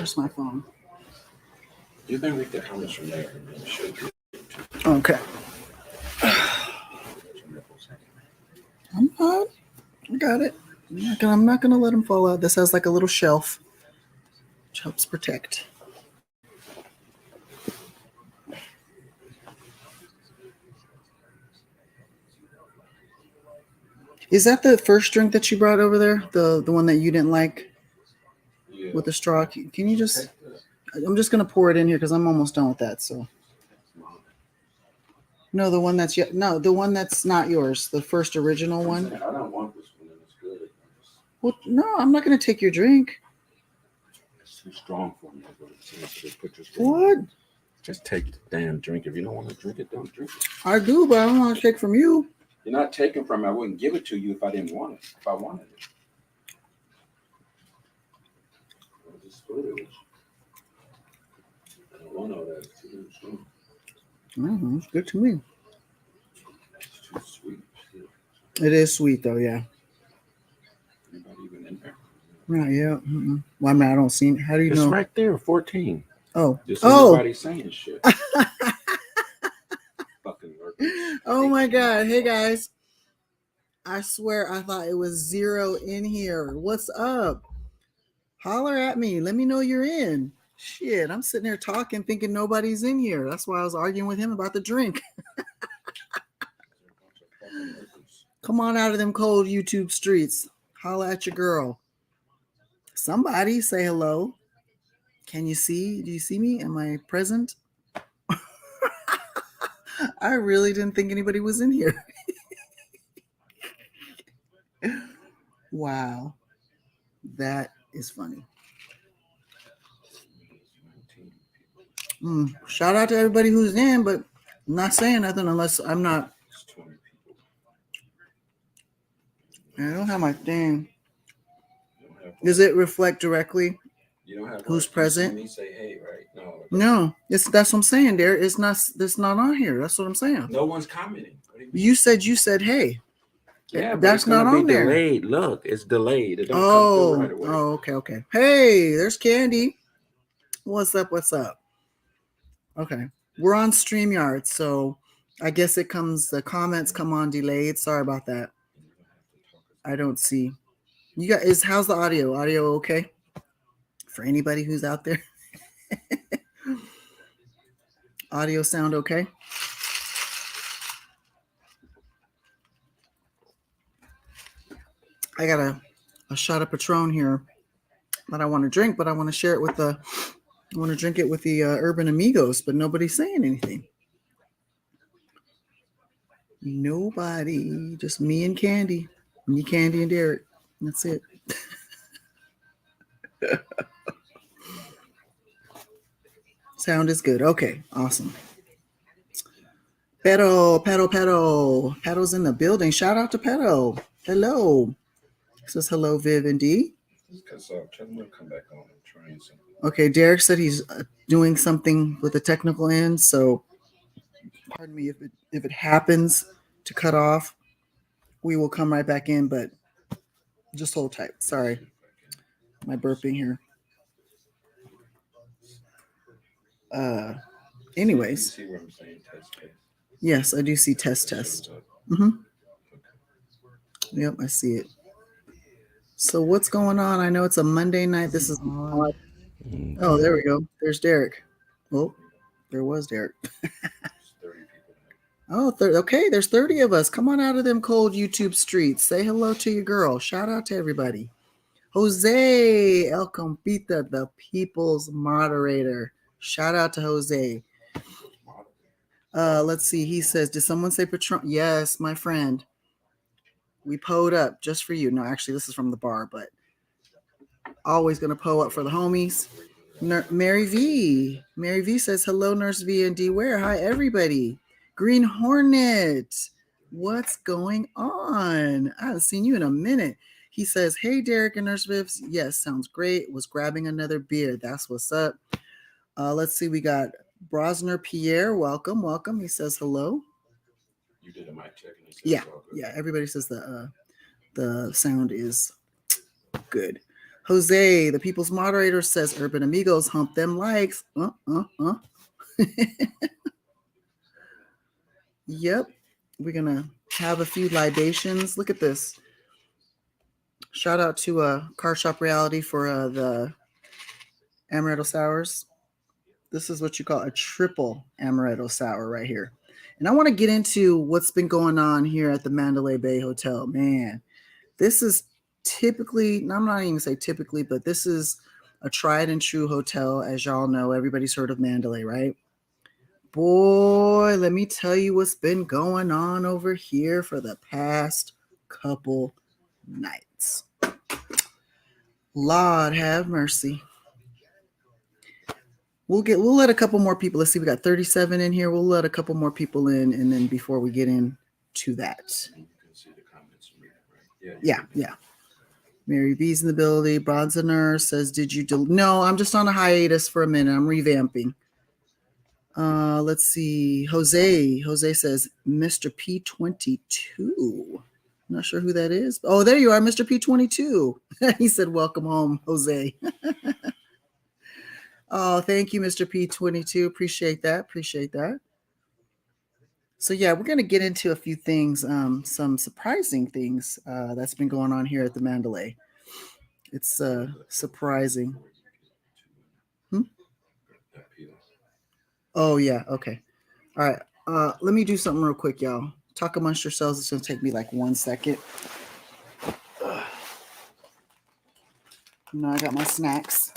just my phone. You can read the comments from there. Okay. I'm fine. I got it. I'm not gonna let them fall out. This has like a little shelf, which helps protect. Is that the first drink that you brought over there? The one that you didn't like? Yeah. With the straw? Can you just... I'm just going to pour it in here because I'm almost done with that. So, no, the one that's... No, the one that's not yours. The first original one. I don't want this one. It's good. Well, no, I'm not going to take your drink. It's too strong for me. What? Just take the damn drink. If you don't want to drink it, don't drink it. I do, but I don't want to take from you. You're not taking from me. I wouldn't give it to you if I didn't want it. If I wanted it. I'll just split it with you. I don't want all that. It's too strong. Mm-hmm. It's good to me. It's too sweet. It is sweet, though, yeah. Anybody even in there? Right, yeah. Mm-mm. Well, I mean, I don't see it. How do you know? It's right there, 14. Oh. Just everybody saying shit. Oh my God. Hey guys. I swear I thought it was 0 in here. What's up? Holler at me. Let me know you're in. Shit, I'm sitting there talking, thinking nobody's in here. That's why I was arguing with him about the drink. Come on out of them cold YouTube streets. Holler at your girl. Somebody say hello. Can you see? Do you see me? Am I present? I really didn't think anybody was in here. Wow. That is funny. Shout out to everybody who's in, but I'm not saying nothing unless I'm not. I don't have my thing. Does it reflect directly you don't have who's present? Me say hey, right? No, that's what I'm saying, there. It's not on here. That's what I'm saying. No one's commenting. You said hey. Yeah, that's not on there. Delayed. Look, it's delayed. It don't come through right away. Oh, okay. Hey, there's Candy. What's up? Okay. We're on StreamYard, so I guess the comments come on delayed. Sorry about that. I don't see. You guys, how's the audio? Audio okay? For anybody who's out there? Audio sound okay? I got a shot of Patron here that I want to drink, but I want to share it with I want to drink it with the Urban Amigos, but nobody's saying anything. Nobody, just me and Candy. Me, Candy, and Derek. That's it. Sound is good. Okay, awesome. Pedo's in the building. Shout out to Pedo. Hello. It says hello, Viv and D. Because tell them to come back on and trying something. Okay, Derek said he's doing something with the technical end, so pardon me if it happens to cut off. We will come right back in, but just hold tight. Sorry, my burping here. Anyways. See what I'm saying? Test. Yes, I do see test. Mm-hmm. Yep, I see it. So what's going on? I know it's a Monday night. This is odd. Oh, there we go. There's Derek. Oh, there was Derek. Oh, okay. There's 30 of us. Come on out of them cold YouTube streets. Say hello to your girl. Shout out to everybody. Jose El Compita, the people's moderator. Shout out to Jose. Let's see. He says, did someone say Patron? Yes, my friend. We poed up just for you. No, actually, this is from the bar, but always going to poe up for the homies. Mary V. Mary V says, hello, Nurse V and D. Where? Hi, everybody. Green Hornet. What's going on? I haven't seen you in a minute. He says, hey, Derek and Nurse Viv. Yes, sounds great. Was grabbing another beer. That's what's up. Let's see. We got Brosner Pierre. Welcome. He says hello. You did a mic check. And yeah. Everybody says the sound is good. Jose, the people's moderator, says Urban Amigos, hump them likes. Yep. We're going to have a few libations. Look at this. Shout out to Car Shop Reality for the amaretto sours. This is what you call a triple amaretto sour right here. And I want to get into what's been going on here at the Mandalay Bay Hotel. Man, this is typically, I'm not even going to say typically, but this is a tried and true hotel. As y'all know, everybody's heard of Mandalay, right? Boy, let me tell you what's been going on over here for the past couple nights. Lord have mercy. We'll let a couple more people. Let's see, we got 37 in here. We'll let a couple more people in, and then before we get into that. Yeah. Mary B's in the building. Bronzener says, did you no, I'm just on a hiatus for a minute. I'm revamping. Let's see. Jose says, Mr. P22. I'm not sure who that is. Oh, there you are, Mr. P22. He said, welcome home, Jose. Oh, thank you, Mr. P22. Appreciate that. So yeah, we're going to get into a few things, some surprising things that's been going on here at the Mandalay. It's surprising. Oh, yeah. Okay. All right. Let me do something real quick, y'all. Talk amongst yourselves. It's going to take me like 1 second. I got my snacks.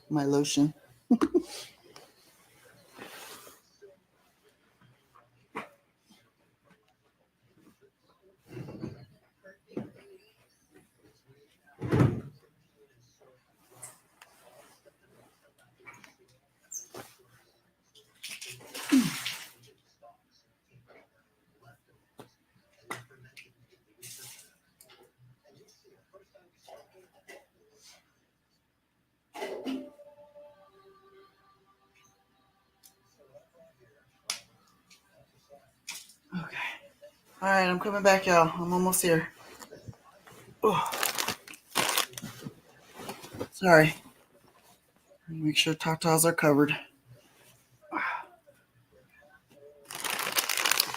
My lotion. Okay. All right, I'm coming back, y'all. I'm almost here. Oh. Sorry. Make sure tatas are covered. All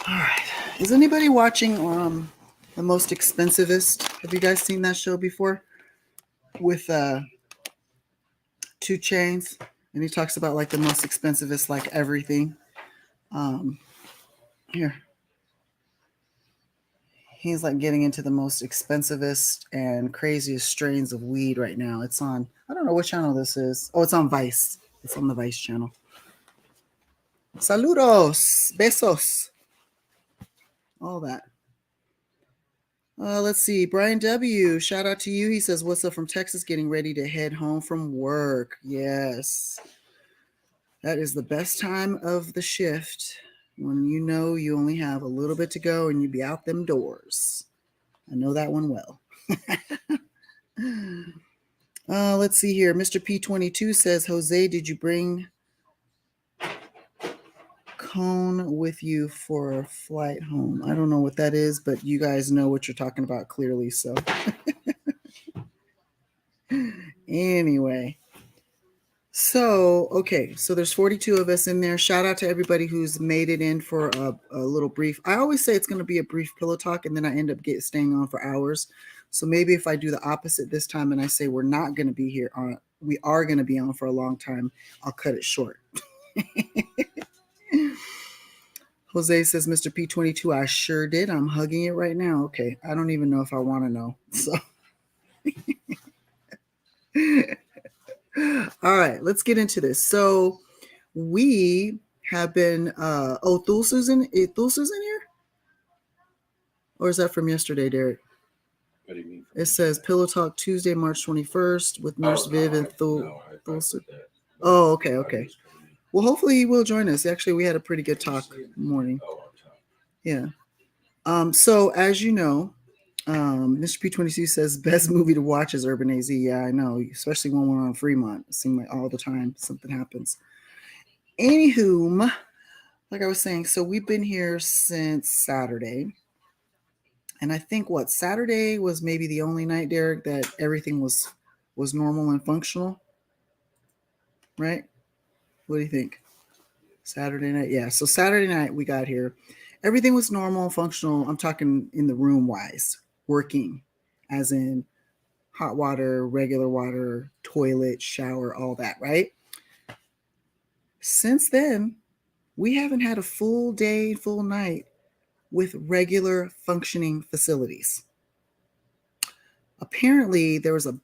right. Is anybody watching The Most Expensivest? Have you guys seen that show before? With 2 Chainz, and he talks about like the most expensivest, like everything. Here. He's like getting into the most expensivest and craziest strains of weed right now. It's on, I don't know what channel this is. Oh, it's on Vice. It's on the Vice channel. Saludos, besos, all that. Let's see. Brian W., shout out to you. He says, what's up from Texas? Getting ready to head home from work. Yes. That is the best time of the shift when you know you only have a little bit to go and you be out them doors. I know that one well. Let's see here. Mr. P22 says, Jose, did you bring cone with you for a flight home? I don't know what that is, but you guys know what you're talking about clearly. So anyway. So, okay. So there's 42 of us in there. Shout out to everybody who's made it in for a little brief. I always say it's going to be a brief pillow talk, and then I end up staying on for hours. So maybe if I do the opposite this time and I say we're not going to be here on, we are going to be on for a long time, I'll cut it short. Jose says, Mr. P22, I sure did. I'm hugging it right now. Okay. I don't even know if I want to know. So, all right, let's get into this. So we have been, Thulsu's in here? Or is that from yesterday, Derek? What do you mean? It says Pillow Talk Tuesday, March 21st with NurseViv and Thulsu. Oh, okay. Well, hopefully he will join us. Actually, we had a pretty good talk morning. Yeah. So as you know, Mr. P22 says best movie to watch is Urban AZ. Yeah, I know, especially when we're on Fremont. It seems like all the time something happens. Anywho, like I was saying, so we've been here since Saturday. And I think what Saturday was maybe the only night, Derek, that everything was normal and functional, right? What do you think? Saturday night, yeah. So Saturday night we got here, everything was normal, functional. I'm talking in the room wise, working, as in hot water, regular water, toilet, shower, all that, right? Since then, we haven't had a full day, full night with regular functioning facilities. Apparently, there was a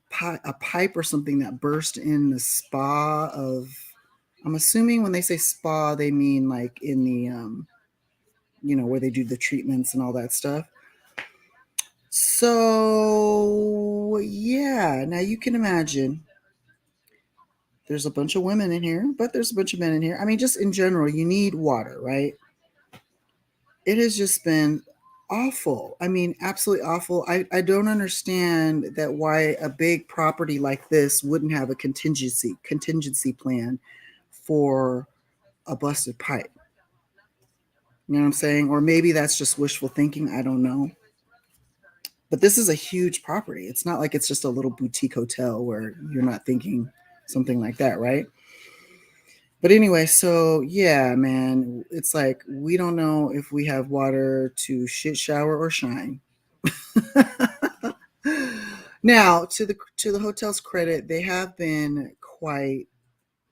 pipe or something that burst in the spa of, I'm assuming when they say spa, they mean like in the, where they do the treatments and all that stuff. So, yeah, now you can imagine there's a bunch of women in here, but there's a bunch of men in here. I mean, just in general, you need water, right? It has just been awful. I mean, absolutely awful. I don't understand that why a big property like this wouldn't have a contingency plan for a busted pipe. You know what I'm saying? Or maybe that's just wishful thinking. I don't know. But this is a huge property. It's not like it's just a little boutique hotel where you're not thinking something like that, right? But anyway, so yeah, man, it's like we don't know if we have water to shit, shower, or shine. Now, to the hotel's credit, they have been quite,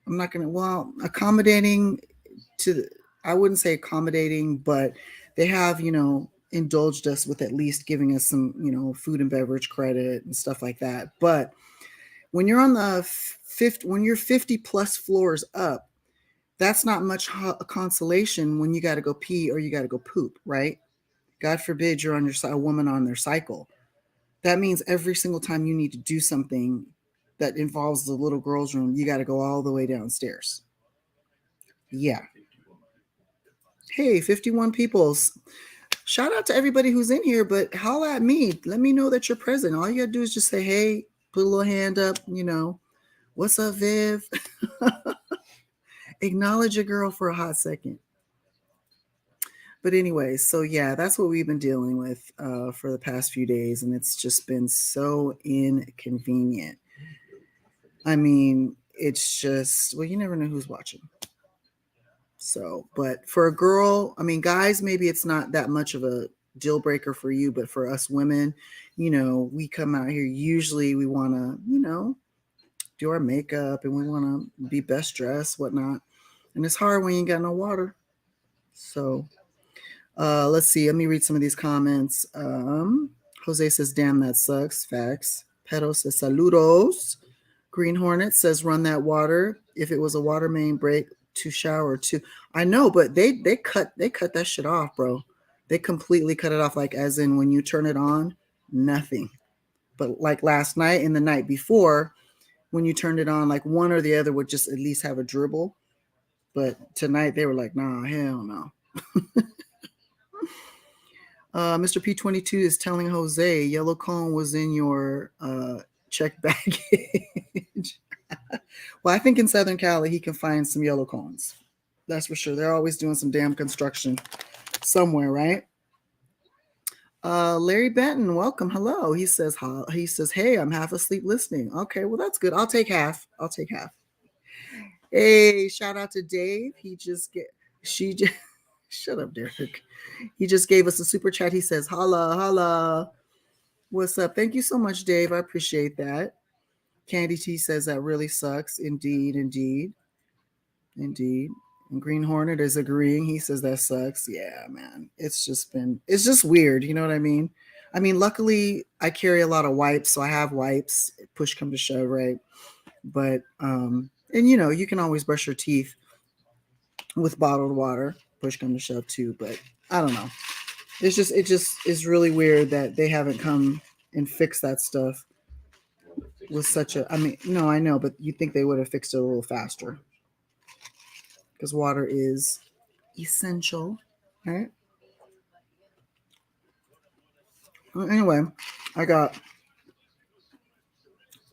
I'm not gonna, well, accommodating to, I wouldn't say accommodating, but they have, indulged us with at least giving us some, food and beverage credit and stuff like that. But when you're on the when you're 50 plus floors up, that's not much a consolation when you got to go pee or you got to go poop, right? God forbid you're on a woman on their cycle. That means every single time you need to do something that involves the little girl's room, you got to go all the way downstairs. Yeah. Hey, 51 peoples. Shout out to everybody who's in here, but holla at me. Let me know that you're present. All you got to do is just say, hey, put a little hand up, what's up, Viv? Acknowledge a girl for a hot second. But anyway, so yeah, that's what we've been dealing with for the past few days, and it's just been so inconvenient. I mean, it's just, well, you never know who's watching. So, but for a girl, I mean, guys, maybe it's not that much of a deal breaker for you, but for us women, we come out here, usually we want to, do our makeup and we want to be best dressed, whatnot. And it's hard when you ain't got no water. So, let's see. Let me read some of these comments. Jose says, damn, that sucks. Facts. Pedo says, saludos. Green Hornet says, run that water. If it was a water main break, to shower too. I know, but they cut that shit off, bro. They completely cut it off, like as in when you turn it on, nothing. But like last night and the night before, when you turned it on, like one or the other would just at least have a dribble. But tonight they were like, nah, hell no. Mr. P22 is telling Jose yellow cone was in your check baggage. Well, I think in Southern Cali he can find some yellow cones. That's for sure. They're always doing some damn construction somewhere, right? Larry Benton, welcome. Hello. He says, hey, I'm half asleep listening. Okay, well, that's good. I'll take half. Hey, shout out to Dave. Shut up, Derek. He just gave us a super chat. He says, holla, holla. What's up? Thank you so much, Dave. I appreciate that. Candy T says that really sucks. Indeed. And Green Hornet is agreeing. He says that sucks. Yeah, man. It's just weird. You know what I mean? I mean, luckily I carry a lot of wipes, so I have wipes. Push come to shove, right? But and you can always brush your teeth with bottled water. Push come to shove too, but I don't know. It just is really weird that they haven't come and fixed that stuff with such a. I mean, no, I know, but you think they would have fixed it a little faster because water is essential, right? Well, anyway, I had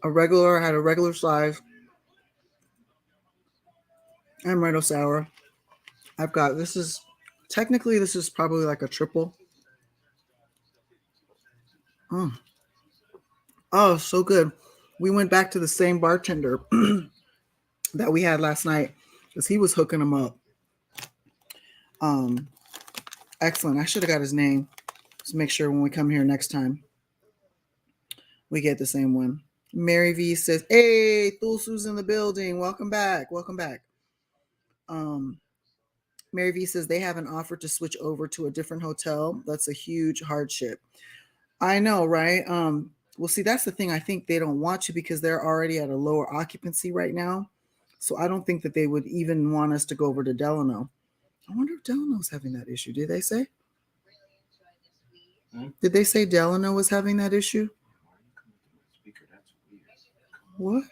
a regular size amaretto sour. This is probably like a triple. Mm. Oh, so good. We went back to the same bartender that we had last night because he was hooking them up. Excellent. I should have got his name. Just make sure when we come here next time, we get the same one. Mary V says, "Hey, Thulsu's in the building. Welcome back. Welcome back." Mary V says they have an offer to switch over to a different hotel. That's a huge hardship. I know, right? Well, see, that's the thing. I think they don't want to because they're already at a lower occupancy right now. So I don't think that they would even want us to go over to Delano. I wonder if Delano's having that issue. Did they say? Did they say Delano was having that issue? Speaker, that's weird. What?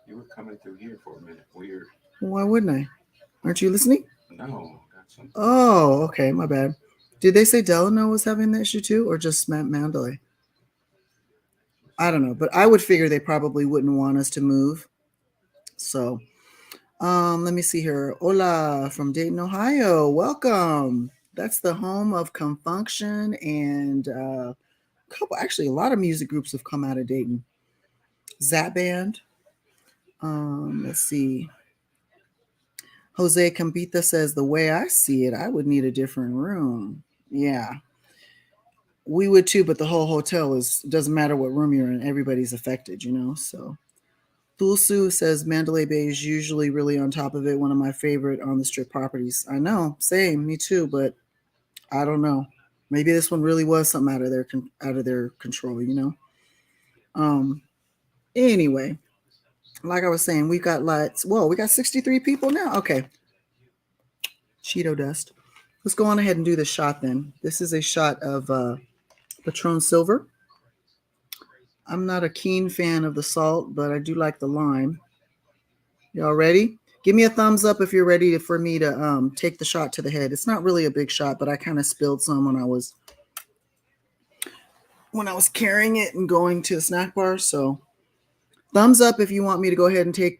You were coming through here for a minute. Weird. Why wouldn't I? Aren't you listening? No, got something. Oh, okay, my bad. Did they say Delano was having the issue too, or just Mandalay? I don't know, but I would figure they probably wouldn't want us to move. So, let me see here. Hola from Dayton, Ohio. Welcome. That's the home of Confunction and actually a lot of music groups have come out of Dayton. Zap Band. Let's see. Jose Campita says, the way I see it, I would need a different room. Yeah. We would too, but the whole hotel doesn't matter what room you're in, everybody's affected, so. Thulsu says Mandalay Bay is usually really on top of it. One of my favorite on the strip properties. I know, same, me too, but I don't know. Maybe this one really was something out of their control, Anyway, like I was saying, we got lights. Whoa, we got 63 people now. Okay. Cheeto dust. Let's go on ahead and do the shot then. This is a shot of Patron Silver. I'm not a keen fan of the salt, but I do like the lime. Y'all ready? Give me a thumbs up if you're ready for me to take the shot to the head. It's not really a big shot, but I kind of spilled some when I was carrying it and going to the snack bar. So thumbs up if you want me to go ahead and take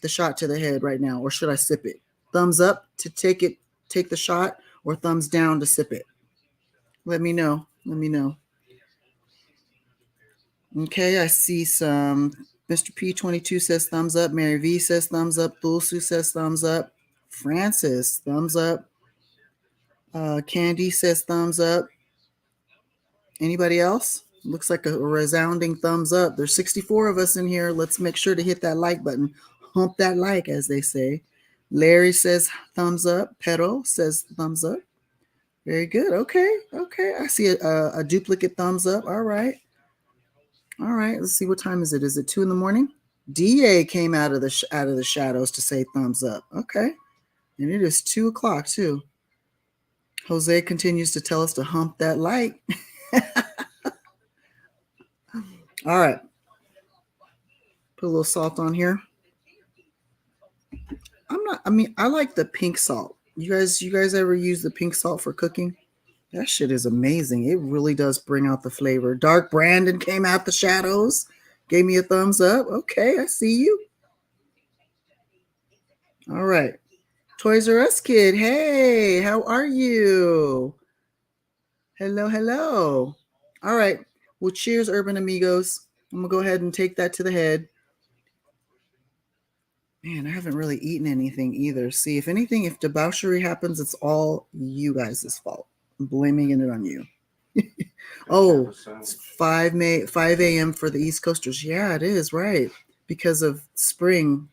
the shot to the head right now, or should I sip it? Thumbs up to take the shot, or thumbs down to sip it. Let me know. Okay, I see some. Mr. P22 says thumbs up. Mary V says thumbs up. Thulsu says thumbs up. Francis, thumbs up. Candy says thumbs up. Anybody else? Looks like a resounding thumbs up. There's 64 of us in here. Let's make sure to hit that like button. Hump that like, as they say. Larry says thumbs up. Pedro says thumbs up. Very good. Okay. I see a duplicate thumbs up. All right. Let's see, what time is it? Is it 2 a.m? DA came out of the shadows to say thumbs up. Okay. And it is 2 o'clock too. Jose continues to tell us to hump that like. All right. Put a little salt on here. I like the pink salt. You guys ever use the pink salt for cooking? That shit is amazing. It really does bring out the flavor. Dark Brandon came out the shadows. Gave me a thumbs up. Okay, I see you. All right. Toys R Us kid. Hey, how are you? Hello. All right. Well, cheers, Urban Amigos. I'm going to go ahead and take that to the head. Man, I haven't really eaten anything either. See, if debauchery happens, it's all you guys' fault. I'm blaming it on you. Oh, it's 5 a.m. for the East Coasters. Yeah, it is, right. Because of spring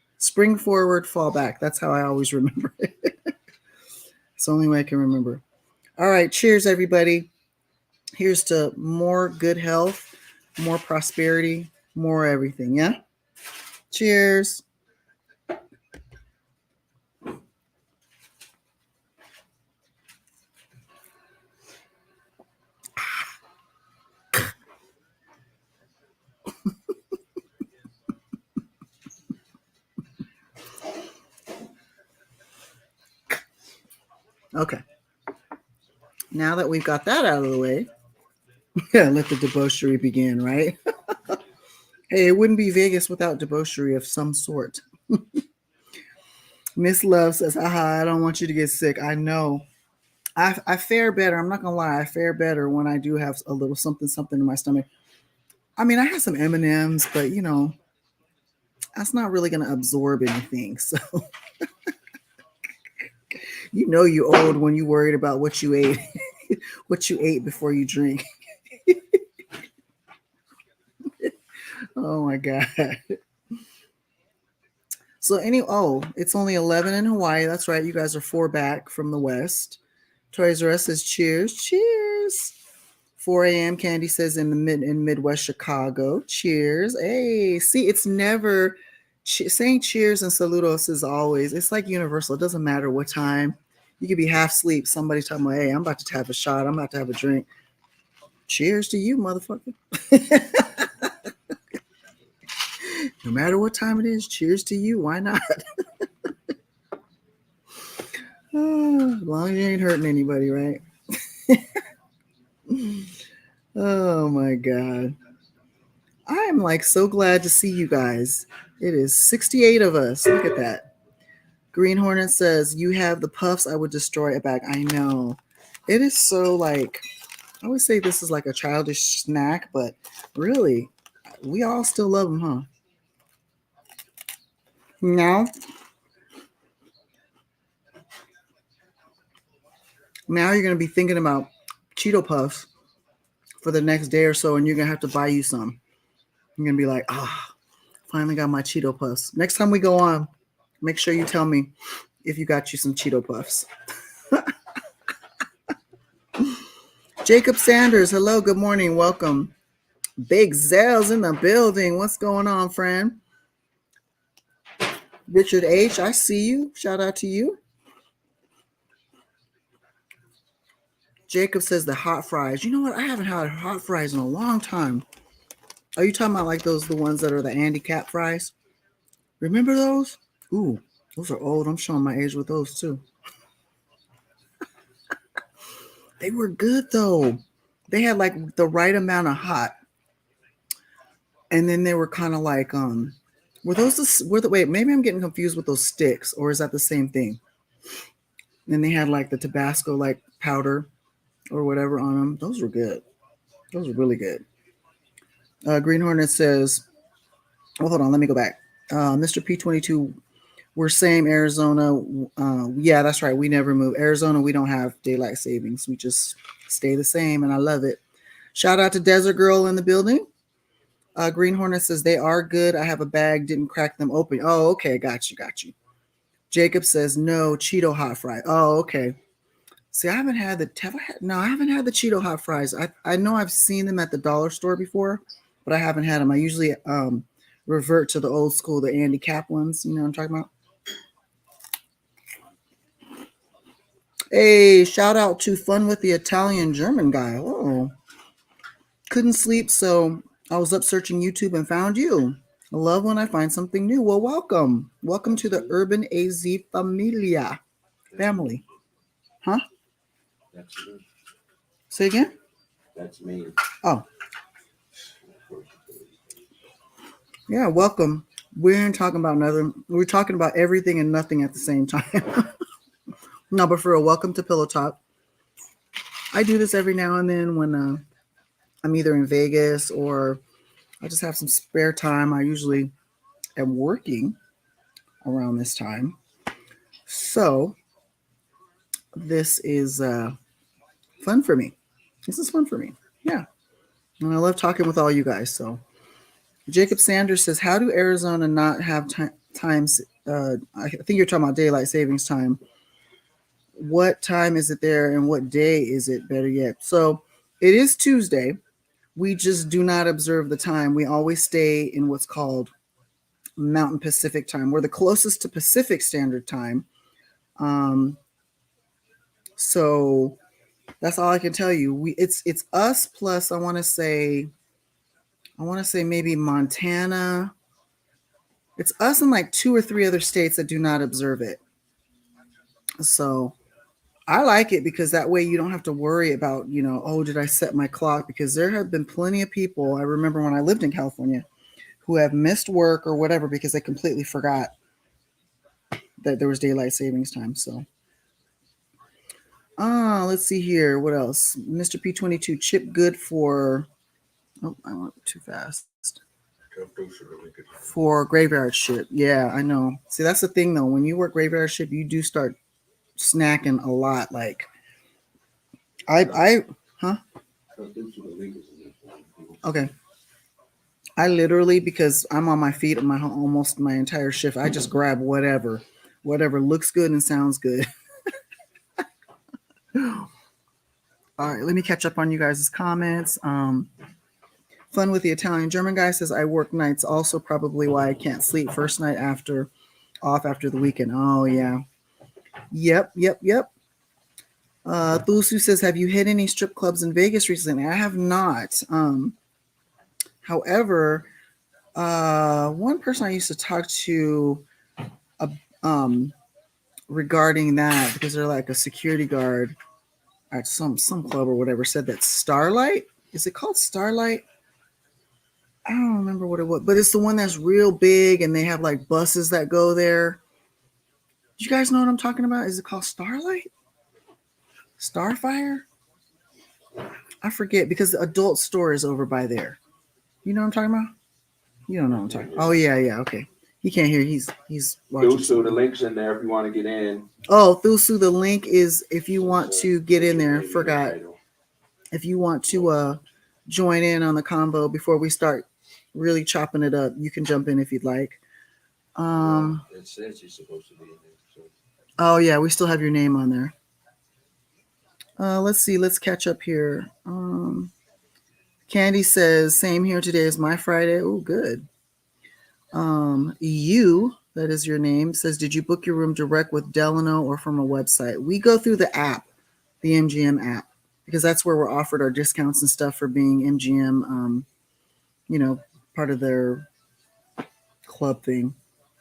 forward, fall back. That's how I always remember it. It's the only way I can remember. All right, cheers, everybody. Here's to more good health, more prosperity, more everything, yeah? Cheers. Okay. Now that we've got that out of the way, let the debauchery begin, right? Hey, it wouldn't be Vegas without debauchery of some sort. Miss Love says, haha, I don't want you to get sick. I know. I fare better. I'm not gonna lie, I fare better when I do have a little something in my stomach. I mean, I have some M&Ms, but that's not really gonna absorb anything. So you old when you worried about what you ate, what you ate before you drink. Oh my god. So it's only 11 in Hawaii. That's right. You guys are 4 back from the West. Toys R Us says cheers. Cheers. 4 a.m. Candy says in Midwest Chicago. Cheers. Hey, see, it's never saying cheers and saludos is always. It's like universal. It doesn't matter what time. You could be half asleep. Somebody tell me, hey, I'm about to have a shot. I'm about to have a drink. Cheers to you, motherfucker. No matter what time it is, cheers to you. Why not? As long as you ain't hurting anybody, right? Oh my God. I am like so glad to see you guys. It is 68 of us. Look at that. Green Hornet says, you have the puffs. I would destroy it back. I know. It is so like, I would say this is like a childish snack, but really, we all still love them, huh? Now you're going to be thinking about Cheeto Puffs for the next day or so, and you're going to have to buy you some. You're going to be like, finally got my Cheeto Puffs. Next time we go on, make sure you tell me if you got you some Cheeto Puffs. Jacob Sanders, hello, good morning, welcome. Big Zell's in the building. What's going on, friend? Richard H., I see you. Shout out to you. Jacob says the hot fries. You know what? I haven't had hot fries in a long time. Are you talking about like the ones that are the Andy Cap fries? Remember those? Ooh, those are old. I'm showing my age with those too. They were good though. They had like the right amount of hot. And then they were kind of like, wait, maybe I'm getting confused with those sticks, or is that the same thing? And they had like the Tabasco like powder or whatever on them. Those were good. Those were really good. Green Hornet says, well, hold on, let me go back. Mr. P22, we're same Arizona. Yeah, that's right. We never move. Arizona, we don't have daylight savings. We just stay the same, and I love it. Shout out to Desert Girl in the building. Green Hornet says they are good. I have a bag, didn't crack them open. Oh, okay, got you. Jacob says no Cheeto hot fry. Oh, okay. See, I haven't had I haven't had the Cheeto hot fries. I know I've seen them at the dollar store before, but I haven't had them. I usually revert to the old school, the Andy Cap ones. You know what I'm talking about? Hey, shout out to Fun with the Italian German guy. Oh, couldn't sleep, so I was up searching YouTube and found you. I love when I find something new. Well, welcome. Welcome to the Urban AZ Familia family. Huh? That's me. Say again? That's me. Oh. Yeah, welcome. We're talking about everything and nothing at the same time. No, but for a welcome to Pillow Talk. I do this every now and then when I'm either in Vegas or I just have some spare time. I usually am working around this time. So this is fun for me. This is fun for me. Yeah. And I love talking with all you guys. So Jacob Sanders says, how do Arizona not have times? I think you're talking about daylight savings time. What time is it there and what day is it, better yet? So it is Tuesday. We just do not observe the time. We always stay in what's called Mountain Pacific time. We're the closest to Pacific Standard Time. So that's all I can tell you. It's us plus I want to say maybe Montana. It's us and like 2 or 3 other states that do not observe it. So I like it because that way you don't have to worry about, oh, did I set my clock? Because there have been plenty of people, I remember when I lived in California, who have missed work or whatever because they completely forgot that there was daylight savings time. So Let's see here. What else? Mr. P22 chip good for. Oh, I went too fast. For graveyard ship. Yeah, I know. See, that's the thing though. When you work graveyard ship, you do start snacking a lot. Like huh? Okay. I literally, because I'm on my feet almost my entire shift, I just grab whatever looks good and sounds good. All right, let me catch up on you guys' comments. Fun with the Italian German guy says I work nights, also probably why I can't sleep. First night off after the weekend. Oh yeah. Yep. Thulsu says, have you hit any strip clubs in Vegas recently? I have not. However, one person I used to talk to regarding that, because they're like a security guard at some club or whatever, said that Starlight, is it called Starlight? I don't remember what it was, but it's the one that's real big and they have like buses that go there. Do you guys know what I'm talking about? Is it called Starlight? Starfire? I forget, because the adult store is over by there. You know what I'm talking about? You don't know what I'm talking about. Oh yeah, okay. He can't hear. He's watching. Thulsu, the link's in there if you want to get in. Oh, Thulsu, the link is if you want to get in there. Forgot. If you want to join in on the combo before we start really chopping it up, you can jump in if you'd like. It says you're supposed to be in there. So. Oh yeah, we still have your name on there. Let's see. Let's catch up here. Candy says, same here today is my Friday. Oh, good. You, that is your name, says, did you book your room direct with Delano or from a website? We go through the app, the MGM app, because that's where we're offered our discounts and stuff for being MGM, part of their club thing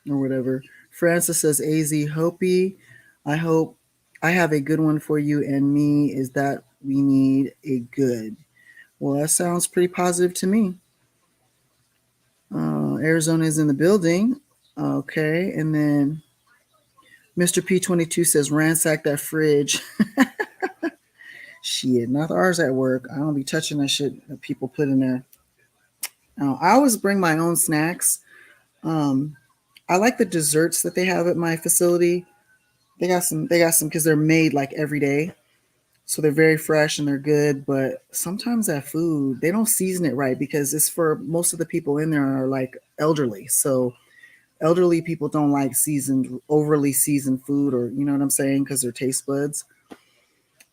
or whatever. Francis says, AZ Hopi, I hope I have a good one for you and me is that we need a good. Well, that sounds pretty positive to me. Arizona is in the building. Okay. And then Mr. P22 says, ransack that fridge. Shit, not ours at work. I don't be touching that shit that people put in there. I always bring my own snacks. I like the desserts that they have at my facility. They got some because they're made like every day. So they're very fresh and they're good, but sometimes that food, they don't season it right because it's for most of the people in there are like elderly. So elderly people don't like overly seasoned food, or you know what I'm saying, because their taste buds.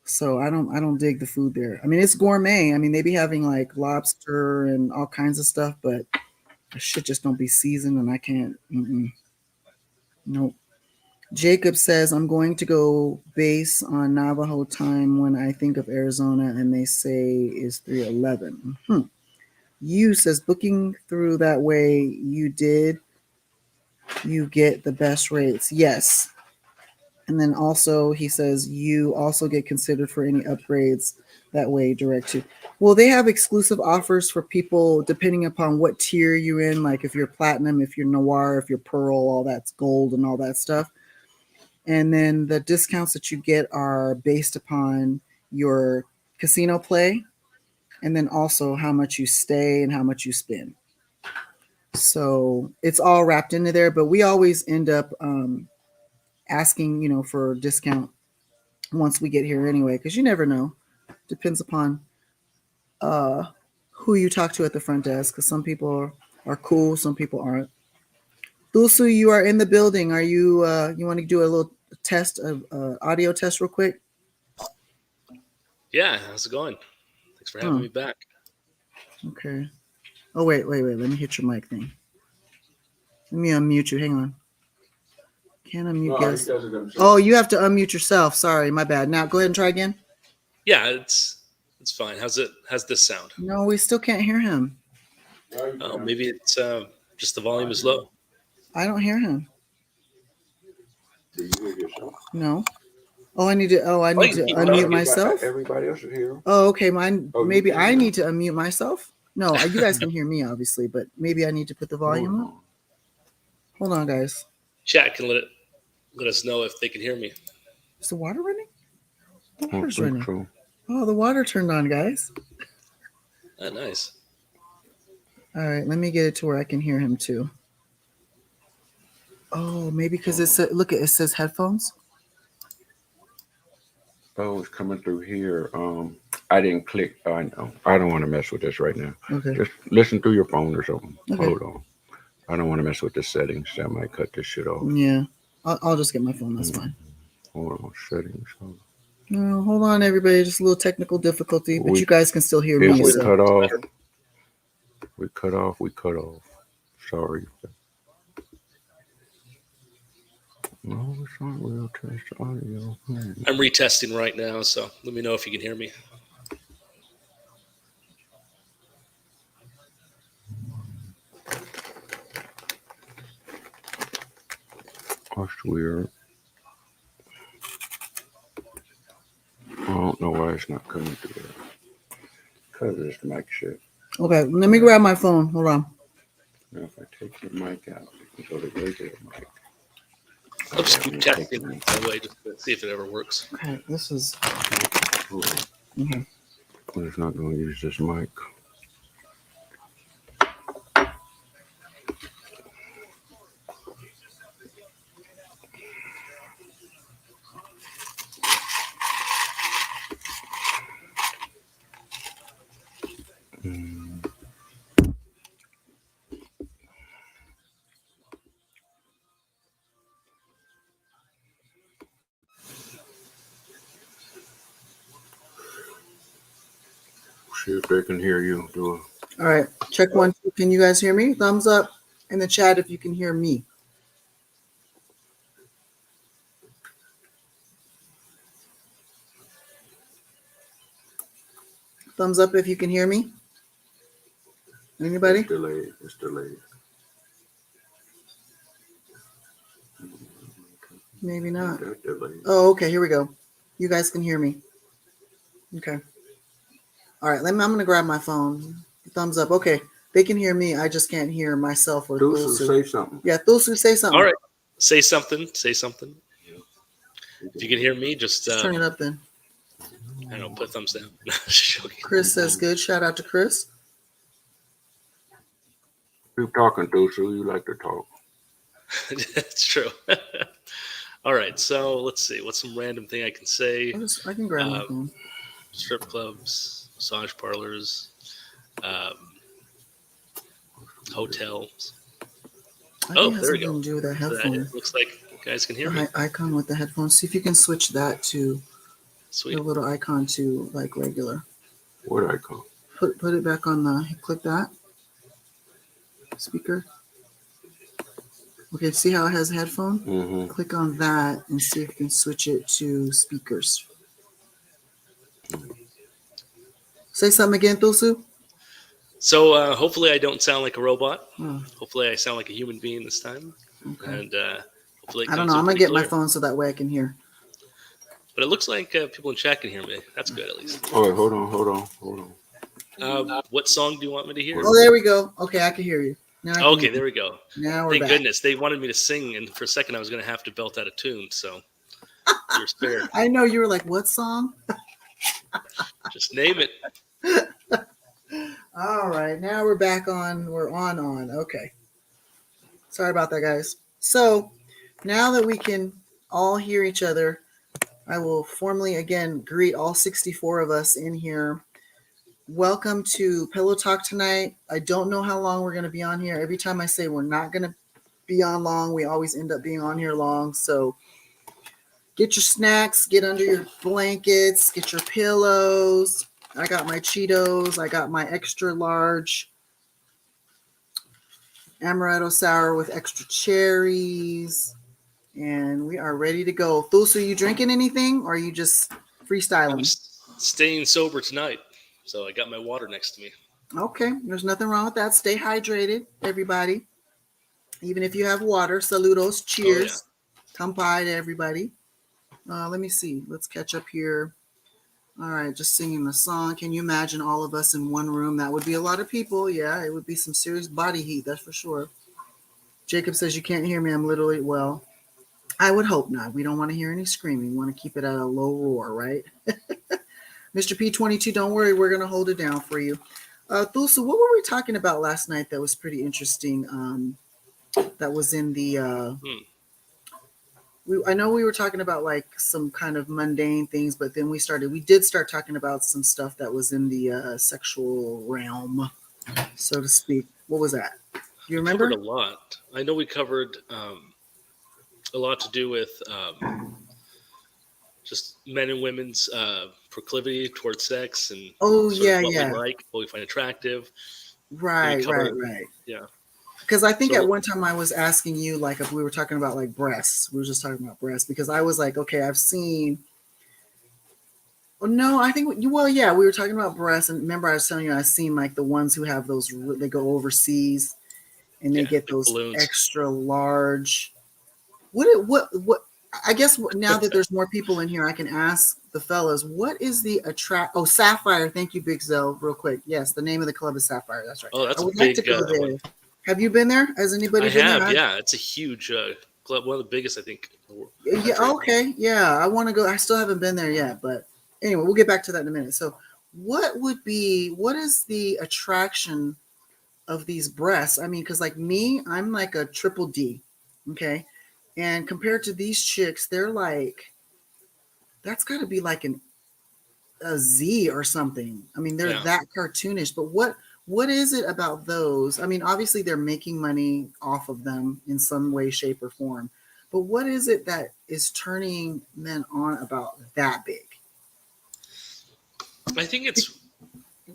So I don't dig the food there. I mean, it's gourmet. I mean, they be having like lobster and all kinds of stuff, but the shit just don't be seasoned, and I can't. Nope. Jacob says, I'm going to go base on Navajo time when I think of Arizona, and they say is 3:11. You says, booking through that way, you get the best rates. Yes. And then also he says, you also get considered for any upgrades that way direct to. Well, they have exclusive offers for people depending upon what tier you're in. Like if you're platinum, if you're noir, if you're pearl, all that's gold and all that stuff. And then the discounts that you get are based upon your casino play and then also how much you stay and how much you spend. So it's all wrapped into there, but we always end up asking, for a discount once we get here anyway, because you never know. Depends upon who you talk to at the front desk, because some people are cool, some people aren't. Thulsu, you are in the building. Are you you want to do a little test of audio test real quick? Yeah, how's it going? Thanks for having me back. Okay. Oh wait. Let me hit your mic thing. Let me unmute you. Hang on. Can't unmute guest. Oh, you have to unmute yourself. Sorry, my bad. Now go ahead and try again. Yeah, it's fine. How's this sound? No, we still can't hear him. Oh, maybe it's just the volume is low. I don't hear him. Do you hear yourself? No. Oh, I need to unmute myself. Everybody else should hear him. Oh, okay. Maybe I need to unmute myself. No, you guys can hear me obviously, but maybe I need to put the volume up. Hold on, guys. Chat can let us know if they can hear me. Is the water running? The I don't water's think running. so. Oh, the water turned on, guys. Nice. All right, let me get it to where I can hear him too. Oh, maybe because it says headphones. Oh, it's coming through here. I didn't click. I know. I don't want to mess with this right now. Okay. Just listen through your phone or something. Okay. Hold on. I don't want to mess with the settings. That might cut this shit off. Yeah. I'll just get my phone. That's fine. Hold on. Settings. No, hold on, everybody. Just a little technical difficulty, but We- you guys can still hear If me. we So. cut off, we cut off. We cut off. Sorry. No, it's not real test audio. I'm retesting right now, so let me know if you can hear me. That's weird. I don't know why it's not coming through there. Because it's mic shit. Okay, let me grab my phone. Hold on. Now, if I take the mic out, it can go to regular mic. I'll just keep Yeah, testing take it that way, just to see if it ever works. Okay, this is. it. Okay. But it's not going to use this mic. See if they can hear you. Do All right, check 1, 2. Can you guys hear me? Thumbs up in the chat if you can hear me. Thumbs up if you can hear me. Anybody? It's delayed. It's delayed. Maybe not. That's delayed. Oh, okay. Here we go. You guys can hear me. Okay. All right. I'm going to grab my phone. Thumbs up. Okay. They can hear me. I just can't hear myself or Thulsu, Thulsu. say something. Yeah, Thulsu, say something. All right. Say something. Say something. If you can hear me, just Turn it up then. I don't know, put a thumbs down. Just joking. Chris says good. Shout out to Chris. Keep talking, Thulsu. You like to talk. That's true. All right, so let's see. What's some random thing I can say? I can grab my phone. Strip clubs, massage parlors, hotels. I think Oh, it has there we something go. to do with that That headphone. looks like you guys can hear me. The icon with the headphones. See if you can switch that to Sweet. the little icon to like regular. What icon? Put it back on the. Click that speaker. Okay, see how it has a headphone? Mm-hmm. Click on that and see if you can switch it to speakers. Say something again, Thulsu. So hopefully I don't sound like a robot. Oh, Hopefully I sound like a human being this time. okay. And hopefully it I don't comes know. in I'm gonna pretty get my clear. phone so that way I can hear. But it looks like people in chat can hear me. That's good, at least. All right, hold on. What song do you want me to hear? Oh, there we go. Okay, I can hear you. Now I can Okay, hear there you. we go. Now we're Thank back. goodness. They wanted me to sing, and for a second I was going to have to belt out a tune, so you're spared. I know you were like, what song? Just name it. All right, now we're back on. We're on. Okay. Sorry about that, guys. So now that we can all hear each other, I will formally again greet all 64 of us in here. Welcome to Pillow Talk tonight. I don't know how long we're going to be on here. Every time I say we're not going to be on long, we always end up being on here long. So get your snacks, get under your blankets, get your pillows. I got my Cheetos. I got my extra large amaretto sour with extra cherries. And we are ready to go. Thulsu, you drinking anything or are you just freestyling? I'm staying sober tonight, so I got my water next to me. Okay, there's nothing wrong with that. Stay hydrated, everybody. Even if you have water, saludos, cheers. Kampai to everybody. Let me see. Let's catch up here. All right, just singing the song. Can you imagine all of us in one room? That would be a lot of people. Yeah, it would be some serious body heat, that's for sure. Jacob says you can't hear me. I'm literally, well, I would hope not. We don't want to hear any screaming. We want to keep it at a low roar, right? Mr. P22, don't worry. We're going to hold it down for you. Thulsu, what were we talking about last night that was pretty interesting? That was in the... I know we were talking about like some kind of mundane things, but then we did start talking about some stuff that was in the sexual realm, so to speak. What was that? You remember? We covered a lot. I know we covered a lot to do with just men and women's proclivity towards sex and Oh, sort yeah, of what yeah. we like, what we find attractive. Right. Yeah. Because I think So- at one time I was asking you, like, if we were talking about like breasts. We were just talking about breasts because I was like, okay, I've seen. Oh, no, I think, well, yeah, we were talking about breasts. And remember, I was telling you, I've seen like the ones who have those, they go overseas and they Yeah, get like those balloons. extra large. What, I guess now that there's more people in here, I can ask the fellas, what is the Sapphire. Thank you, Big Zell, real quick. Yes, the name of the club is Sapphire. That's right. Oh, that's I a would like to big go there. one. Have you been there? Has anybody I been have, there? yeah. It's a huge club, one of the biggest, I think. In the world. Yeah, okay. Yeah, I want to go. I still haven't been there yet, but anyway, we'll get back to that in a minute. So, what is the attraction of these breasts? I mean, because like me, I'm like a triple D, okay? And compared to these chicks, they're like, that's got to be like a Z or something. I mean, they're that cartoonish, but what is it about those? I mean, obviously they're making money off of them in some way, shape, or form. But what is it that is turning men on about that big? I think it's,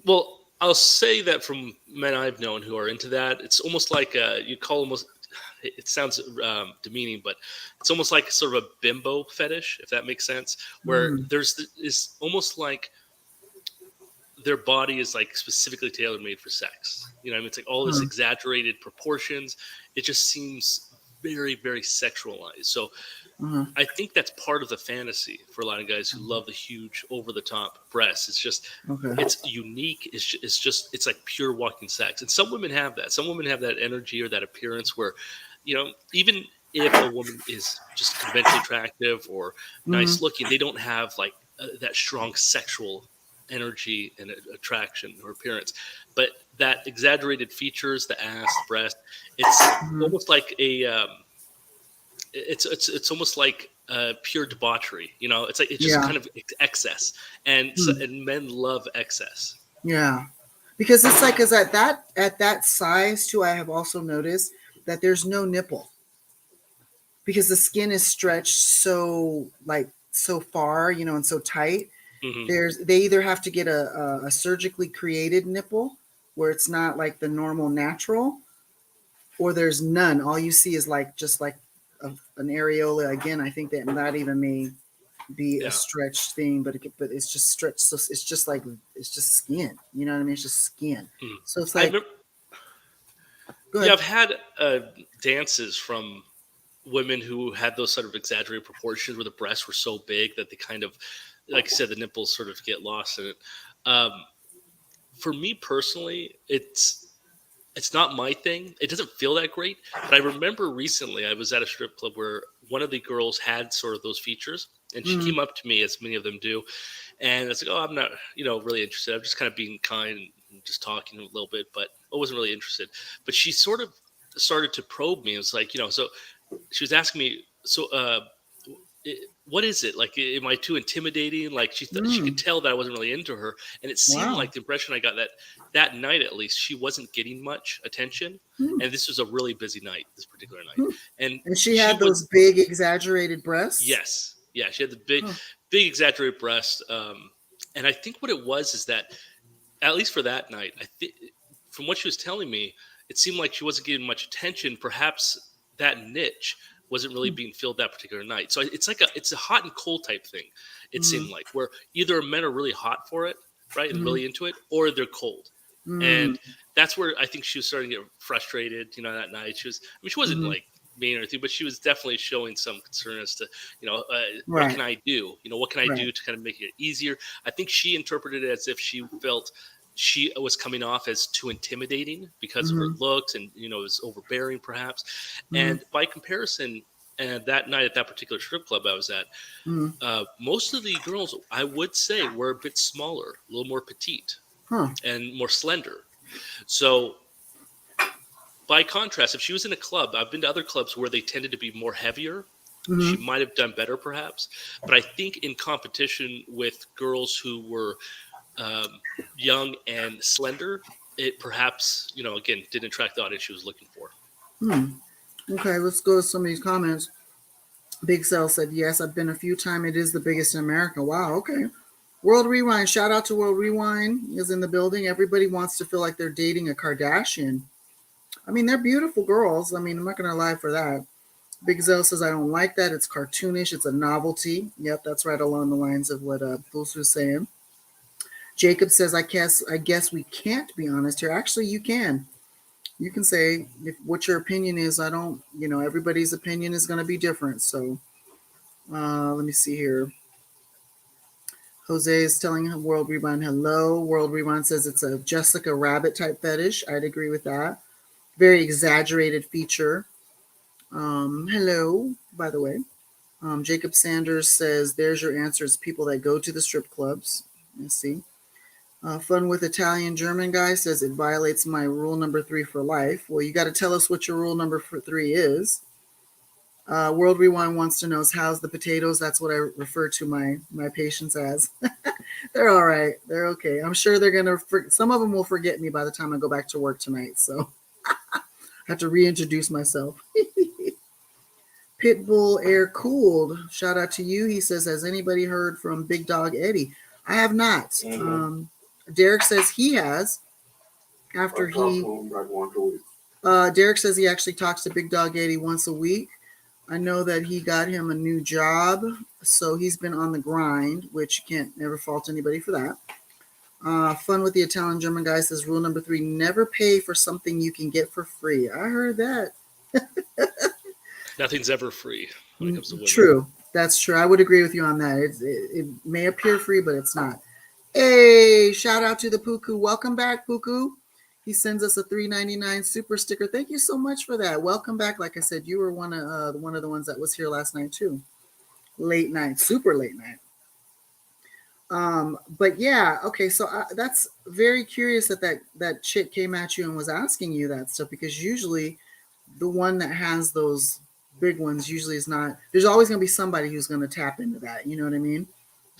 well, I'll say that from men I've known who are into that, it's almost like you call almost, it sounds demeaning, but it's almost like sort of a bimbo fetish, if that makes sense, where is almost like their body is like specifically tailor made for sex. You know, I mean, it's like all this exaggerated proportions. It just seems very, very sexualized. So I think that's part of the fantasy for a lot of guys who love the huge over the top breasts. It's just, it's unique. It's like pure walking sex. And some women have that. Some women have that energy or that appearance where, you know, even if a woman is just conventionally attractive or nice looking, they don't have like that strong sexual energy and attraction or appearance, but that exaggerated features, the ass, the breast, it's almost like a it's almost like pure debauchery. You know, it's like it's just kind of excess, and and men love excess. Yeah, because it's like, because at that size too, I have also noticed that there's no nipple because the skin is stretched so far, you know, and so tight. They either have to get a surgically created nipple where it's not like the normal natural, or there's none. All you see is like just like an areola. Again, I think that even may be a stretched thing, but it's just stretched. So it's just like, it's just skin. You know what I mean? It's just skin. So it's like, I've had dances from women who had those sort of exaggerated proportions where the breasts were so big that they kind of, like you said, the nipples sort of get lost in it. For me personally, it's not my thing. It doesn't feel that great. But I remember recently I was at a strip club where one of the girls had sort of those features, and she came up to me, as many of them do, and I was like, "Oh, I'm not, really interested. I'm just kind of being kind and just talking a little bit, but I wasn't really interested." But she sort of started to probe me. It was like, so she was asking me, what is it? Like, am I too intimidating? Like, she could tell that I wasn't really into her. And it seemed like the impression I got that night, at least, she wasn't getting much attention. And this was a really busy night, this particular night. And she had those big exaggerated breasts. Yes. Yeah. She had the big exaggerated breast. And I think what it was is that, at least for that night, I think from what she was telling me, it seemed like she wasn't getting much attention. Perhaps that niche wasn't really being filled that particular night. So it's like it's a hot and cold type thing. It seemed like, where either men are really hot for it, right, and really into it, or they're cold. And that's where I think she was starting to get frustrated, that night. She wasn't like mean or anything, but she was definitely showing some concern as to, what can I do? What can I do to kind of make it easier? I think she interpreted it as if she felt she was coming off as too intimidating because of her looks, and it was overbearing perhaps. And by comparison, And that night at that particular strip club I was at, Mm. most of the girls, I would say, were a bit smaller, a little more petite Huh. and more slender. So by contrast, if she was in a club, I've been to other clubs where they tended to be more heavier. She Mhm. might have done better, perhaps. But I think in competition with girls who were young and slender, it perhaps, again, didn't attract the audience she was looking for. Hmm. Okay, let's go to some of these comments. Big Cell said, yes, I've been a few times. It is the biggest in America. Wow, okay. World Rewind, shout out to World Rewind is in the building. Everybody wants to feel like they're dating a Kardashian. I mean, they're beautiful girls. I mean, I'm not going to lie for that. Big Zell says, I don't like that. It's cartoonish. It's a novelty. Yep, that's right along the lines of what Thulsu was saying. Jacob says, I guess we can't be honest here. Actually, you can. You can say what your opinion is. I don't, everybody's opinion is going to be different. So let me see here. Jose is telling World Rewind hello. World Rewind says it's a Jessica Rabbit type fetish. I'd agree with that. Very exaggerated feature. Hello, by the way. Jacob Sanders says, there's your answer. It's people that go to the strip clubs. Let's see. Fun with Italian German guy says it violates my rule number 3 for life. Well, you got to tell us what your rule number 3 is. World Rewind wants to know how's the potatoes. That's what I refer to my patients as. They're all right. They're okay. I'm sure they're going to, some of them will forget me by the time I go back to work tonight. So I have to reintroduce myself. Pitbull Air Cooled. Shout out to you. He says, has anybody heard from Big Dog Eddie? I have not. Mm-hmm. Derek says he has. After he, Derek says he actually talks to Big Dog Eddie once a week. I know that he got him a new job, so he's been on the grind, which you can't never fault anybody for that. Fun with the Italian German guy says rule number 3, never pay for something you can get for free. I heard that. Nothing's ever free when it comes to women. True. That's true. I would agree with you on that. It may appear free, but it's not. Hey, shout out to the Puku. Welcome back, Puku. He sends us a $3.99 super sticker. Thank you so much for that. Welcome back. Like I said, you were one of the ones that was here last night too. Late night, super late night. But yeah, okay. So that's very curious that chick came at you and was asking you that stuff, because usually the one that has those big ones usually is not. There's always going to be somebody who's going to tap into that. You know what I mean?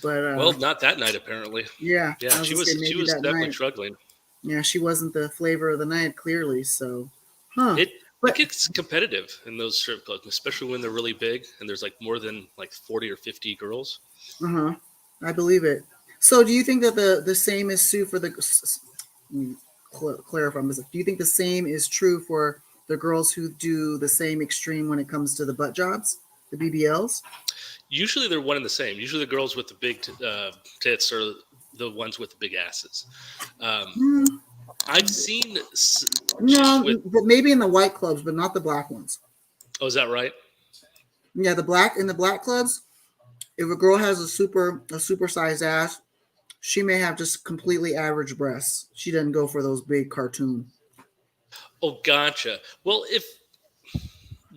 But well, not that night apparently. Yeah, she was definitely struggling. Yeah, she wasn't the flavor of the night, clearly. So, It gets competitive in those strip clubs, especially when they're really big and there's like more than like 40 or 50 girls. I believe it. So, do you think that the same is true for the? Clarify. Do you think the same is true for the girls who do the same extreme when it comes to the butt jobs, the BBLs? Usually they're one and the same. Usually the girls with the big tits are the ones with the big asses. I've seen but maybe in the white clubs, but not the black ones. Oh, is that right? Yeah, the black clubs, if a girl has a supersized ass, she may have just completely average breasts. She doesn't go for those big cartoon. Oh, gotcha. Well,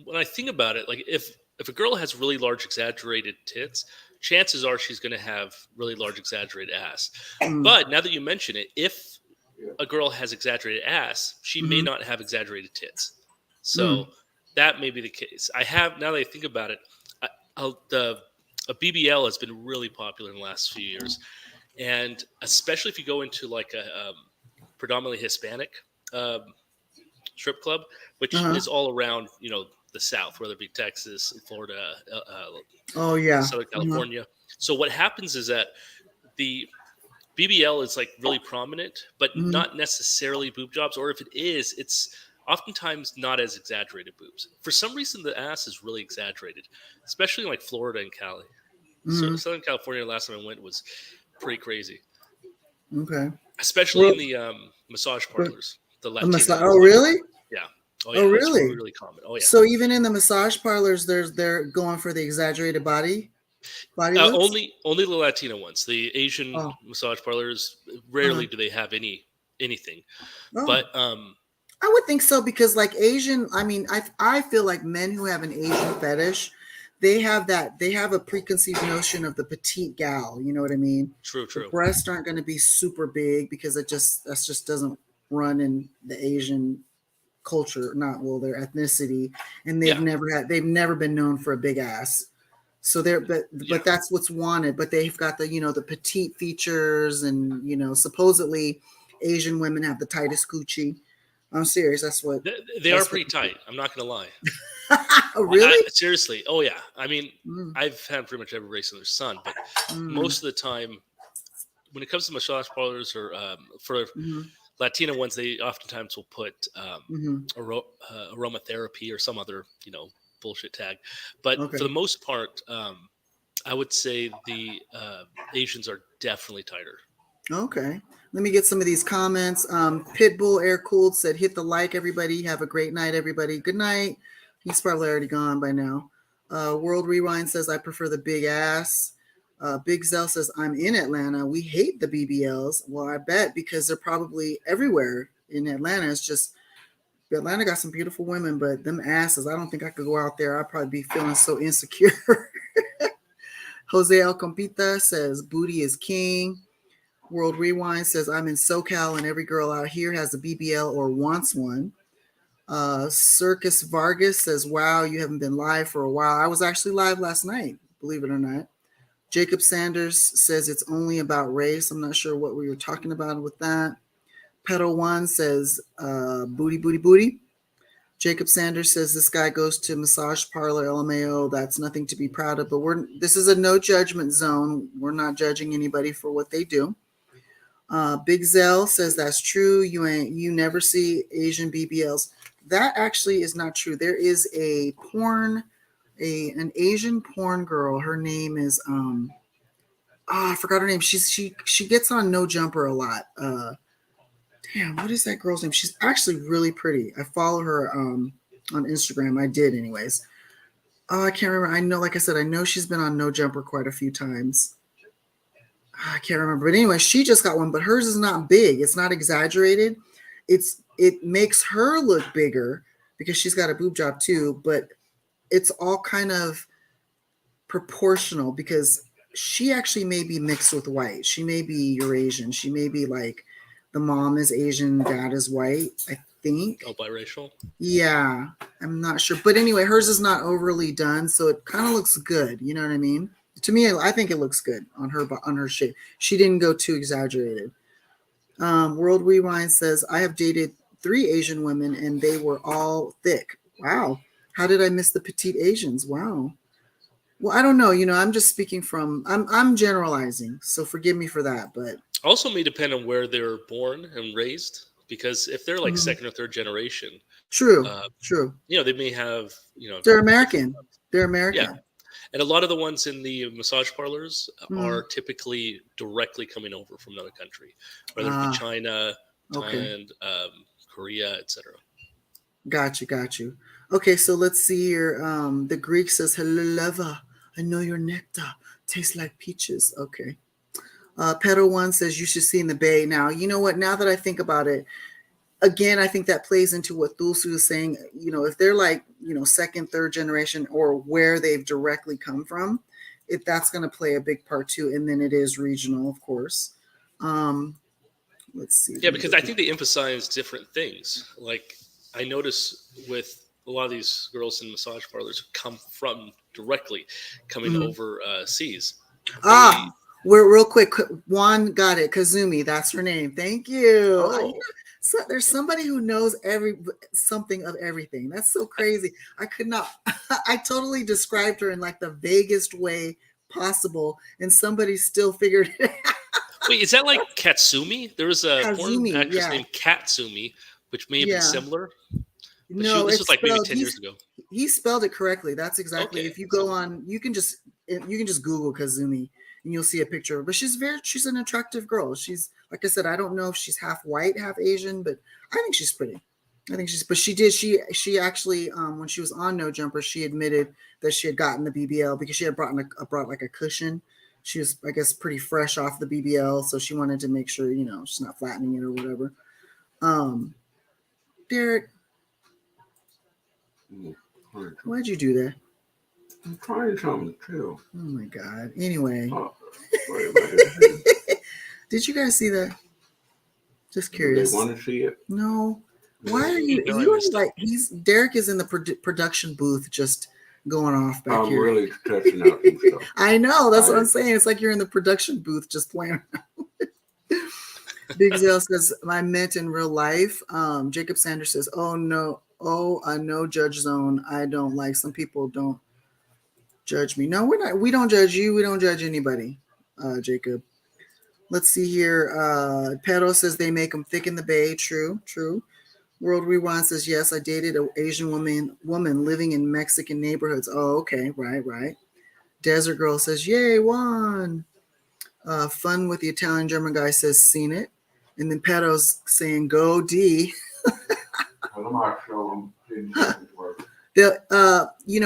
when I think about it, like if a girl has really large exaggerated tits, chances are she's going to have really large exaggerated ass. But now that you mention it, if a girl has exaggerated ass, she may not have exaggerated tits. So that may be the case. Now that I think about it, a BBL has been really popular in the last few years. And especially if you go into like a predominantly Hispanic strip club, which is all around, the South, whether it be Texas, Florida, Southern California. So what happens is that the BBL is like really prominent, but not necessarily boob jobs. Or if it is, it's oftentimes not as exaggerated boobs. For some reason, the ass is really exaggerated, especially in like Florida and Cali. So Southern California, last time I went, was pretty crazy. Okay. Especially in the massage parlors. The Latino. Oh, really? Yeah. Oh, really? It's really, really common. Oh, yeah. So even in the massage parlors, they're going for the exaggerated body looks? Only the Latino ones. The Asian massage parlors, rarely do they have anything. But I would think so because like Asian, I mean, I feel like men who have an Asian fetish, they have a preconceived notion of the petite gal. You know what I mean? True, The true. breasts aren't going to be super big because that just doesn't run in the Asian culture, not well their ethnicity, and Yeah. they've never been known for a big ass. So Yeah. but that's what's wanted. But they've got the the petite features, and supposedly Asian women have the tightest coochie. I'm serious. They are pretty tight. I'm not gonna lie. Oh, really? Seriously. Oh yeah. I mean, Mm, I've had pretty much every race under the sun, but mm, most of the time, when it comes to massage parlors or for mhm, Latina ones, they oftentimes will put mhm. aromatherapy or some other bullshit tag. But for Okay. the most part, I would say the Asians are definitely tighter. Okay. Let me get some of these comments. Pitbull Air Cooled said, "Hit the like, everybody. Have a great night, everybody. Good night." He's probably already gone by now. World Rewind says, "I prefer the big ass." Big Zell says, "I'm in Atlanta. We hate the BBLs." Well, I bet because they're probably everywhere in Atlanta. It's just Atlanta got some beautiful women, but them asses, I don't think I could go out there. I'd probably be feeling so insecure. Jose El Compita says, "Booty is king." World Rewind says, "I'm in SoCal and every girl out here has a BBL or wants one." Circus Vargas says, "Wow, you haven't been live for a while." I was actually live last night, believe it or not. Jacob Sanders says, "It's only about race." I'm not sure what we were talking about with that. Pedal One says, "Booty, booty, booty." Jacob Sanders says, "This guy goes to massage parlor, LMAO. That's nothing to be proud of." But this is a no judgment zone. We're not judging anybody for what they do. Big Zell says, "That's true. You never see Asian BBLs." That actually is not true. There is an Asian porn girl. Her name is I forgot her name. She gets on No Jumper a lot. Damn, what is that girl's name? She's actually really pretty. I follow her on Instagram. I did anyways. Oh, I can't remember. I know, like I said, I know she's been on No Jumper quite a few times. I can't remember. But anyway, she just got one, but hers is not big. It's not exaggerated. It makes her look bigger because she's got a boob job too, but it's all kind of proportional because she actually may be mixed with white. She may be Eurasian. She may be like the mom is Asian, dad is white, I think. Oh, biracial. Yeah, I'm not sure. But anyway, hers is not overly done, so it kind of looks good. You know what I mean? To me, I think it looks good on her shape. She didn't go too exaggerated. World Rewind says, "I have dated 3 Asian women and they were all thick." Wow. How did I miss the petite Asians? Wow. Well, I don't know. I'm just speaking from I'm generalizing, so forgive me for that. But Also, may depend on where they're born and raised, because if they're like mhm. second or third generation, True, uh, true. they may have They're different. American. They're Yeah, American. and a lot of the ones in the massage parlors are Mm. typically directly coming over from another country, whether it be Ah, China, okay. Thailand, Korea, etc. Got you. Okay, so let's see here. The Greek says, "Hello, lover. I know your nectar tastes like peaches." Okay. Pedal One says, "You should see in the Bay." Now, you know what? Now that I think about it, again, I think that plays into what Thulsu is saying. If they're like, second, third generation or where they've directly come from, if that's going to play a big part too. And then it is regional, of course. Um, let's see. Yeah, because I think they emphasize different things. Like I notice with a lot of these girls in massage parlors who come from directly coming Mhm. over seas. Ah, we're real quick. Juan got it. Kazumi, that's her name. Thank you. Oh, So there's somebody who knows something of everything. That's so crazy. I could not. I totally described her in like the vaguest way possible, and somebody still figured it out. wait, is that like Katsumi? There was a porn Kazumi, actress yeah, named Katsumi, which may have been yeah. similar, but No, this it's was like maybe spelled. 10 years ago. He spelled it correctly. That's exactly. Okay, If you go on, you can just Google Kazumi and you'll see a picture of her. But she's an attractive girl. She's, like I said, I don't know if she's half white, half Asian, but I think she's pretty. But she actually when she was on No Jumper, she admitted that she had gotten the BBL because she had brought like a cushion. She was, I guess, pretty fresh off the BBL, so she wanted to make sure she's not flattening it or whatever. Um, Derek, why'd you do that? I'm trying something too. Oh my God. Anyway, Oh, wait a minute. did you guys see that? Just Do they curious. want to see it? No. Why are you? No, I You missed are like Derek is in the production booth, just going off back I'm here. really testing out some stuff. I know. That's what I'm saying. It's like you're in the production booth, just playing around. Big Zell says, "I meant in real life." Jacob Sanders says, "Oh no, a no judge zone. I don't like. Some people don't judge me. No, we're not. We don't judge you. We don't judge anybody." Jacob. Let's see here. Pedro says they make them thick in the bay. True, true. World Rewind says, yes, I dated an Asian woman living in Mexican neighborhoods. Oh, okay. Right. Desert Girl says, yay, won. Fun with the Italian German guy says, seen it. And then Pedro's saying, go D. Well, I'm not sure.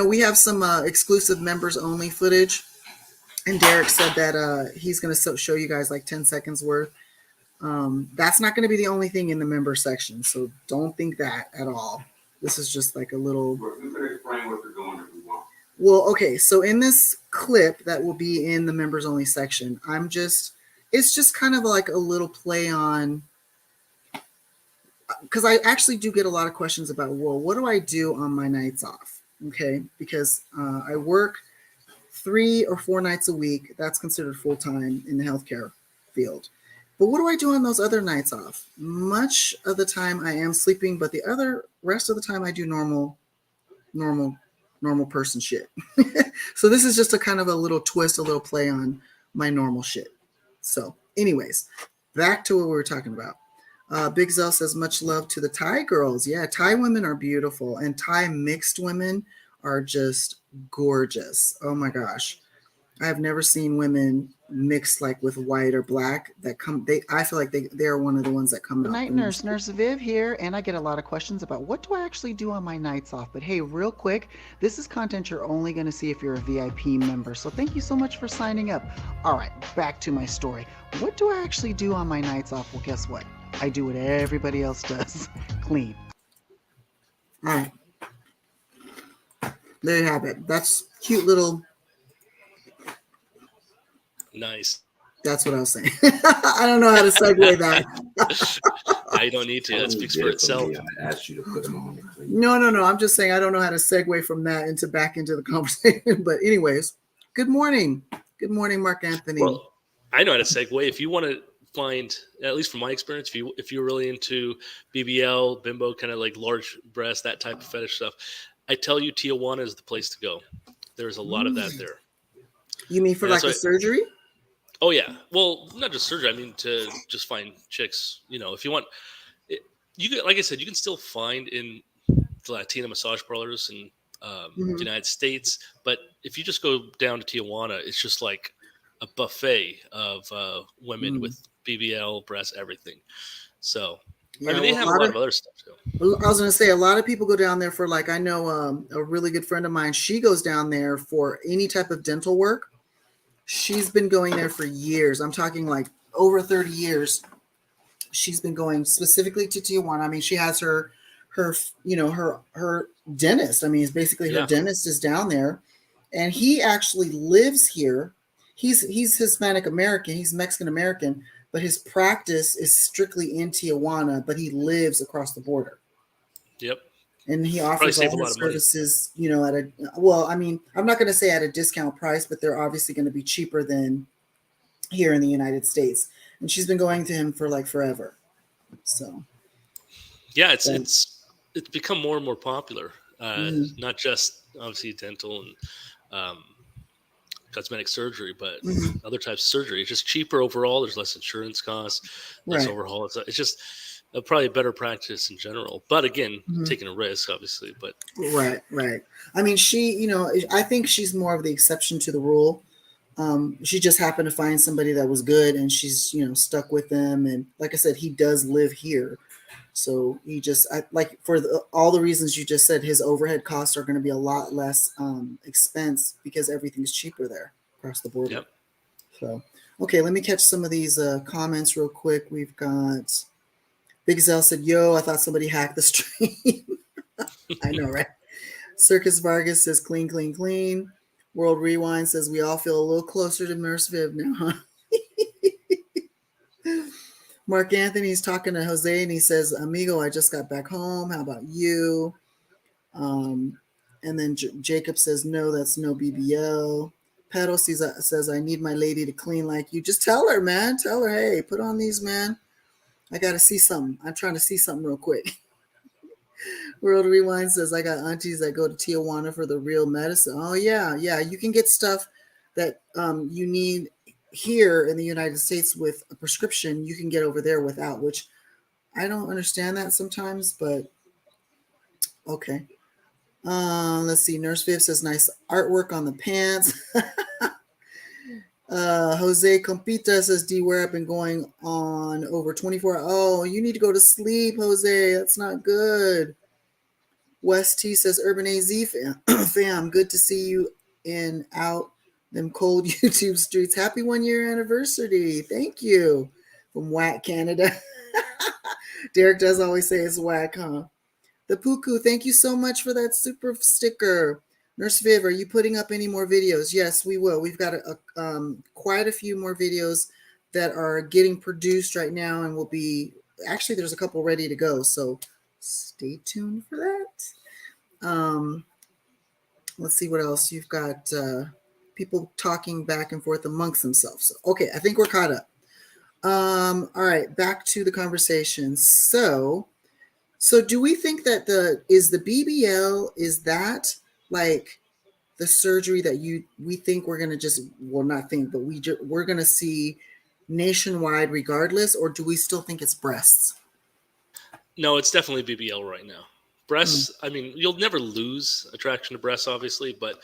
We have some exclusive members only footage. And Derek said that he's going to show you guys like 10 seconds worth. That's not going to be the only thing in the member section, so don't think that at all. This is just like a little. You can explain what you're doing if you want. Well, okay, so in this clip that will be in the members only section, it's just kind of like a little play on, because I actually do get a lot of questions about, well, what do I do on my nights off? Okay, because I work 3 or 4 nights a week. That's considered full-time in the healthcare field. But what do I do on those other nights off? Much of the time I am sleeping, but the rest of the time I do normal person shit. So this is just a kind of a little twist, a little play on my normal shit. So anyways, back to what we were talking about. Big Zell says, much love to the Thai girls. Yeah, Thai women are beautiful, and Thai mixed women are just gorgeous. Oh my gosh. I have never seen women mixed like with white or black I feel like they are one of the ones that come Good out. night, NurseViv here, and I get a lot of questions about what do I actually do on my nights off. But hey, real quick, this is content you're only going to see if you're a VIP member. So thank you so much for signing up. All right, back to my story. What do I actually do on my nights off? Well, guess what? I do what everybody else does. Clean. All right. There you have it. That's cute little. Nice. That's what I was saying. I don't know how to segue that. I don't need to. That speaks for itself. I asked you to put them on. No. I'm just saying I don't know how to segue from that back into the conversation. But anyways, good morning. Good morning, Mark Anthony. Well, I know how to segue. If you want to find, at least from my experience, if you're really into BBL, bimbo, kind of like large breast, that type of fetish stuff, I tell you Tijuana is the place to go. There's a lot of that there. You mean for like a surgery? Oh yeah. Well, not just surgery. I mean to just find chicks. If you want, you can, like I said, you can still find in the Latina massage parlors in the United States. But if you just go down to Tijuana, it's just like a buffet of women with BBL, breasts, everything. So yeah, I mean, they have a lot of other stuff too. I was going to say a lot of people go down there for I know a really good friend of mine. She goes down there for any type of dental work. She's been going there for years. I'm talking like over 30 years. She's been going specifically to Tijuana. I mean, she has her dentist. I mean, it's basically her dentist is down there, and he actually lives here. He's Hispanic American. He's Mexican American, but his practice is strictly in Tijuana, but he lives across the border. Yep. And he offers all his services, I'm not going to say at a discount price, but they're obviously going to be cheaper than here in the United States. And she's been going to him for like forever. So, yeah, it's become more and more popular. Not just obviously dental and cosmetic surgery, but other types of surgery. It's just cheaper overall. There's less insurance costs, less overhaul. It's just probably a better practice in general. But again, taking a risk, obviously. But right. I mean, she, I think she's more of the exception to the rule. She just happened to find somebody that was good, and she's, stuck with them. And like I said, he does live here. So he just, all the reasons you just said, his overhead costs are going to be a lot less expense because everything's cheaper there across the border. Yep. So, okay, let me catch some of these comments real quick. We've got Big Zell said, yo, I thought somebody hacked the stream. I know, right? Circus Vargas says, clean, clean, clean. World Rewind says, we all feel a little closer to NurseViv now, huh? Mark Anthony's talking to Jose and he says, amigo, I just got back home. How about you? And then Jacob says, no, that's no BBL. Pedal says, I need my lady to clean like you. Just tell her, man. Tell her, hey, put on these, man. I got to see something. I'm trying to see something real quick. World Rewind says, I got aunties that go to Tijuana for the real medicine. Oh, yeah. Yeah. You can get stuff that you need here in the United States with a prescription. You can get over there without, which I don't understand that sometimes, but okay. Let's see. NurseViv says, nice artwork on the pants. Jose Compita says, D, where I've been going on over 24. Oh, you need to go to sleep, Jose. That's not good. West T says, Urban AZ fam, good to see you in out them cold YouTube streets. Happy 1 year anniversary. Thank you. From Whack Canada. Derek does always say it's whack, huh? The Puku, thank you so much for that super sticker. Nurse Viv, are you putting up any more videos? Yes, we will. We've got quite a few more videos that are getting produced right now and will be, actually there's a couple ready to go. So stay tuned for that. Let's see what else. You've got people talking back and forth amongst themselves. Okay, I think we're caught up. All right, back to the conversation. So do we think that the BBL, is that like the surgery that we think we're going to just, well, not think, but we're going to see nationwide regardless, or do we still think it's breasts? No, it's definitely BBL right now. Breasts, I mean, you'll never lose attraction to breasts, obviously, but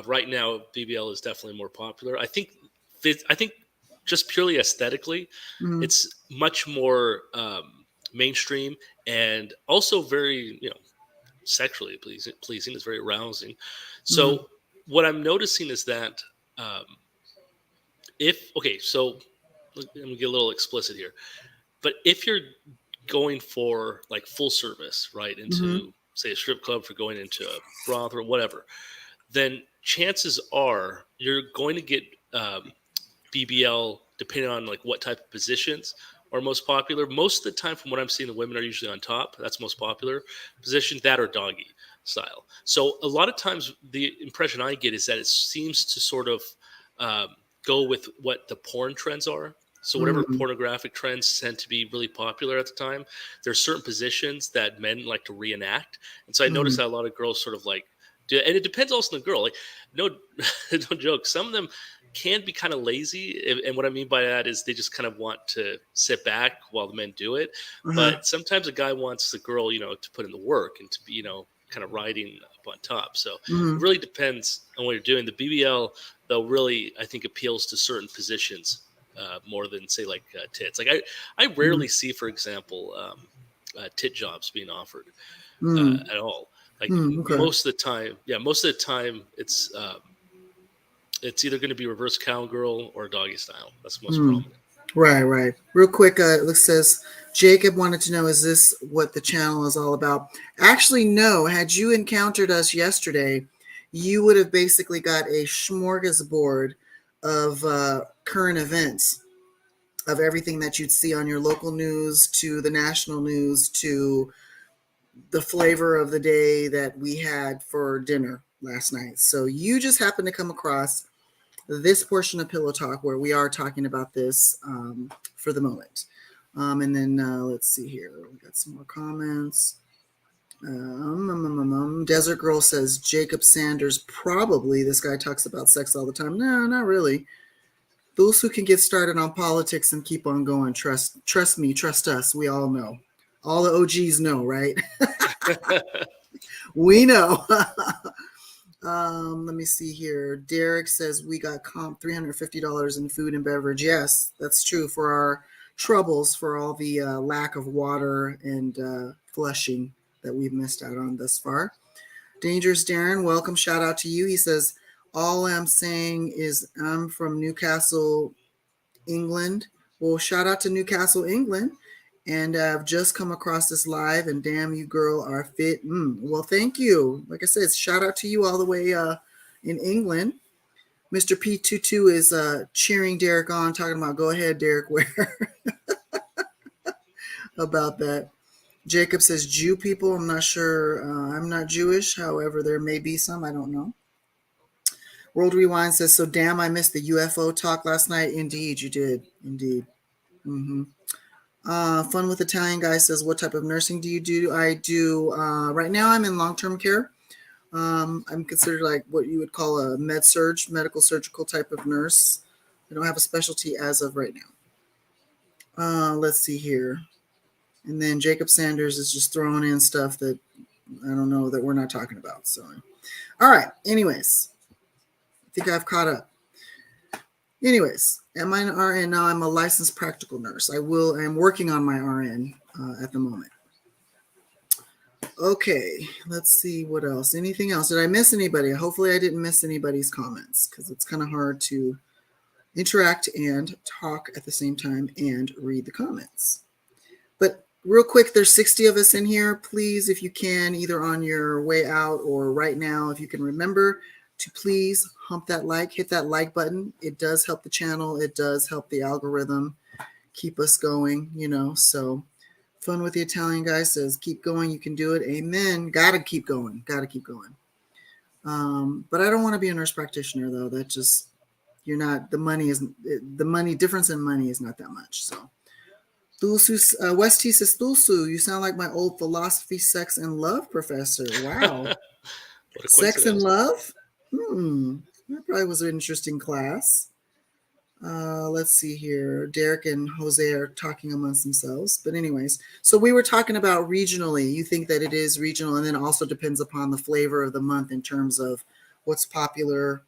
right now BBL is definitely more popular. I think just purely aesthetically, it's much more mainstream and also very, sexually pleasing. Is very arousing. So what I'm noticing is that so let me get a little explicit here, but if you're going for like full service, right, into say a strip club, for going into a brothel or whatever, then chances are you're going to get BBL depending on like what type of positions are most popular. Most of the time, from what I'm seeing, the women are usually on top. That's most popular position, that or doggy style. So a lot of times the impression I get is that it seems to sort of go with what the porn trends are. So whatever pornographic trends tend to be really popular at the time, there's certain positions that men like to reenact. And so I noticed that a lot of girls sort of like, and it depends also on the girl. Like, no joke. Some of them can be kind of lazy. And what I mean by that is they just kind of want to sit back while the men do it. But sometimes a guy wants the girl, to put in the work and to be, kind of riding up on top. So it really depends on what you're doing. The BBL, though, really, I think appeals to certain positions more than, say, like tits. Like I rarely see, for example, tit jobs being offered at all. Like most of the time, it's either going to be reverse cowgirl or doggy style. That's most prominent. Right. Real quick, it says Jacob wanted to know, is this what the channel is all about? Actually, no. Had you encountered us yesterday, you would have basically got a smorgasbord of current events, of everything that you'd see on your local news to the national news to the flavor of the day that we had for dinner last night. So you just happened to come across this portion of Pillow Talk where we are talking about this for the moment. And then let's see here. We got some more comments. Desert Girl says Jacob Sanders, probably. This guy talks about sex all the time. No, not really. Those who can get started on politics and keep on going. Trust me, trust us. We all know. All the OGs know, right? We know. Let me see here. Derek says we got comp $350 in food and beverage. Yes, that's true, for our troubles, for all the lack of water and flushing that we've missed out on thus far. Dangerous Darren, welcome. Shout out to you. He says, all I'm saying is I'm from Newcastle, England. Well, shout out to Newcastle, England. And I've just come across this live, and damn, you girl are fit. Well, thank you. Like I said, shout out to you all the way in England. Mr. P22 is cheering Derek on, talking about, go ahead, Derek, where about that. Jacob says, Jew people. I'm not sure. I'm not Jewish. However, there may be some. I don't know. World Rewind says, so damn, I missed the UFO talk last night. Indeed, you did. Indeed. Fun with Italian guy says, what type of nursing do you do? I do, right now I'm in long-term care. I'm considered like what you would call a medical surgical type of nurse. I don't have a specialty as of right now. Let's see here. And then Jacob Sanders is just throwing in stuff that I don't know that we're not talking about. So, all right. Anyways, I think I've caught up. Anyways, am I an RN? Now I'm a licensed practical nurse. I'm working on my RN at the moment. Okay, let's see what else. Anything else? Did I miss anybody? Hopefully I didn't miss anybody's comments because it's kind of hard to interact and talk at the same time and read the comments. But real quick, there's 60 of us in here. Please, if you can, either on your way out or right now, if you can remember to please hump that like, hit that like button. It does help the channel. It does help the algorithm keep us going, so Fun with the Italian guy says, keep going. You can do it. Amen. Got to keep going. Got to keep going. But I don't want to be a nurse practitioner though. That just, you're not, the money difference in money is not that much. So Thulsu, West T says, Thulsu, you sound like my old philosophy, sex and love professor. Wow. Sex and love? That probably was an interesting class. Let's see here. Derek and Jose are talking amongst themselves. But anyways, so we were talking about regionally. You think that it is regional, and then also depends upon the flavor of the month in terms of what's popular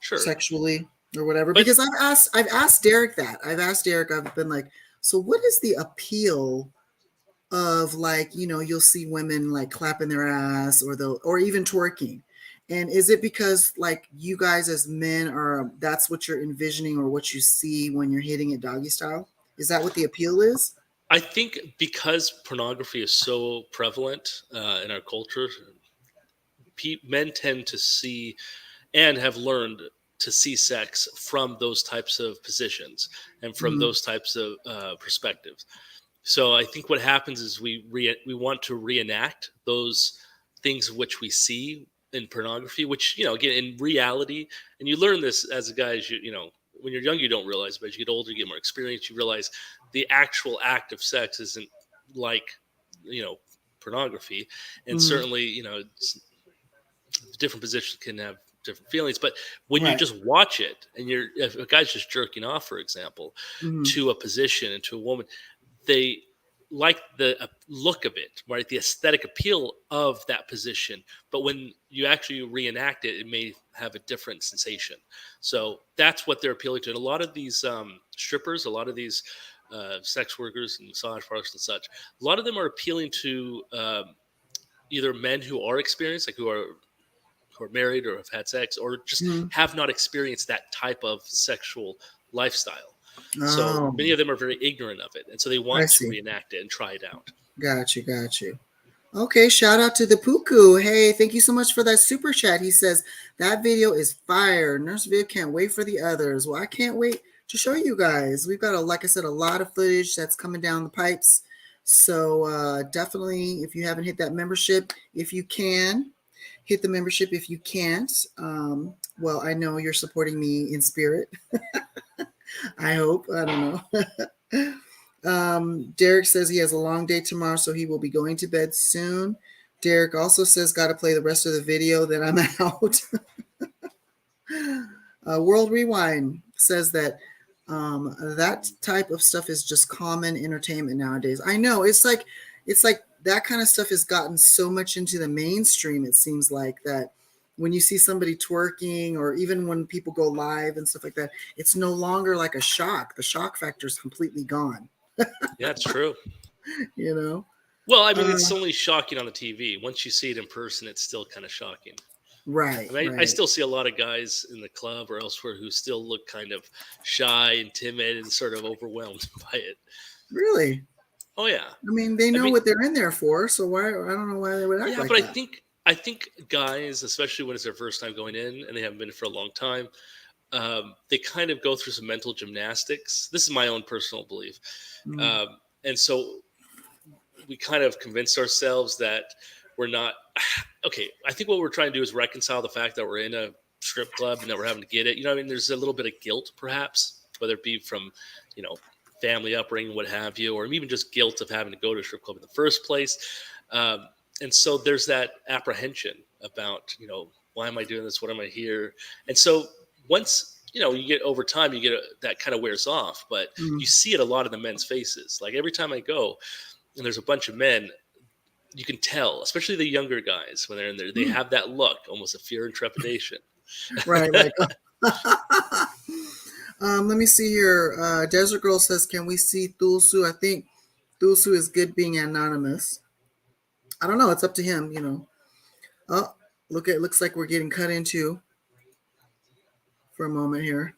sexually or whatever. Because I've asked Derek that. I've been like, so what is the appeal of, like, you'll see women like clapping their ass or even twerking. And is it because like you guys as men that's what you're envisioning or what you see when you're hitting it doggy style? Is that what the appeal is? I think because pornography is so prevalent in our culture, men tend to see and have learned to see sex from those types of positions and from those types of perspectives. So I think what happens is we want to reenact those things which we see in pornography, which, again, in reality, and you learn this as a guy, when you're young, you don't realize, but as you get older, you get more experience, you realize the actual act of sex isn't like, pornography. And certainly, different positions can have different feelings, but when you just watch it and if a guy's just jerking off, for example, to a position and to a woman, they like the look of it, right? The aesthetic appeal of that position. But when you actually reenact it, it may have a different sensation. So that's what they're appealing to. And a lot of these strippers, a lot of these sex workers and massage parlors and such, a lot of them are appealing to either men who are experienced, like who are married or have had sex, or just have not experienced that type of sexual lifestyle. So many of them are very ignorant of it, and so they want to reenact it and try it out. Got you. Okay, shout out to the Puku. Hey, thank you so much for that super chat. He says that video is fire. NurseViv can't wait for the others. Well, I can't wait to show you guys. We've got, like I said, a lot of footage that's coming down the pipes. So definitely, if you haven't hit that membership, if you can, hit the membership. If you can't, well, I know you're supporting me in spirit. I hope. I don't know. Derek says he has a long day tomorrow, so he will be going to bed soon. Derek also says, got to play the rest of the video, then I'm out. World Rewind says that that type of stuff is just common entertainment nowadays. I know. It's like that kind of stuff has gotten so much into the mainstream, it seems like, that when you see somebody twerking, or even when people go live and stuff like that, it's no longer like a shock. The shock factor is completely gone. Yeah, it's true. Well, I mean, it's only shocking on the TV. Once you see it in person, it's still kind of shocking. Right. I still see a lot of guys in the club or elsewhere who still look kind of shy and timid and sort of overwhelmed by it. Really? Oh yeah. I mean, they know mean- what they're in there for, so why? I don't know why they would act Yeah, like but that. I think guys, especially when it's their first time going in and they haven't been for a long time, they kind of go through some mental gymnastics. This is my own personal belief, Mm. and so we kind of convinced ourselves that we're not okay. I think what we're trying to do is reconcile the fact that we're in a strip club and that we're having to get it. You know, I mean, there's a little bit of guilt, perhaps, whether it be from, you know, family upbringing, what have you, or even just guilt of having to go to a strip club in the first place. And so there's that apprehension about, you know, why am I doing this? What am I here? And so once, you know, you get over time, you get that kind of wears off, but Mm. you see it a lot in the men's faces. Like every time I go and there's a bunch of men, you can tell, especially the younger guys, when they're in there, they Mm. have that look, almost a fear and trepidation. Right, like. Let me see here. Desert Girl says, "Can we see Thulsu?" I think Thulsu is good being anonymous. I don't know. It's up to him, you know. Oh, looks like we're getting cut into for a moment here.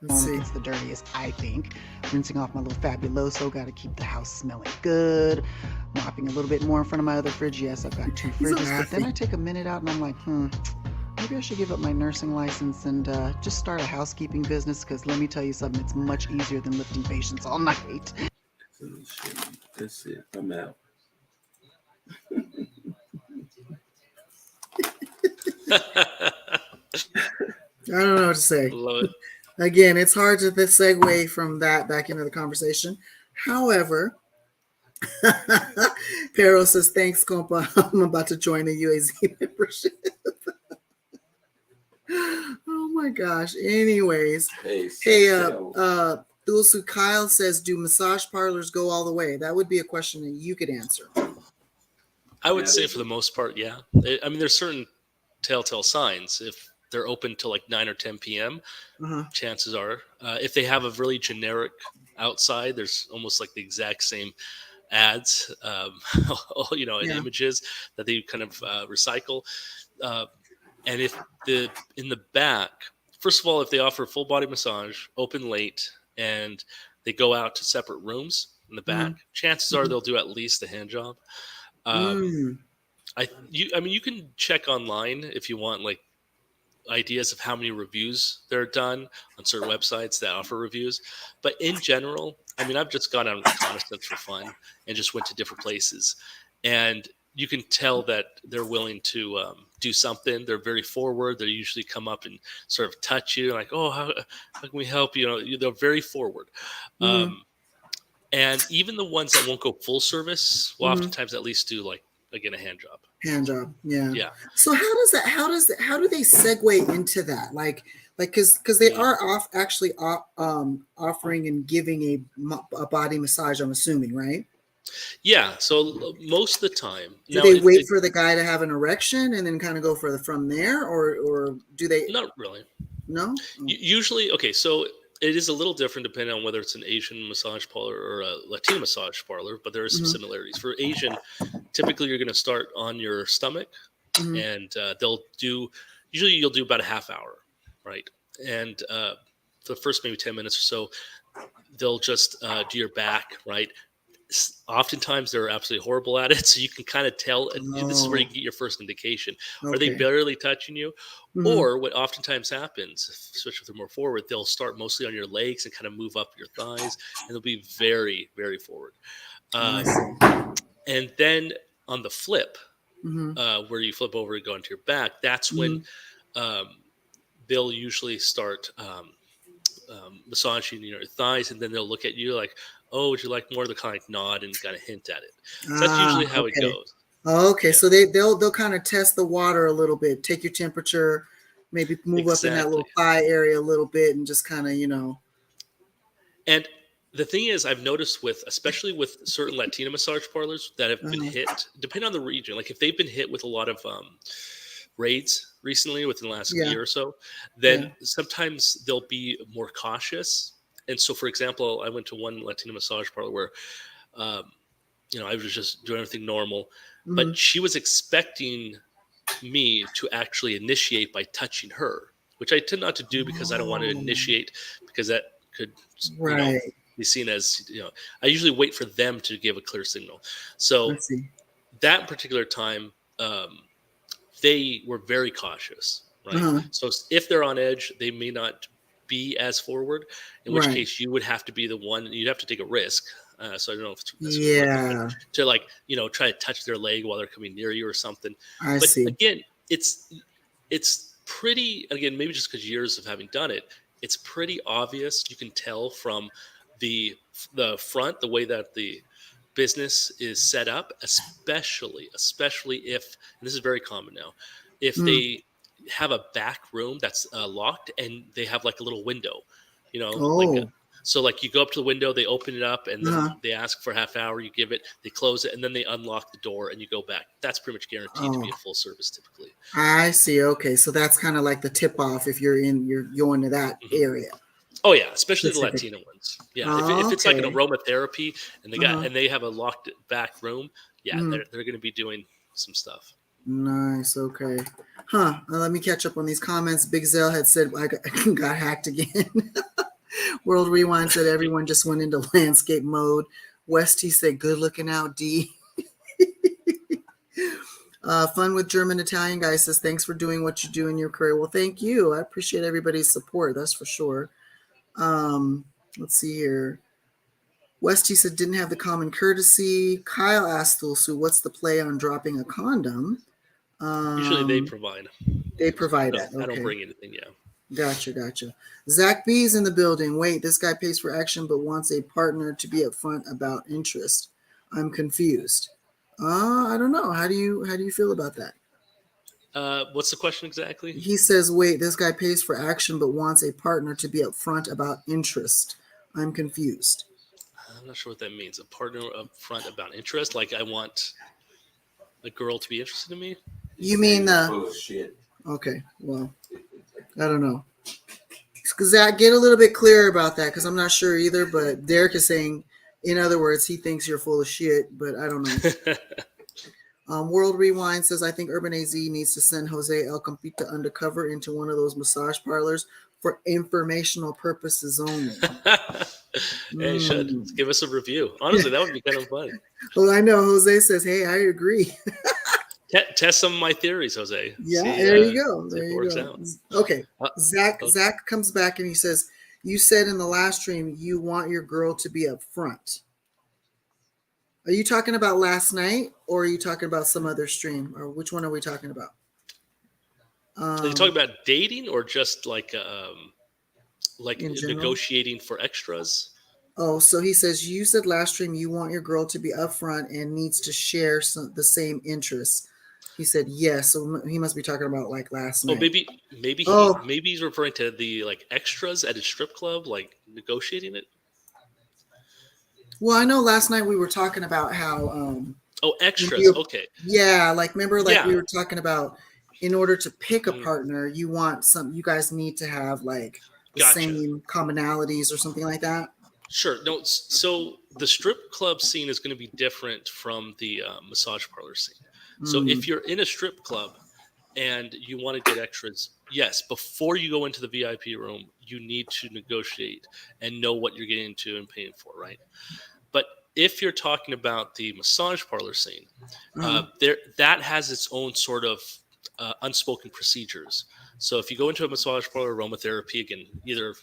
Let's see. It's the dirtiest, I think. Rinsing off my little Fabuloso. Got to keep the house smelling good. Mopping a little bit more in front of my other fridge. Yes, I've got 2 He's so fridges. But then nasty. I take a minute out and I'm like, maybe I should give up my nursing license and just start a housekeeping business, because let me tell you something, it's much easier than lifting patients all night. That's it. I'm out. I don't know what to say. Love it. Again, it's hard to segue from that back into the conversation. However, Pero says, "Thanks, compa. I'm about to join the UAZ membership." Oh my gosh. Anyways, Hey, Thulsu Kyle says, "Do massage parlors go all the way?" That would be a question that you could answer. I would Yeah, say they for the do. most part, yeah. I mean, there's certain telltale signs. If they're open till like 9 or 10 p.m., Uh-huh. chances are, if they have a really generic outside, there's almost like the exact same ads, you know, and Yeah. images that they kind of recycle. And if in the back, first of all, if they offer full body massage, open late, and they go out to separate rooms in the back, chances are they'll do at least a hand job. Mm. I mean, you can check online if you want, like, ideas of how many reviews there are done on certain websites that offer reviews. But in general, I mean, I've just gone on reconnaissance for fun and just went to different places, and you can tell that they're willing to do something. They're very forward. They usually come up and sort of touch you, like, "Oh, how can we help you?" You know, they're very forward. Mhm. And even the ones that won't go full service will Mhm. oftentimes at least do, like, again, a hand job. Hand job. Yeah. Yeah. So how do they segue into that? Like because they are offering and giving a body massage, I'm assuming, right? Yeah. So most of the time, Do now they wait for the guy to have an erection and then kind of go from there, or do they? not really. No. Usually, okay. So it is a little different depending on whether it's an Asian massage parlor or a Latino massage parlor, but there are some Mhm. similarities. For Asian, typically you're going to start on your stomach, Mhm. and usually you'll do about a half hour, right? And for the first maybe 10 minutes or so, they'll just do your back, right? Oftentimes they're absolutely horrible at it, so you can kind of tell. This is where you Oh, get your first indication. Are they okay. barely touching you? Mhm. Or what oftentimes happens, especially if they're more forward, they'll start mostly on your legs and kind of move up your thighs, and they'll be very, very forward. I Um, see. and then on the flip, Mhm. where you flip over and go into your back, that's when Mhm. um, they'll usually start massaging your thighs, and then they'll look at you like, "Oh, would you like more?" They'll kind of like nod and kind of hint at it. So that's Ah, usually how it okay. goes. Okay, Yeah, so they'll kind of test the water a little bit, take your temperature, maybe move up in that exactly. little thigh area a little bit, and just kind of And the thing is, I've noticed especially with certain Latino massage parlors that have been uh-huh. hit, depending on the region, like if they've been hit with a lot of raids recently within the last Yeah, year or so, yeah. then sometimes they'll be more cautious. And so, for example, I went to one Latino massage parlor where, um, you know, I was just doing everything normal, but Mhm. she was expecting me to actually initiate by touching her, which I tend not to do because I don't want to Oh, initiate because that could, you know, right. be seen as, I usually wait for them to give a clear signal. So Let's see. that particular time, they were very cautious, right? Uh-huh. So if they're on edge, they may not be as forward, in which Right. case you would have to be the one, you'd have to take a risk. So I don't know if it's necessarily Yeah, to like, try to touch their leg while they're coming near you or something. I But see. again, it's pretty, again, maybe just because years of having done it, it's pretty obvious. You can tell from the front, the way that the business is set up, especially if, and this is very common now, if Mm. they have a back room that's locked and they have like a little window, Oh, so like you go up to the window, they open it up, and then Uh-huh. they ask for a half hour, you give it, they close it, and then they unlock the door and you go back. That's pretty much guaranteed to be Oh. a full service typically. I see. Okay, so that's kind of like the tip off if you're going to that Mhm. area. Oh yeah, especially the Specific. Latino ones. Yeah, Oh, if it's like an okay. aromatherapy and Uh-huh. they have a locked back room, yeah, Mhm. they're going to be doing some stuff. Nice. Okay. Huh. Now let me catch up on these comments. Big Zell had said I got hacked again. World Rewind said everyone just went into landscape mode. Westy said, "Good looking out, D." Fun with German Italian guy says, "Thanks for doing what you do in your career." Well, thank you. I appreciate everybody's support. That's for sure. Let's see here. Westy said, "Didn't have the common courtesy." Kyle asked Thulsu, "What's the play on dropping a condom?" Usually they provide. They provide I that. don't Okay. bring anything. Yeah. Gotcha. Zach B's in the building. Wait, this guy pays for action but wants a partner to be upfront about interest. I'm confused. I don't know. How do you feel about that? What's the question exactly? He says, wait, this guy pays for action but wants a partner to be upfront about interest. I'm confused. I'm not sure what that means. A partner upfront about interest. Like I want a girl to be interested in me. You mean You're full of shit. Okay, well, I don't know. Zach, get a little bit clearer about that because I'm not sure either. But Derek is saying, in other words, he thinks you're full of shit, but I don't know. World Rewind says, I think Urban AZ needs to send Jose El Campita undercover into one of those massage parlors for informational purposes only. Hey, should give us a review. Honestly, that would be kind of fun. Well, I know Jose says, hey, I agree. Test some of my theories, Jose. Yeah, See, there you go. see if There it you works go. out. Okay. Zach okay. Zach comes back and he says, you said in the last stream you want your girl to be up front. Are you talking about last night or are you talking about some other stream? Or which one are we talking about? Are you talking about dating or just like in general? negotiating for extras? Oh, so he says you said last stream you want your girl to be upfront and needs to share the same interests. He said yes, so he must be talking about like last night. Maybe he's referring to the like extras at a strip club, like negotiating it. Well, I know last night we were talking about how extras. Okay. Yeah, like remember like Yeah. we were talking about in order to pick a partner, you guys need to have like the same commonalities or something like that. Sure. No. So the strip club scene is going to be different from the massage parlor scene. So if you're in a strip club and you want to get extras, yes, before you go into the VIP room, you need to negotiate and know what you're getting into and paying for, right? But if you're talking about the massage parlor scene, that has its own sort of unspoken procedures. So if you go into a massage parlor, aromatherapy, again, either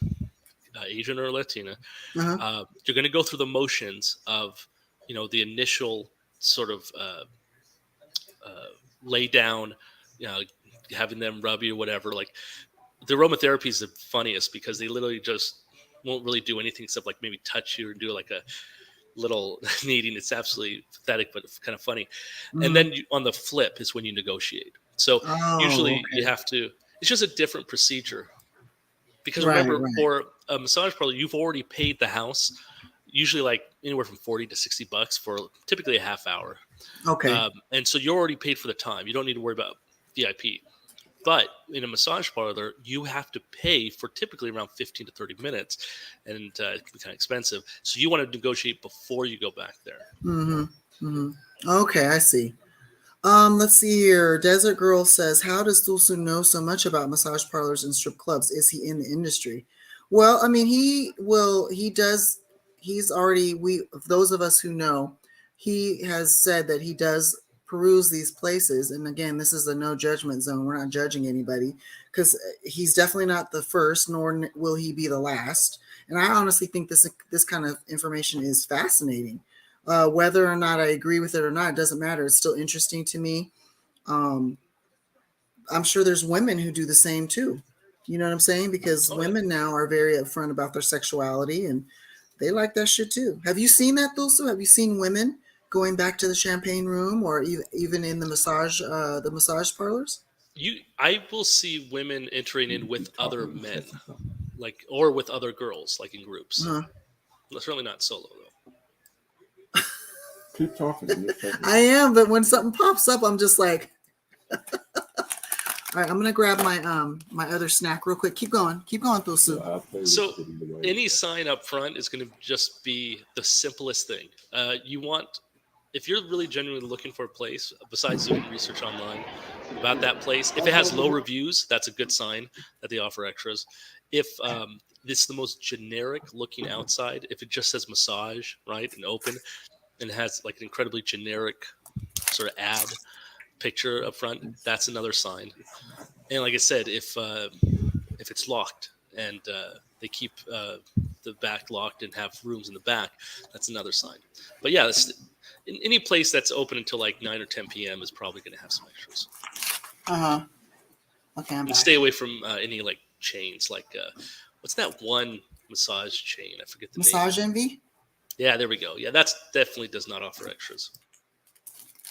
Asian or Latina, you're going to go through the motions of, the initial sort of lay down, having them rub you, whatever. Like the aromatherapy is the funniest because they literally just won't really do anything except like maybe touch you or do like a little kneading. It's absolutely pathetic, but kind of funny. And then on the flip is when you negotiate. So usually you have to, it's just a different procedure. Because remember, for a massage parlor, you've already paid the house, usually like anywhere from $40 to $60 for typically a half hour. Okay. And so you're already paid for the time. You don't need to worry about VIP. But in a massage parlor, you have to pay for typically around 15 to 30 minutes, and it can be kind of expensive. So you want to negotiate before you go back there. Okay, I see. Let's see here. Desert Girl says, how does Thulsu know so much about massage parlors and strip clubs? Is he in the industry? Well, I mean, he he's already, those of us who know, he has said that he does peruse these places. And again, this is a no judgment zone. We're not judging anybody, because he's definitely not the first, nor will he be the last. And I honestly think this kind of information is fascinating. Whether or not I agree with it or not, it doesn't matter. It's still interesting to me. I'm sure there's women who do the same too. You know what I'm saying? Because women now are very upfront about their sexuality, and they like that shit too. Have you seen that, Thulsu? Have you seen women going back to the champagne room, or even in the massage parlors? I will see women entering in with other men, or with other girls, like in groups. Uh-huh. Certainly not solo though. Keep talking. I am, but when something pops up, I'm just like, all right, I'm gonna grab my my other snack real quick. Keep going, Thulsu. So any sign up front is going to just be the simplest thing. If you're really genuinely looking for a place, besides doing research online about that place, if it has low reviews, that's a good sign that they offer extras. If it's the most generic looking outside, if it just says massage, right, and open, and it has like an incredibly generic sort of ad picture up front, that's another sign. And like I said, if it's locked and they keep the back locked and have rooms in the back, that's another sign. But yeah, in any place that's open until like 9 or 10 p.m. is probably going to have some extras. Okay, I'm and back. stay away from any like chains. Like what's that one massage chain? I forget the Massage name. Envy. Yeah, there we go. Yeah, that's definitely does not offer extras.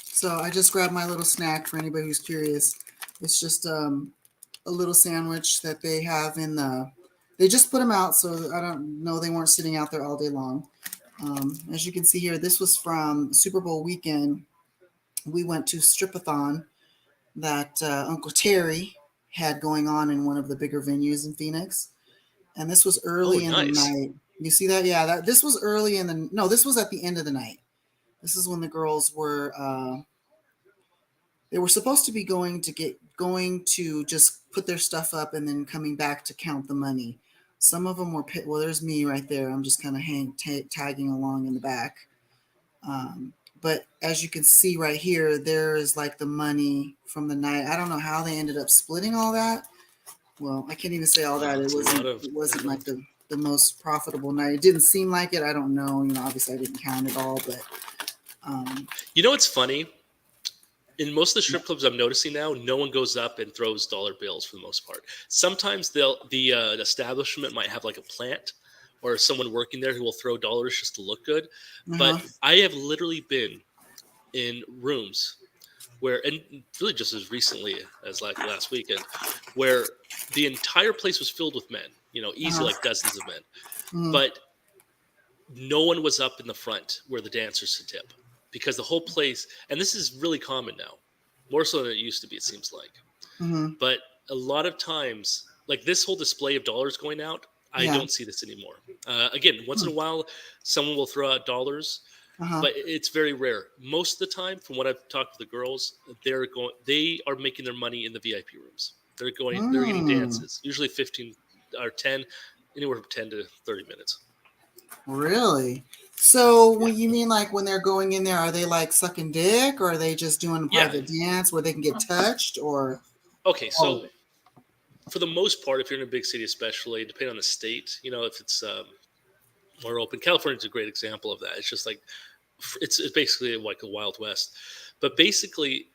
So I just grabbed my little snack for anybody who's curious. It's just a little sandwich that they have in the. They just put them out, so I don't know. They weren't sitting out there all day long. As you can see here, this was from Super Bowl weekend. We went to Stripathon that Uncle Terry had going on in one of the bigger venues in Phoenix. And this was early in the night. You see that? Yeah, this was early in the. No, this was at the end of the night. This is when the girls were. They were supposed to be going to just put their stuff up and then coming back to count the money. Some of them were. Well, there's me right there. I'm just kind of tagging along in the back. But as you can see right here, there is like the money from the night. I don't know how they ended up splitting all that. Well, I can't even say all that. It wasn't like the most profitable night. It didn't seem like it. I don't know. Obviously I didn't count it all, but it's funny. In most of the strip clubs I'm noticing now, no one goes up and throws dollar bills for the most part. Sometimes the establishment might have like a plant or someone working there who will throw dollars just to look good. But I have literally been in rooms where, and really just as recently as like last weekend, where the entire place was filled with men, easy like dozens of men. But no one was up in the front where the dancers should tip, because the whole place, and this is really common now, more so than it used to be, it seems like. But a lot of times, like this whole display of dollars going out, I don't see this anymore. Again, once in a while, someone will throw out dollars, but it's very rare. Most of the time, from what I've talked to the girls, they are making their money in the VIP rooms. They're getting dances, usually 15 or 10, anywhere from 10 to 30 minutes. Really? So when you mean like when they're going in there, are they like sucking dick, or are they just doing a private dance where they can get touched, or? Okay, so for the most part, if you're in a big city, especially depending on the state, if it's more open, California's a great example of that. It's just like it's basically like a Wild West. But basically,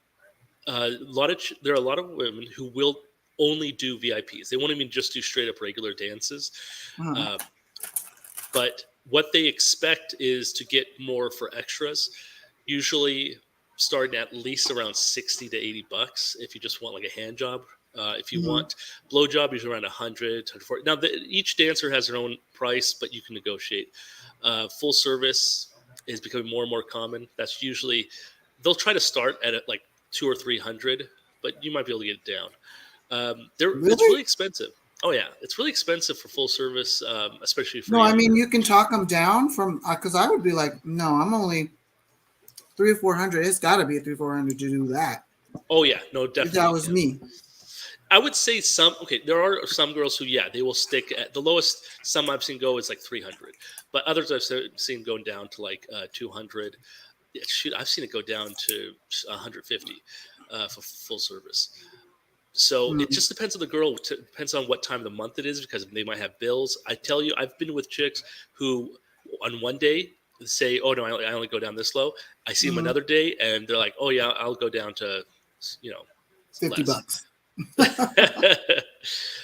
there are a lot of women who will only do VIPs. They won't even just do straight up regular dances. But what they expect is to get more for extras, usually starting at least around $60 to $80 if you just want like a hand job. If you want blow job, usually around 100, 140. Now, each dancer has their own price, but you can negotiate. Full service is becoming more and more common. That's usually, they'll try to start at like 200 or 300, but you might be able to get it down. It's really expensive. Oh yeah, it's really expensive for full service, especially for. No, I mean you can talk them down from, because I would be like, no, I'm only 300 or 400. It's got to be 300 or 400 to do that. Oh yeah, no, definitely. If that was me. I would say some. Okay, there are some girls who, yeah, they will stick at the lowest. Some I've seen go is like 300, but others seen going down to like 200. Yeah, shoot, I've seen it go down to 150 for full service. So it Mm. just depends on the girl. Depends on what time of the month it is because they might have bills. I tell you, I've been with chicks who on one day say, "Oh no, I only go down this low." I see them Mhm. another day and they're like, "Oh yeah, I'll go down to, you know, 50 less." bucks.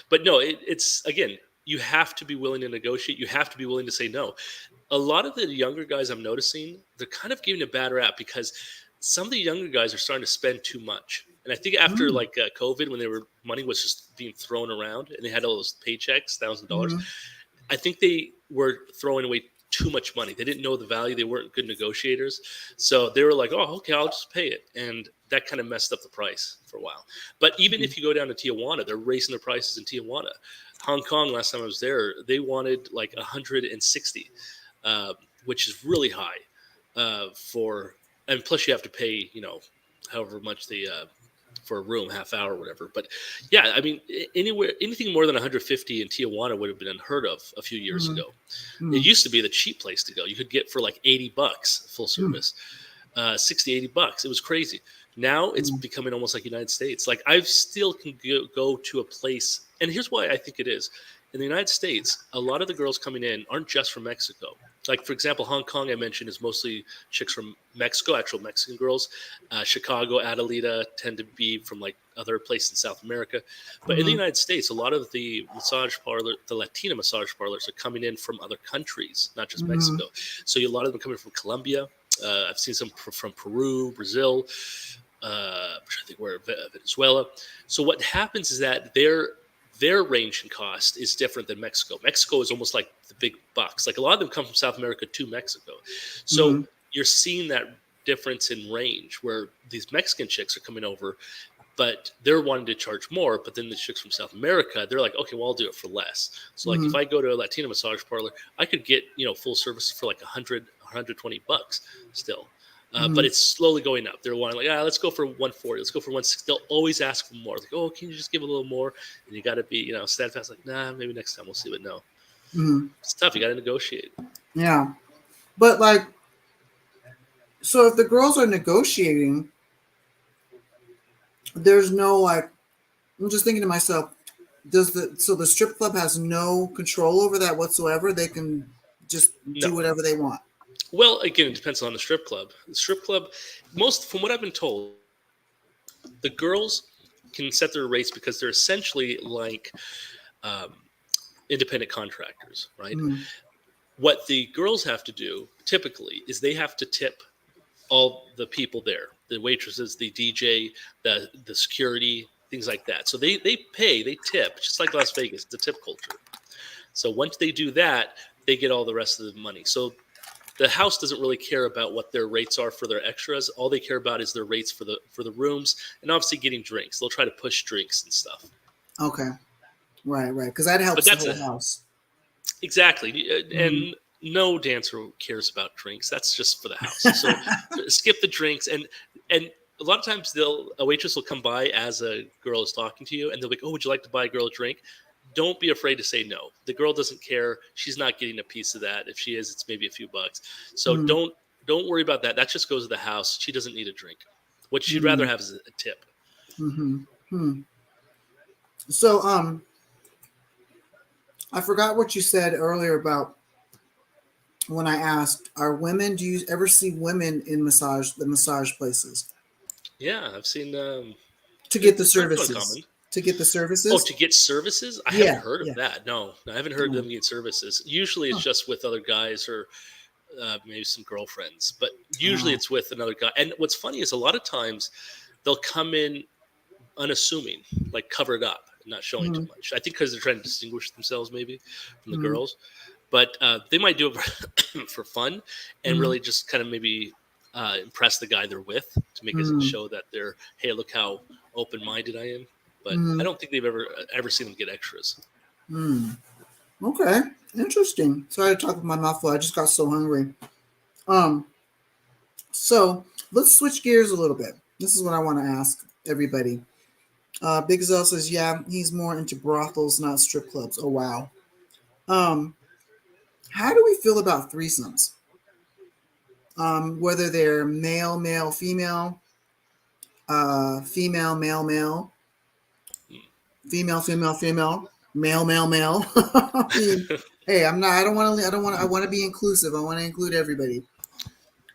But no, it's again, you have to be willing to negotiate. You have to be willing to say no. A lot of the younger guys I'm noticing, they're kind of giving a bad rap because some of the younger guys are starting to spend too much. And I think after Mm. like COVID, when money was just being thrown around and they had all those paychecks, $1,000, Mhm. I think they were throwing away too much money. They didn't know the value. They weren't good negotiators. So they were like, oh, okay, I'll just pay it. And that kind of messed up the price for a while. But even if you go down to Tijuana, they're raising their prices in Tijuana. Hong Kong, last time I was there, they wanted like 160, which is really high and plus you have to pay, however much for a room, half hour, or whatever. But yeah, I mean, anything more than 150 in Tijuana would have been unheard of a few years Mhm. ago. It Mm. used to be the cheap place to go. You could get for like $80 full Mm. service, 60, $80. It was crazy. Now it's Mm. becoming almost like United States. Like I still can go to a place, and here's why I think it is. In the United States, a lot of the girls coming in aren't just from Mexico. Like for example, Hong Kong I mentioned is mostly chicks from Mexico, actual Mexican girls. Chicago, Adelita tend to be from like other places in South America. But in the Mhm. United States, a lot of the Latina massage parlors are coming in from other countries, not just Mhm. Mexico. So a lot of them coming from Colombia. I've seen some from Peru, Brazil, which I think were Venezuela. So what happens is that their range in cost is different than Mexico. Mexico is almost like the big bucks. Like a lot of them come from South America to Mexico. So Mhm. you're seeing that difference in range where these Mexican chicks are coming over, but they're wanting to charge more. But then the chicks from South America, they're like, okay, well, I'll do it for less. So like if Mhm. I go to a Latino massage parlor, I could get, full service for like 120 bucks still. But Mhm. it's slowly going up. They're wanting like, let's go for 140. Let's go for 160. They'll always ask for more. Like, oh, can you just give a little more? And you got to be, steadfast. Like, nah, maybe next time we'll see. But no, Mhm. it's tough. You got to negotiate. Yeah. But like, so if the girls are negotiating, there's no like, I'm just thinking to myself, the strip club has no control over that whatsoever? They can just No. do whatever they want. Well, again, it depends on the strip club. The strip club, most from what I've been told, the girls can set their rates because they're essentially like um, independent contractors, right? Mhm. What the girls have to do typically is they have to tip all the people there, the waitresses, the DJ, the security, things like that. So they tip just like Las Vegas. It's a tip culture. So once they do that, they get all the rest of the money. So the house doesn't really care about what their rates are for their extras. All they care about is their rates for the rooms and obviously getting drinks. They'll try to push drinks and stuff. Okay. Right. Because that But helps the that's whole house. exactly, Mhm. and no dancer cares about drinks. That's just for the house. So skip the drinks and a lot of times a waitress will come by as a girl is talking to you and they'll be like, oh, would you like to buy a girl a drink? Don't be afraid to say no. The girl doesn't care. She's not getting a piece of that. If she is, it's maybe a few bucks. So Mhm. don't worry about that. That just goes to the house. She doesn't need a drink. What she'd rather Mhm. have is a tip. Mhm. Hmm. So I forgot what you said earlier about when I asked, are women, do you ever see women in the massage places Yeah, I've seen. to get the It's not too services? uncommon. To get the Oh, services? to get services? I haven't Yeah, heard of yeah. that. No, I haven't heard Oh, them get services. Usually it's huh. just with other guys or maybe some girlfriends, but usually Oh, it's with another guy. And what's funny is a lot of times they'll come in unassuming, like covered up, not showing too mhm, much. I think because they're trying to distinguish themselves maybe from the mhm, girls, but they might do it for fun and mhm, really just kind of maybe impress the guy they're with to make it mhm, show that they're, hey, look how open minded I am. But I mhm, don't think they've ever seen them get extras. mhm. Okay, interesting. Sorry to talk with my mouth full. I just got so hungry. Um, so let's switch gears a little bit. This is what I want to ask everybody. Big Zell says, yeah, he's more into brothels, not strip clubs. Oh wow. Um, how do we feel about threesomes? Whether they're male, male, female, female, male, male, female, female, female, male, male, male. I mean, hey, I'm not. I don't want to. I don't want. I want to be inclusive. I want to include everybody.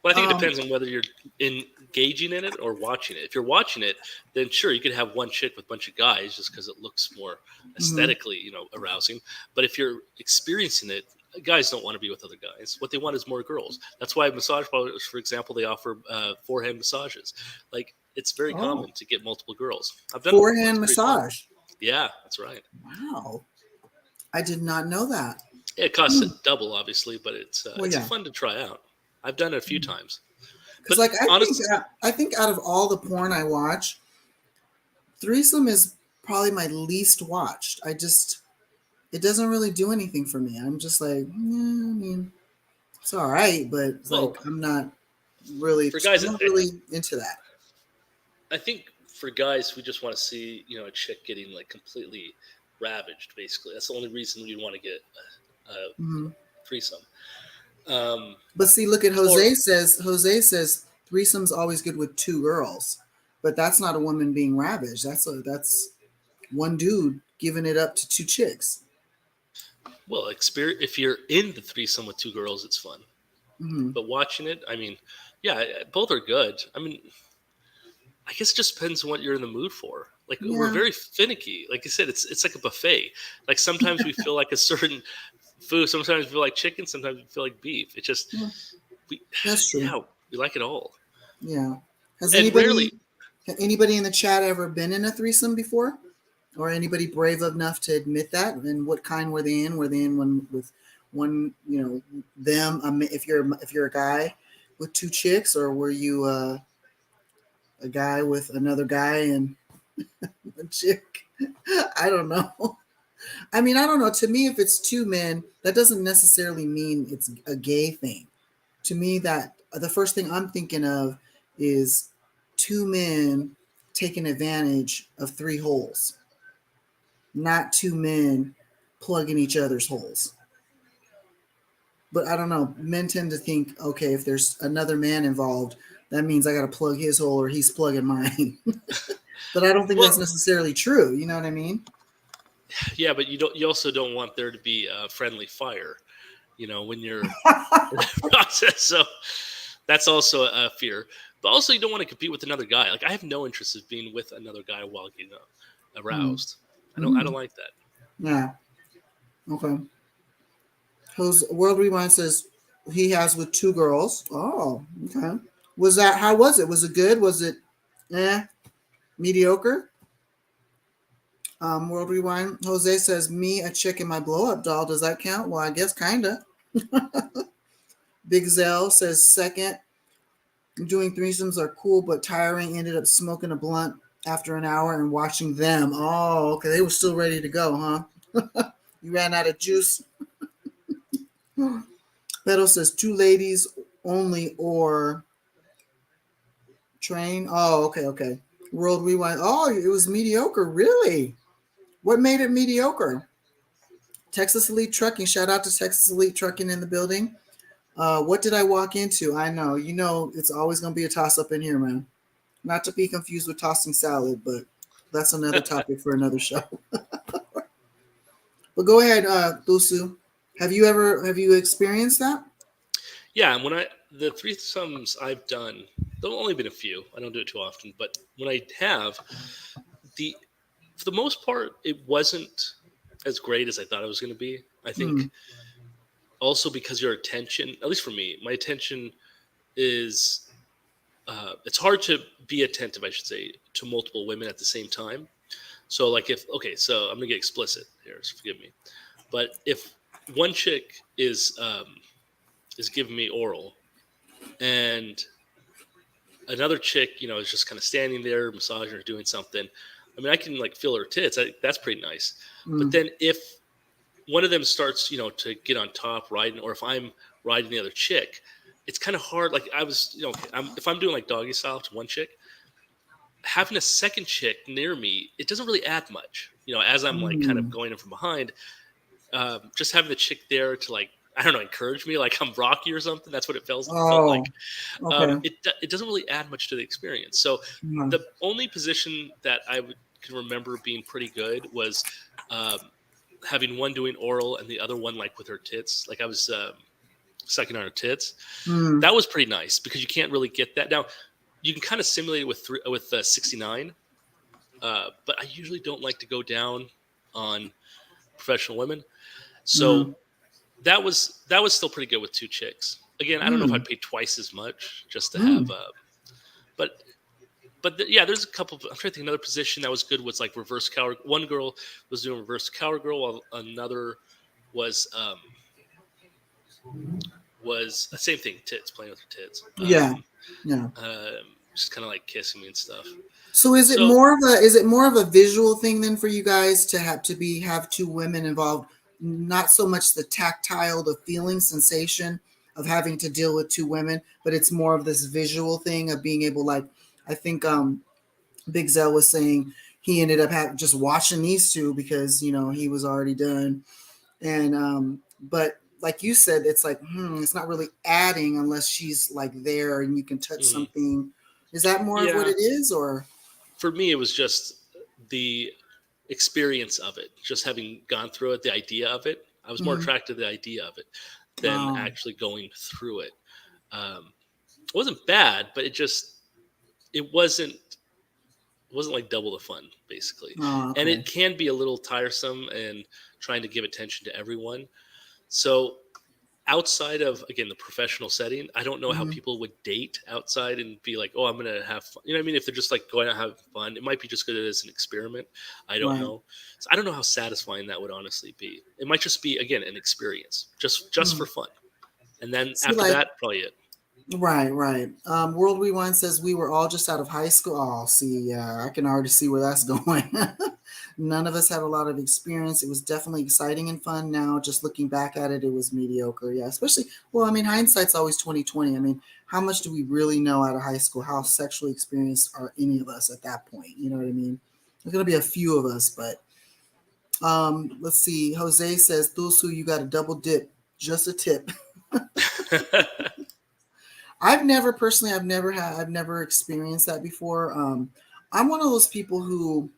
Well, I think it depends on whether you're engaging in it or watching it. If you're watching it, then sure, you could have one chick with a bunch of guys just because it looks more aesthetically, arousing. But if you're experiencing it, guys don't want to be with other guys. What they want is more girls. That's why massage parlors, for example, they offer forehand massages. Like, it's very common to get multiple girls. I've done Forehand it. It's pretty fun. massage. Yeah, that's right. Wow, I did not know that. It costs double, obviously, but it's yeah. fun to try out. I've done it a few times. Because, like, I think out of all the porn I watch, threesome is probably my least watched. It doesn't really do anything for me. I'm just like, I mean, it's all right, but it's like I'm not really, for guys, I'm not really into that. I think for guys, we just want to see, a chick getting like completely ravaged. Basically, that's the only reason you want to get a threesome. But see, look at Jose says threesome's always good with two girls, but that's not a woman being ravaged. That's one dude giving it up to two chicks. Well, if you're in the threesome with two girls, it's fun. But watching it, I mean, yeah, both are good. I mean, I guess it just depends on what you're in the mood for. Like, we're very finicky. Like I said, it's like a buffet. Like, sometimes we feel like a certain food. Sometimes we feel like chicken. Sometimes we feel like beef. It's just that's true. Yeah, we like it all. Yeah. Has and anybody in the chat ever been in a threesome before, or anybody brave enough to admit that? And what kind were they in? Were they in one with one? Them. If you're a guy with two chicks, or were you a guy with another guy and a chick? I don't know. I mean, I don't know. To me, if it's two men, that doesn't necessarily mean it's a gay thing. To me, that the first thing I'm thinking of is two men taking advantage of three holes, not two men plugging each other's holes. But I don't know. Men tend to think, okay, if there's another man involved, that means I got to plug his hole or he's plugging mine. But I don't think that's necessarily true. You know what I mean? Yeah, but you also don't want there to be a friendly fire, when you're in the process. So that's also a fear. But also, you don't want to compete with another guy. Like, I have no interest in being with another guy while getting aroused. I don't like that. Yeah. Okay. World Rewind says he has with two girls. Oh, okay. How was it? Was it good? Was it mediocre? World Rewind. Jose says, me, a chick, and my blow-up doll. Does that count? Well, I guess kind of. Big Zell says, second, doing threesomes are cool, but tiring. Ended up smoking a blunt after an hour and watching them. Oh, okay. They were still ready to go, huh? You ran out of juice. Beto says, two ladies only or train. Oh, okay. World Rewind. Oh, it was mediocre. Really? What made it mediocre? Texas Elite Trucking. Shout out to Texas Elite Trucking in the building. What did I walk into? I know. It's always going to be a toss-up in here, man. Not to be confused with tossing salad, but that's another topic for another show. But go ahead, Thulsu. Have you experienced that? Yeah, and the threesomes I've done, there've only been a few. I don't do it too often, but when I have, for the most part, it wasn't as great as I thought it was going to be. I think also because your attention, at least for me, my attention is, it's hard to be attentive, I should say, to multiple women at the same time. So like so I'm going to get explicit here, so forgive me. But if one chick is giving me oral and another chick, is just kind of standing there, massaging or doing something, I mean, I can like feel her tits. That's pretty nice. But then if one of them starts, to get on top riding, or if I'm riding the other chick, it's kind of hard. Like I was, if I'm doing like doggy style to one chick, having a second chick near me, it doesn't really add much. As I'm like kind of going in from behind, just having the chick there to like, I don't know, encourage me like I'm Rocky or something. That's what it felt Oh, like. okay. It doesn't really add much to the experience. So Mhm. the only position that can remember being pretty good was having one doing oral and the other one like with her tits. Like I was sucking on her tits. Mm. That was pretty nice because you can't really get that. Now you can kind of simulate it with 69, but I usually don't like to go down on professional women. So Mm. that was still pretty good with two chicks. Again, I don't know if Mm. I'd pay twice as much just to Mm. have, but yeah, there's a couple. I'm trying to think. Another position that was good was like reverse cower. One girl was doing reverse cowgirl, while another was the same thing. Tits, playing with her tits. Yeah. Yeah. Just kind of like kissing me and stuff. So is it So more of a visual thing then for you guys to have two women involved? Not so much the tactile, the feeling sensation of having to deal with two women, but it's more of this visual thing of being able, like, I think Big Zell was saying he ended up just watching these two because he was already done, and but like you said, it's like it's not really adding unless she's like there and you can touch mhm. something. Is that more of what Yeah, it is, or? for me, it was just the experience of it, just having gone through it, the idea of it. I was more Mhm. attracted to the idea of it than Oh. actually going through it. It wasn't bad, but it wasn't like double the fun, basically. Oh, And okay. it can be a little tiresome and trying to give attention to everyone. So outside of, again, the professional setting, I don't know how Mhm. people would date outside and be like, oh, I'm gonna have fun. You know what I mean? If they're just like going out having fun, it might be just good as an experiment. I don't Right. know. So I don't know how satisfying that would honestly be. It might just be, again, an experience, just for Mm. fun. And then See, after like, that, probably it. right. World Rewind says we were all just out of high school. Oh, see, yeah, I can already see where that's going. None of us had a lot of experience. It was definitely exciting and fun. Now, just looking back at it, it was mediocre. Yeah, especially, well, I mean, hindsight's always 2020. I mean, how much do we really know out of high school? How sexually experienced are any of us at that point? You know what I mean? There's gonna be a few of us, but let's see. Jose says, Thulsu, you got a double dip, just a tip. I've never experienced that before. I'm one of those people who,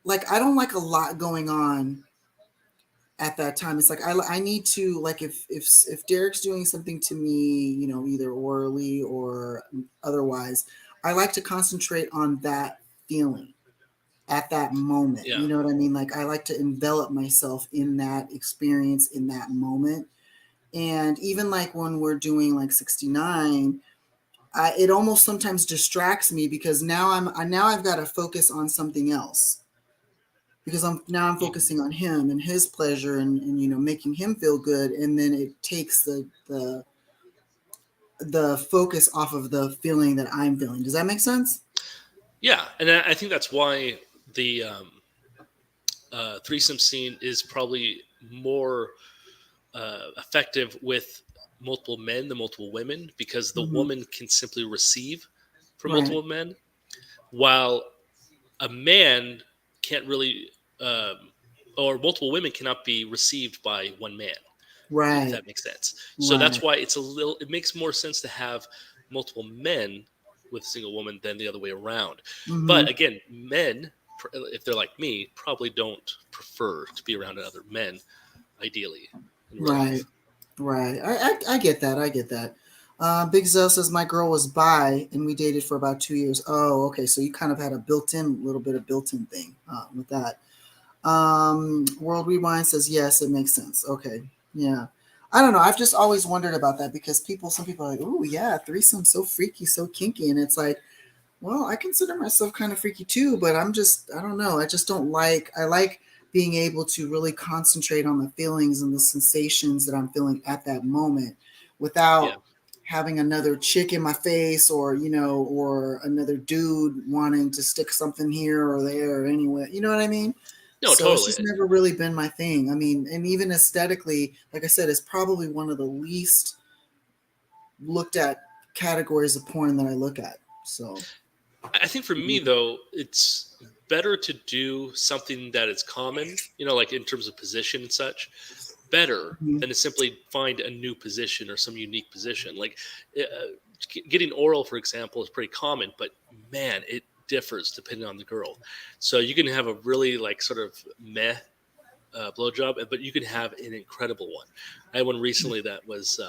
like, I don't like a lot going on at that time. It's like I need to, like, if Derek's doing something to me, either orally or otherwise, I like to concentrate on that feeling at that moment. Yeah. You know what I mean? Like, I like to envelop myself in that experience in that moment. And even like when we're doing like 69, it almost sometimes distracts me because now I've got to focus on something else because I'm Mhm. focusing on him and his pleasure and making him feel good, and then it takes the focus off of the feeling that I'm feeling. Does that make sense? Yeah, and I think that's why the threesome scene is probably more effective with multiple men than multiple women because the Hmm. woman can simply receive from Right, multiple men, while a man can't really, or multiple women cannot be received by one man, if right, that makes sense. So that's right. why it makes more sense to have multiple men with a single woman than the other way around. Hmm. But again, men, if they're like me, probably don't prefer to be around other men, ideally, in real Right, life. right. I get that. I get that. Big Zell says my girl was bi and we dated for about 2 years. Oh, okay. So you kind of had a little bit of built-in thing with that. World Rewind says yes, it makes sense. Okay, yeah. I don't know. I've just always wondered about that because some people are like, "Oh yeah, threesome, so freaky, so kinky," and it's like, well, I consider myself kind of freaky too, but I don't know. I just don't like. I like being able to really concentrate on the feelings and the sensations that I'm feeling at that moment, Yeah. without having another chick in my face or another dude wanting to stick something here or there or anywhere. You know what I mean? No, So it's totally. just never really been my thing. I mean, and even aesthetically, like I said, it's probably one of the least looked at categories of porn that I look at. So I think for me though, it's better to do something that is common, like in terms of position and such, better Mhm. than to simply find a new position or some unique position. Like getting oral, for example, is pretty common, but man, it differs depending on the girl. So you can have a really like sort of meh blowjob, but you can have an incredible one. I had one recently that was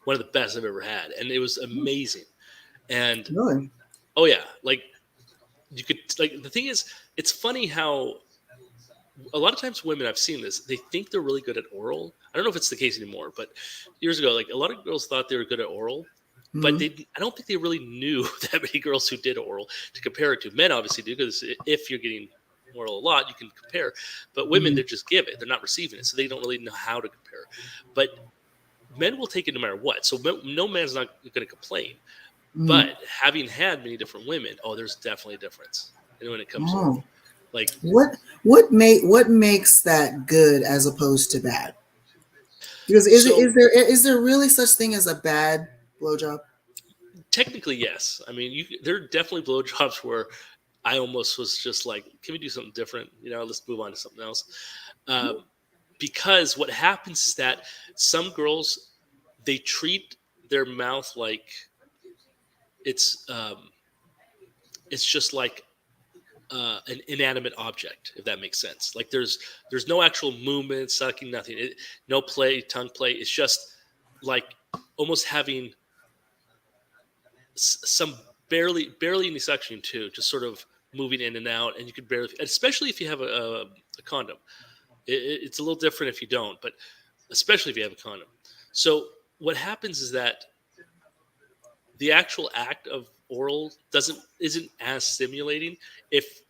one of the best I've ever had, and it was amazing. And really, oh yeah, like you could like the thing is, it's funny how a lot of times women I've seen this, they think they're really good at oral. I don't know if it's the case anymore, but years ago, like a lot of girls thought they were good at oral, but Mhm. I don't think they really knew that many girls who did oral to compare it to. Men obviously do, because if you're getting oral a lot, you can compare. But women, Mhm. they just give it; they're not receiving it, so they don't really know how to compare. But men will take it no matter what. So no man's not going to complain. Mhm. But having had many different women, oh, there's definitely a difference. And when it comes to Oh. oral, like What makes that good as opposed to bad? Because so. is there really such thing as a bad blowjob? Technically, yes. I mean, there are definitely blowjobs where I almost was just like, "Can we do something different? Let's move on to something else." Um, because what happens is that some girls, they treat their mouth like it's um, it's just like an inanimate object, if that makes sense. Like there's no actual movement, sucking, nothing. No play, tongue play. It's just like almost having some barely any suction too, just sort of moving in and out, and you could barely, especially if you have a condom. It's a little different if you don't, but especially if you have a condom. So what happens is that the actual act of oral isn't as stimulating if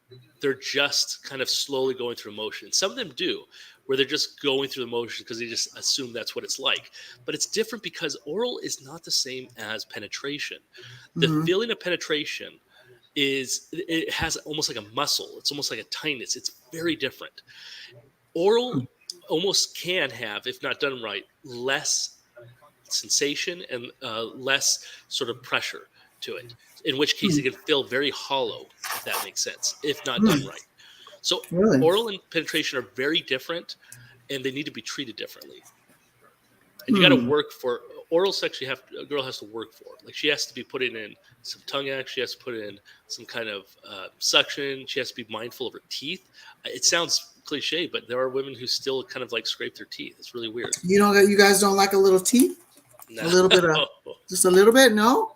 they're just kind of slowly going through motion. Some of them do, where they're just going through the motion because they just assume that's what it's like. But it's different because oral is not the same as penetration. The Mhm. feeling of penetration it has almost like a muscle. It's almost like a tightness. It's very different. Oral almost can have, if not done right, less sensation and less sort of pressure to it. In which case, it Hmm. can feel very hollow, if that makes sense, if not done Hmm. right. So, Really? oral and penetration are very different, and they need to be treated differently. And you got to Hmm. work for oral sex. A girl has to work for. Like she has to be putting in some tongue act. She has to put in some kind of suction. She has to be mindful of her teeth. It sounds cliche, but there are women who still kind of like scrape their teeth. It's really weird. You guys don't like a little teeth? A No, little bit of just a little bit? No?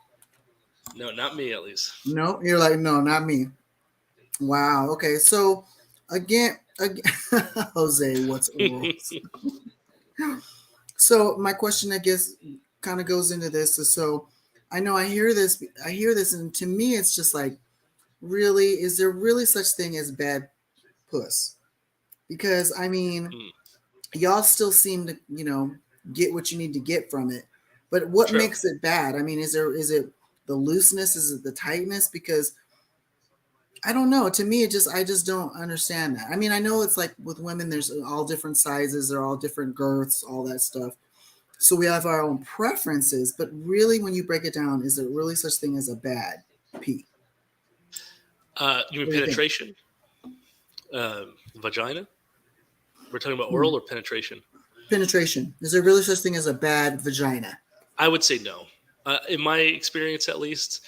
no, not me at least. No? You're like, no, not me. Wow. Okay. So again Jose, what's oral? So my question, I guess, kind of goes into this. So I know I hear this, and to me, it's just like, really, is there really such thing as bad puss? Because I mean, Mm, y'all still seem to, get what you need to get from it. But what true. makes it bad? I mean, is it the looseness? Is it the tightness? Because I don't know. To me, I just don't understand that. I mean, I know it's like with women, there's all different sizes, they're all different girths, all that stuff. So we have our own preferences, but really, when you break it down, is there really such thing as a bad pee? You mean What do you think? penetration? Vagina? We're talking about Hmm. oral or penetration? Penetration. Is there really such thing as a bad vagina? I would say no. In my experience, at least,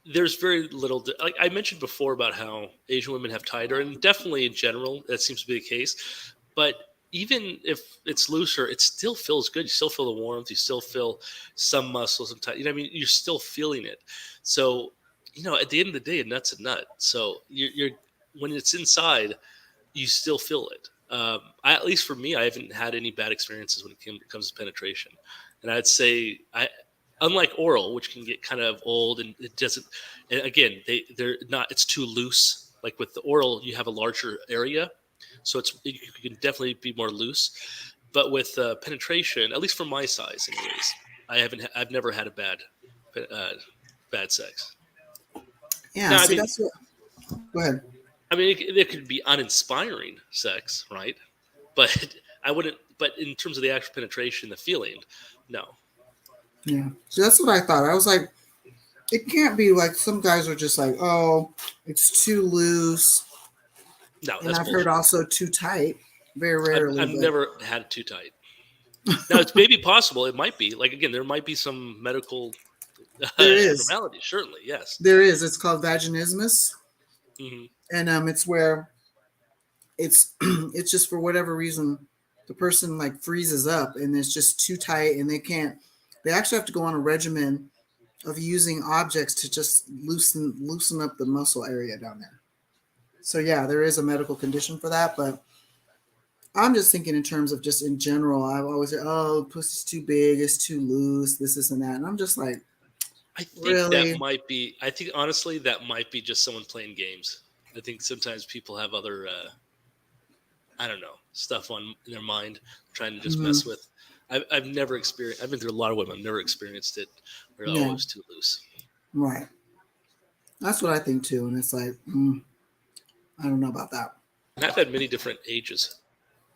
there's very little. Like I mentioned before about how Asian women have tighter, and definitely in general, that seems to be the case. But even if it's looser, it still feels good. You still feel the warmth. You still feel some muscles and tight. I mean, you're still feeling it. So, at the end of the day, a nut's a nut. So you're when it's inside, you still feel it. At least for me, I haven't had any bad experiences when it comes to penetration. And I'd say unlike oral, which can get kind of old and it doesn't. And again, they're not. It's too loose. Like with the oral, you have a larger area, so you can definitely be more loose. But with penetration, at least for my size, anyways, I've never had a uh, bad sex. Yeah. Now, I See, mean, that's what. Go ahead. it could be uninspiring sex, right? But I wouldn't. But in terms of the actual penetration, the feeling, no. Yeah. So that's what I thought. I was like, It can't be like some guys are just like, oh, it's too loose. No, And that's I've heard bullshit. also too tight, very rarely. I've But never had it too tight. Now it's maybe possible. It might be like again, there might be some medical there is. abnormality. Certainly, yes. There is. It's called vaginismus. Hmm. And it's where it's it's just for whatever reason the person like freezes up and it's just too tight and they actually have to go on a regimen of using objects to just loosen up the muscle area down there. So yeah, there is a medical condition for that, but I'm just thinking in terms of just in general. I've always said, oh, pussy's too big, it's too loose, this and that. And I'm just like, I think that really? might be. I think honestly, that might be just someone playing games. I think sometimes people have other, I don't know, stuff on in their mind, trying to just Hmm. mess with. I've never experienced. I've been through a lot of women. I've never experienced it where oh, it Yeah, was too loose. right. That's what I think too. And it's like, I don't know about that. And I've had many different ages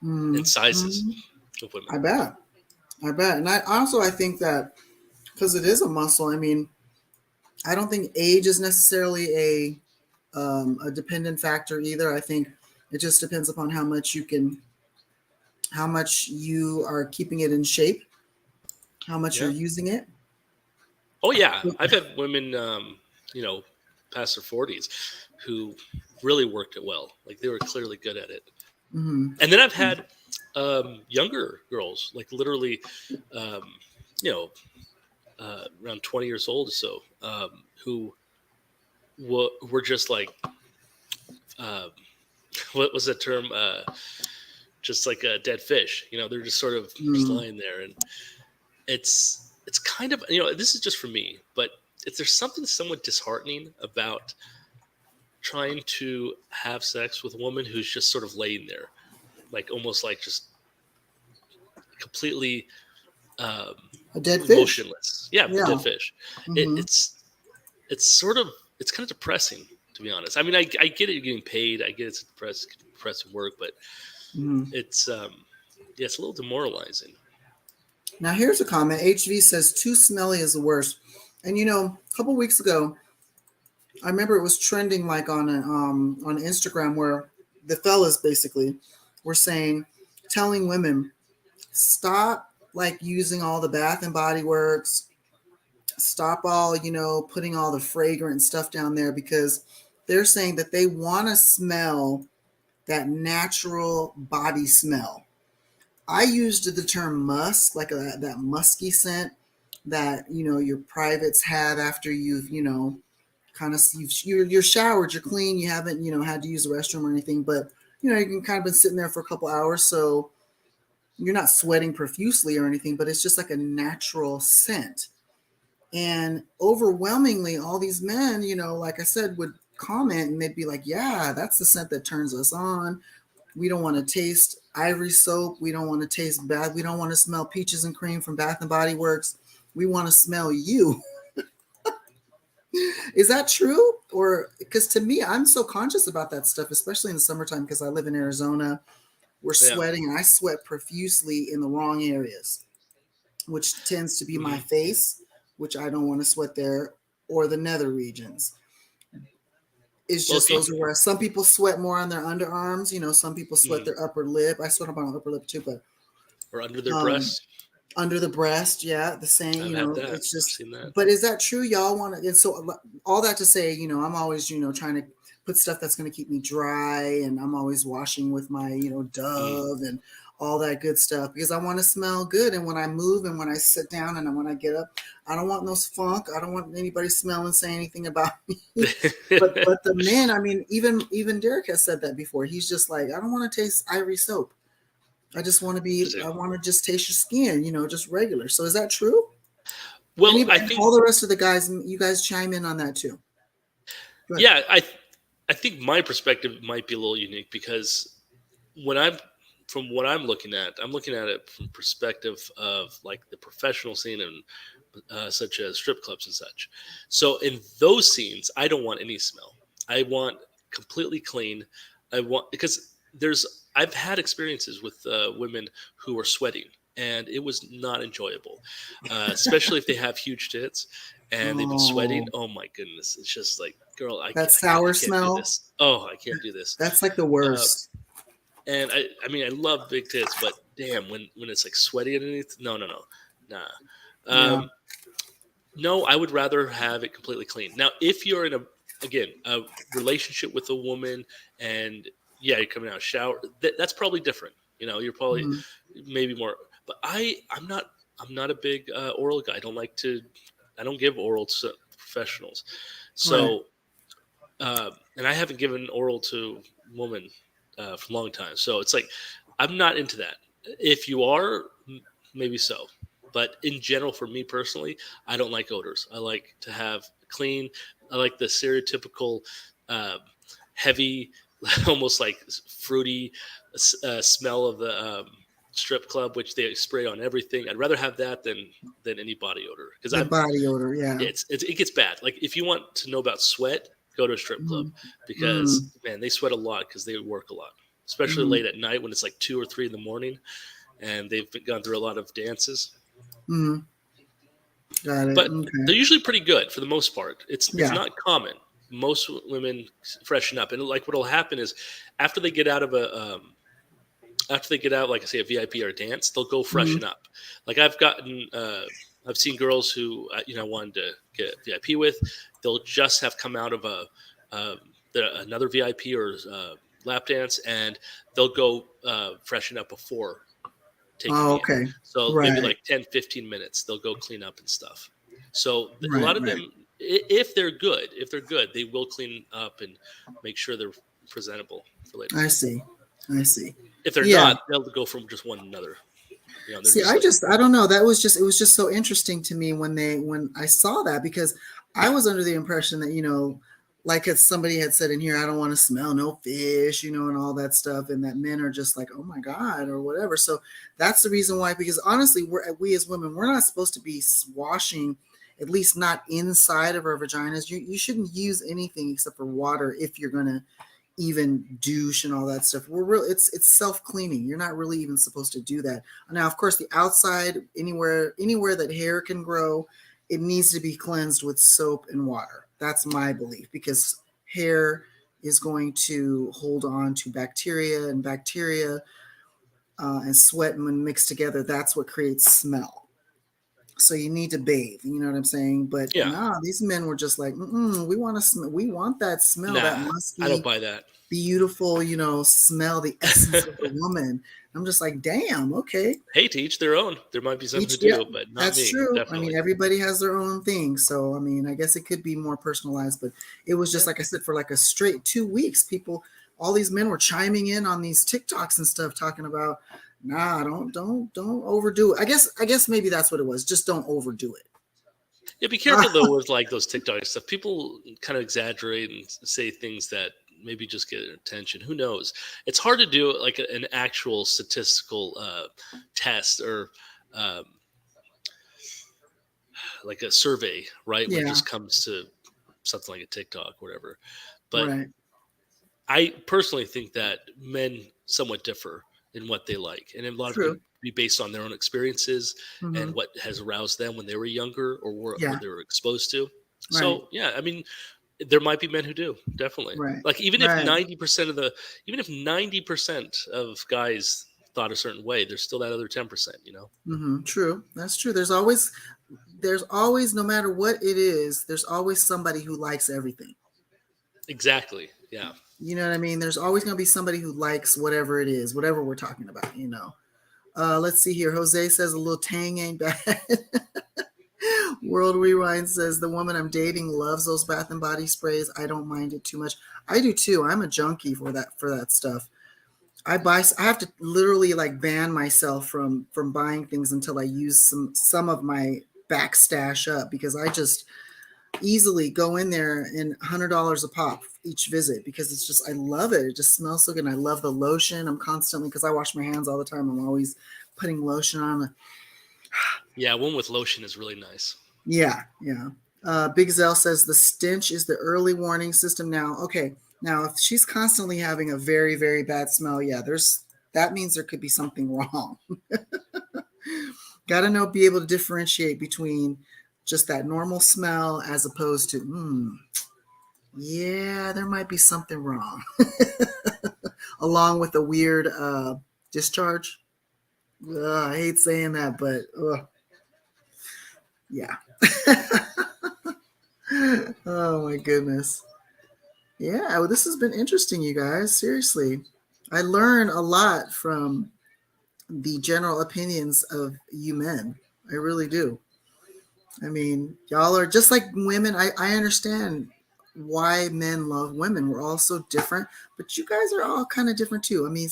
and Mm, sizes mhm. of women. I bet. I bet. And I think that because it is a muscle, I mean, I don't think age is necessarily a dependent factor either. I think it just depends upon how much you are keeping it in shape, how much you're Yeah. using it. Oh yeah, I've had women, you know, past their 40s, who really worked it well. Like they were clearly good at it. Hmm. And then I've had younger girls, like literally, um, you know, around 20 years old or so, who were just like, um, what was the term? Just like a dead fish. You know, they're just sort of just Mm. lying there, and it's kind of this is just for me, but if there's something somewhat disheartening about trying to have sex with a woman who's just sort of laying there, like almost like just completely um, A dead fish. motionless. Yeah, Yeah. dead fish. It, Hmm. it's sort of it's kind of depressing to be honest. I mean, I get it, you're getting paid. I get it's depressing work, but Hmm. it's yeah, it's a little demoralizing. Now here's a comment. HV says too smelly is the worst. And a couple weeks ago, I remember it was trending like on Instagram where the fellas basically were saying, telling women, stop like using all the Bath and Body Works, stop all putting all the fragrant stuff down there because they're saying that they want to smell that natural body smell. I used the term musk, like that musky scent that your privates have after you've kind of you're showered, you're clean, you haven't had to use the restroom or anything, but you can kind of been sitting there for a couple hours, so you're not sweating profusely or anything, but it's just like a natural scent. And overwhelmingly, all these men, like I said, would comment and they'd be like, yeah, that's the scent that turns us on. We don't want to taste Ivory soap. We don't want to taste bad. We don't want to smell peaches and cream from Bath and Body Works. We want to smell you. Is that true? Or because to me, I'm so conscious about that stuff, especially in the summertime because I live in Arizona. We're Yeah. sweating and I sweat profusely in the wrong areas, which tends to be my Mhm. face, which I don't want to sweat there, or the nether regions. It's Well, just if you those are where some people sweat more on their underarms. Some people sweat mhm, their upper lip. I sweat on my upper lip too, but or under their um, breasts, under the breast, yeah, the same. I've had that. It's I've just. seen that. But is that true? Y'all want to? And so all that to say, I'm always, trying to put stuff that's going to keep me dry, and I'm always washing with my, Mm. Dove and all that good stuff because I want to smell good. And when I move and when I sit down and when I get up, I don't want no funk. I don't want anybody smelling, saying anything about me. But the men, I mean, even Derek has said that before. He's just like, I don't want to taste Ivory soap. I want to just taste your skin, just regular. So is that true? Well, I Anybody, think all the rest of the guys, you guys chime in on that too. Go ahead. yeah, I think my perspective might be a little unique because when I'm from what I'm looking at it from perspective of like the professional scene and such as strip clubs and such. So in those scenes, I don't want any smell. I want completely clean. I want because I've had experiences with women who are sweating and it was not enjoyable, especially if they have huge tits and they've been sweating. Oh my goodness, it's just like, girl, That sour I can't do smell. this. Oh, I can't do this. That's like the worst. And I mean, I love big tits, but damn, when it's like sweaty underneath, no, nah. Yeah. No, I would rather have it completely clean. Now, if you're in a relationship with a woman and yeah, you're coming out of shower, that's probably different. You know, you're probably Mhm. maybe more. But I'm not a big oral guy. I don't give oral to professionals. So, and I haven't given oral to women for a long time. So it's like I'm not into that. If you are, maybe so. But in general, for me personally, I don't like odors. I like to have clean. I like the stereotypical heavy, almost like fruity smell of the strip club, which they spray on everything. I'd rather have that than any body odor because The body odor. Yeah. it gets bad. Like if you want to know about sweat, go to a strip club because man, they sweat a lot because they work a lot, especially late at night when it's like 2 or 3 in the morning, and they've gone through a lot of dances. Mm-hmm. Got it. But Okay. they're usually pretty good for the most part. It's Yeah. not common. Most women freshen up, and like what'll happen is after they get out of like I say, a VIP or a dance, they'll go freshen up. Like I've seen girls who I wanted to get VIP with. They'll just have come out of another VIP or lap dance, and they'll go freshen up before taking Oh, me in. okay. So Right. maybe like 10, 15 minutes, they'll go clean up and stuff. So a Right, lot of right. them, if they're good, they will clean up and make sure they're presentable for later. I see. If they're Yeah. not, they'll go from just one another. You know, they're See, just like, I don't know. It was just so interesting to me when I saw that, because I was under the impression that, like as somebody had said in here, I don't want to smell no fish, and all that stuff, and that men are just like, oh my God, or whatever. So that's the reason why, because honestly, we as women, we're not supposed to be washing, at least not inside of our vaginas. You shouldn't use anything except for water if you're gonna even douche and all that stuff. It's self-cleaning. You're not really even supposed to do that. Now, of course, the outside, anywhere that hair can grow, it needs to be cleansed with soap and water. That's my belief, because hair is going to hold on to bacteria, and and sweat, when mixed together, that's what creates smell. So you need to bathe, you know what I'm saying? But yeah, these men were just like, we want to smell, we want that smell, that nah, musky, I don't buy that. beautiful, smell, the essence of the woman. I'm just like, damn, okay. Hey, to each their own. There might be some who do, but not That's me. true. Definitely. I mean, everybody has their own thing. So, I mean, I guess it could be more personalized, but it was just, like I said, for like a straight 2 weeks, all these men were chiming in on these TikToks and stuff, talking about, nah, don't overdo it. I guess maybe that's what it was. Just don't overdo it. Yeah, be careful though with like those TikTok stuff. People kind of exaggerate and say things that maybe just get attention. Who knows? It's hard to do like an actual statistical test or like a survey, right? When it just comes to something like a TikTok, whatever. But Right. I personally think that men somewhat differ in what they like, and a lot of it can be based on their own experiences and what has aroused them when they were younger or what they were exposed to. So yeah, I mean, there might be men who do, definitely. Right. Like even if 90% of guys thought a certain way, there's still that other 10%. True. That's true. There's always, no matter what it is, there's always somebody who likes everything. Exactly. Yeah. You know what I mean? There's always going to be somebody who likes whatever it is, whatever we're talking about, Let's see here. Jose says a little tang ain't bad. World Rewind says the woman I'm dating loves those Bath and Body sprays. I don't mind it too much. I do too. I'm a junkie for that stuff. I have to literally like ban myself from buying things until I use some of my back stash up, because I just easily go in there and $100 a pop each visit, because it's just, I love it. It just smells so good. And I love the lotion. I'm constantly, because I wash my hands all the time, I'm always putting lotion on. Yeah, one with lotion is really nice. Yeah. Big Zell says the stench is the early warning system. Now, okay. Now, if she's constantly having a very, very bad smell, that means there could be something wrong. Got to be able to differentiate between just that normal smell as opposed to, yeah, there might be something wrong, along with a weird discharge. I hate saying that, but yeah. Oh my goodness. Yeah, well, this has been interesting, you guys. Seriously, I learn a lot from the general opinions of you men. I really do. I mean, y'all are just like women. I understand why men love women. We're all so different, but you guys are all kind of different too. I mean,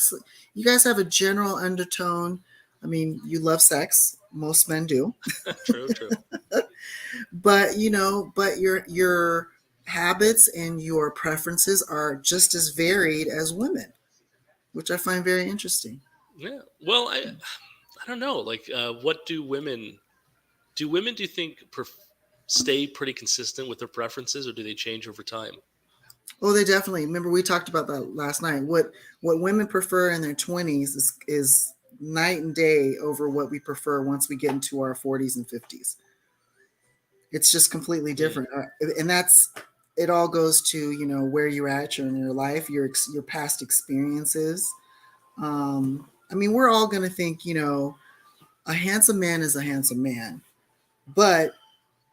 you guys have a general undertone. I mean, you love sex. Most men do. True, true. But but your habits and your preferences are just as varied as women, which I find very interesting. Yeah. Well, I don't know. Like, what do women do you think stay pretty consistent with their preferences, or do they change over time? Oh, they definitely. Remember, we talked about that last night. What women prefer in their 20s is night and day over what we prefer once we get into our 40s and 50s. It's just completely Mm, different, and that's it. All goes to where you're at in your life, your past experiences. I mean, we're all going to think a handsome man is a handsome man, but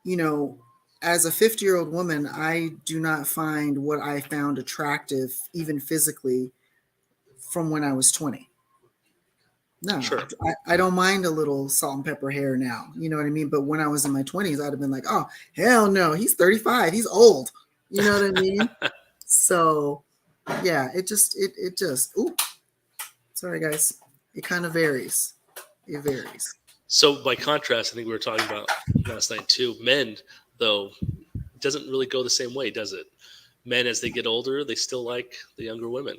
you know, as a 50-year-old woman, I do not find what I found attractive, even physically, from when I was 20. No, sure. I don't mind a little salt and pepper hair now. You know what I mean? But when I was in my 20s, I'd have been like, oh, hell no, he's 35. He's old. You know what I mean? So, yeah, ooh, sorry, guys. It kind of varies. It varies. So by contrast, I think we were talking about last night too. Men, though, it doesn't really go the same way, does it? Men, as they get older, they still like the younger women.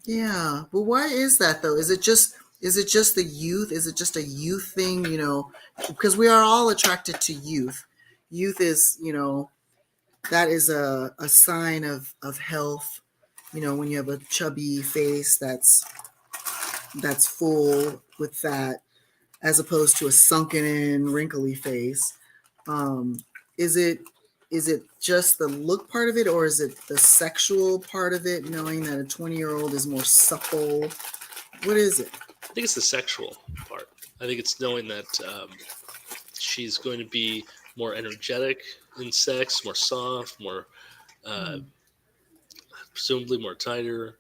Yeah, but why is that though? Is it just the youth? Is it just a youth thing? Because we are all attracted to youth. Youth is, that is a sign of health. When you have a chubby face that's full with fat, as opposed to a sunken in, wrinkly face. Um, is it just the look part of it, or is it the sexual part of it? Knowing that a 20-year-old is more supple. What is it? I think it's the sexual part. I think it's knowing that she's going to be more energetic in sex, more soft, more uh, presumably more tighter.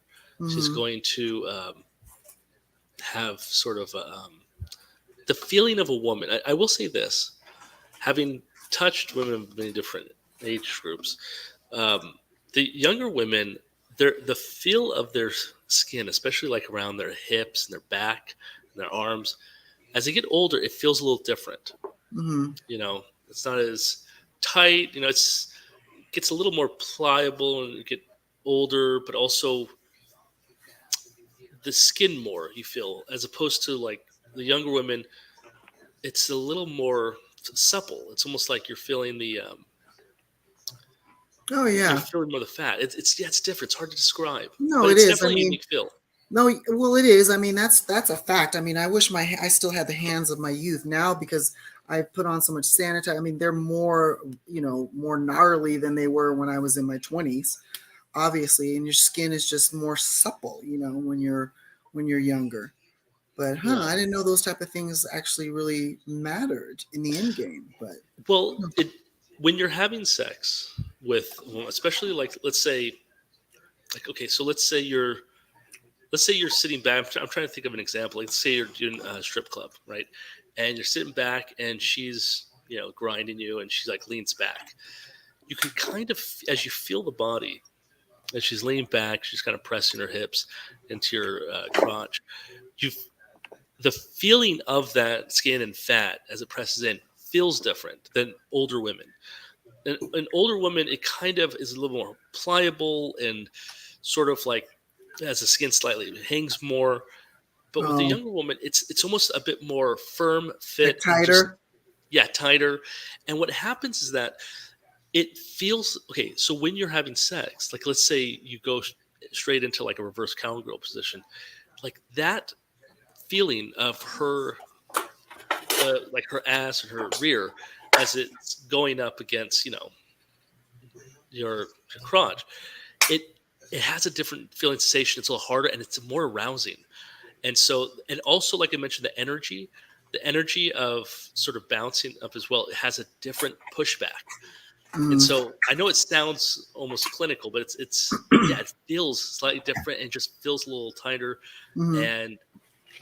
She's Mm-hmm. going to have sort of the feeling of a woman. I will say this, having touched women of many different age groups, the younger women, the feel of their skin, especially like around their hips and their back and their arms, as they get older, it feels a little different. Mm-hmm. It's not as tight. It gets a little more pliable and you get older, but also the skin more you feel, as opposed to like the younger women. It's a little more supple. It's almost like you're feeling Oh you're yeah. feeling more the fat. It's different. It's hard to describe, No, but it it's is. I definitely a mean, unique feel. no, well, it is. I mean, that's a fact. I mean, I wish I still had the hands of my youth now because I put on so much sanitizer. I mean, they're more, more gnarly than they were when I was in my 20s, obviously, and your skin is just more supple, when you're younger. But Yeah. I didn't know those type of things actually really mattered in the end game. But Well, when you're having sex with, well, especially like, let's say, like, okay, so let's say you're sitting back. I'm trying to think of an example. Let's say you're doing a strip club, right? And you're sitting back, and she's grinding you, and she's like leans back. You can kind of, as you feel the body, as she's leaning back, she's kind of pressing her hips into your crotch. You, the feeling of that skin and fat as it presses in feels different than older women. An older woman, it kind of is a little more pliable and sort of like as the skin slightly it hangs more. But with the um, younger woman, it's almost a bit more firm, like fit, and just tighter. tighter. And what happens is that it feels okay. So when you're having sex, like let's say you go straight into like a reverse cowgirl position, like that feeling of her like her ass or her rear as it's going up against, your crotch, it has a different feeling sensation. It's a little harder and it's more arousing. And so, and also, like I mentioned, the energy of sort of bouncing up as well, it has a different pushback. And so I know it sounds almost clinical, but yeah, it feels slightly different and just feels a little tighter. Mhm. And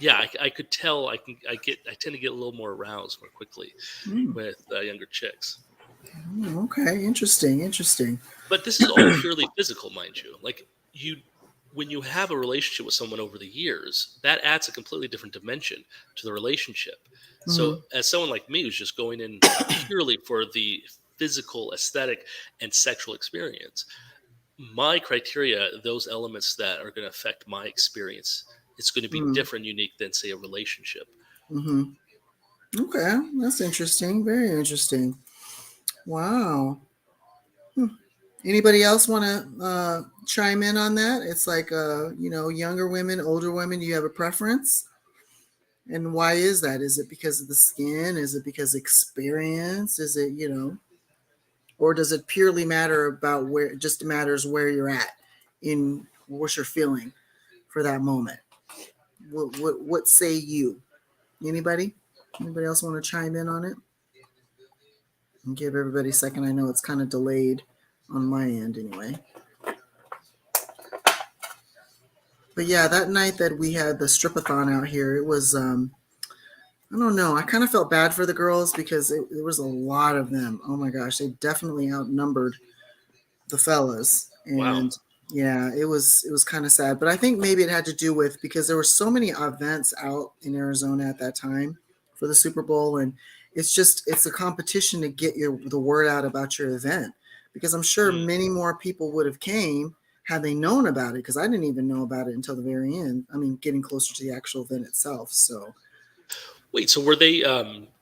yeah, I could tell I tend to get a little more aroused more quickly with younger chicks. Okay, interesting. But this is all purely physical, mind you. Like when you have a relationship with someone over the years, that adds a completely different dimension to the relationship. So as someone like me who's just going in purely for the physical, aesthetic, and sexual experience, my criteria, those elements that are going to affect my experience, it's going to be different, unique than, say, a relationship. Mm-hmm. Okay, that's interesting. Very interesting. Wow. Anybody else want to chime in on that? It's like, younger women, older women. Do you have a preference? And why is that? Is it because of the skin? Is it because of experience? Is it, or does it purely matter about where? It just matters where you're at in what you're feeling for that moment. What say you? Anybody? Anybody else want to chime in on it? And give everybody a second. I know it's kind of delayed on my end anyway. But yeah, that night that we had the strip-a-thon out here, it was, I don't know. I kind of felt bad for the girls because there was a lot of them. Oh my gosh, they definitely outnumbered the fellas. And Wow. yeah, it was kind of sad. But I think maybe it had to do with because there were so many events out in Arizona at that time for the Super Bowl. And it's a competition to get the word out about your event. Because I'm sure many more people would have came had they known about it, because I didn't even know about it until the very end. I mean, getting closer to the actual event itself. So, Wait, so were they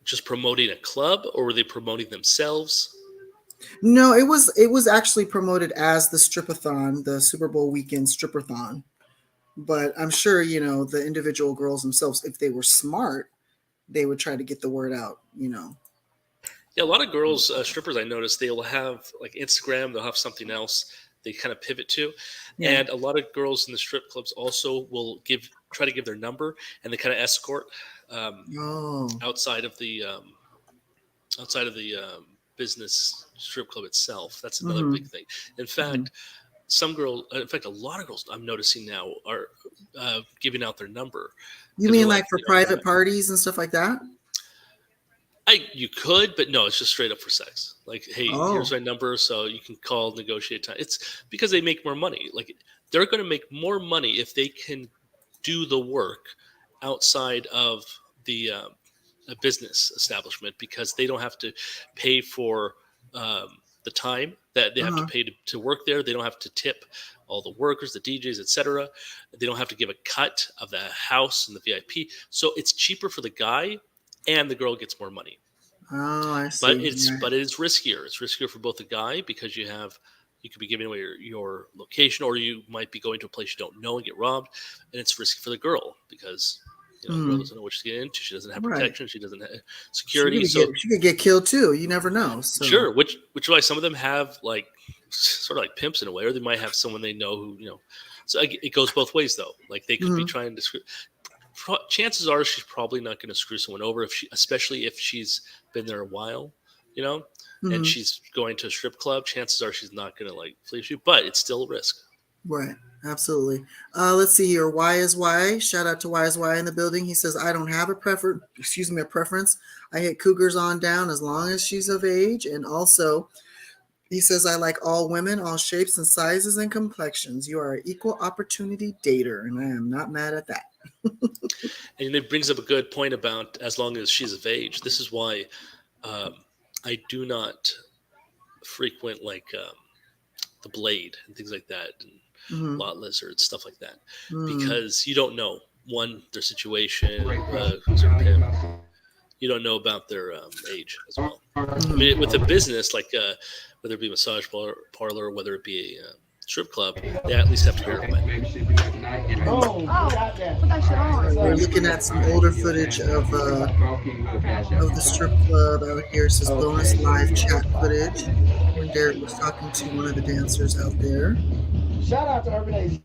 just promoting a club, or were they promoting themselves? no, it was actually promoted as the strip-a-thon, the Super Bowl weekend strip-a-thon. But I'm sure, the individual girls themselves, if they were smart, they would try to get the word out, Yeah, a lot of girls, strippers, I noticed they will have like Instagram. They'll have something else they kind of pivot to, Yeah. and a lot of girls in the strip clubs also will try to give their number, and they kind of escort Oh. outside of the business strip club itself. That's another big thing. In fact, a lot of girls I'm noticing now are giving out their number. You 'Cause mean they're like for you know, private parties and stuff like that? you could, but no, it's just straight up for sex. Like, hey, Oh. here's my number, so you can call, negotiate time. It's because they make more money. Like, they're going to make more money if they can do the work outside of the a business establishment, because they don't have to pay for the time that they have to pay to work there. They don't have to tip all the workers, the DJs, etc. They don't have to give a cut of the house and the VIP. So it's cheaper for the guy, and the girl gets more money. Oh, I see. But Right. it is riskier. It's riskier for both the guy, because you could be giving away your location, or you might be going to a place you don't know and get robbed. And it's risky for the girl, because the girl doesn't know what she's getting into. She doesn't have Right. protection. She doesn't have security. She could get killed too. You never know. So. Sure, which is why some of them have like sort of like pimps in a way, or they might have someone they know who So it goes both ways though. Like, they could be trying to screw. Chances are she's probably not going to screw someone over, especially if she's been there a while, and she's going to a strip club. Chances are she's not going to like fleece you, but it's still a risk. Right. Absolutely. Let's see here. Why is why? Shout out to Why is why in the building. He says, I don't have a preference. I hit cougars on down as long as she's of age. And also, he says, I like all women, all shapes and sizes and complexions. You are an equal opportunity dater, and I am not mad at that. And it brings up a good point about as long as she's of age. This is why I do not frequent like the Blade and things like that, and lot lizards, stuff like that, because you don't know their situation, who's their pimp. You don't know about their age as well. I mean, with a business like whether it be a massage parlor, whether it be a strip club, they at least have to wear it wet. We're looking at some older footage of the strip club out here. It says bonus live chat footage when Derek was talking to one of the dancers out there. Shout out to Urban AZ,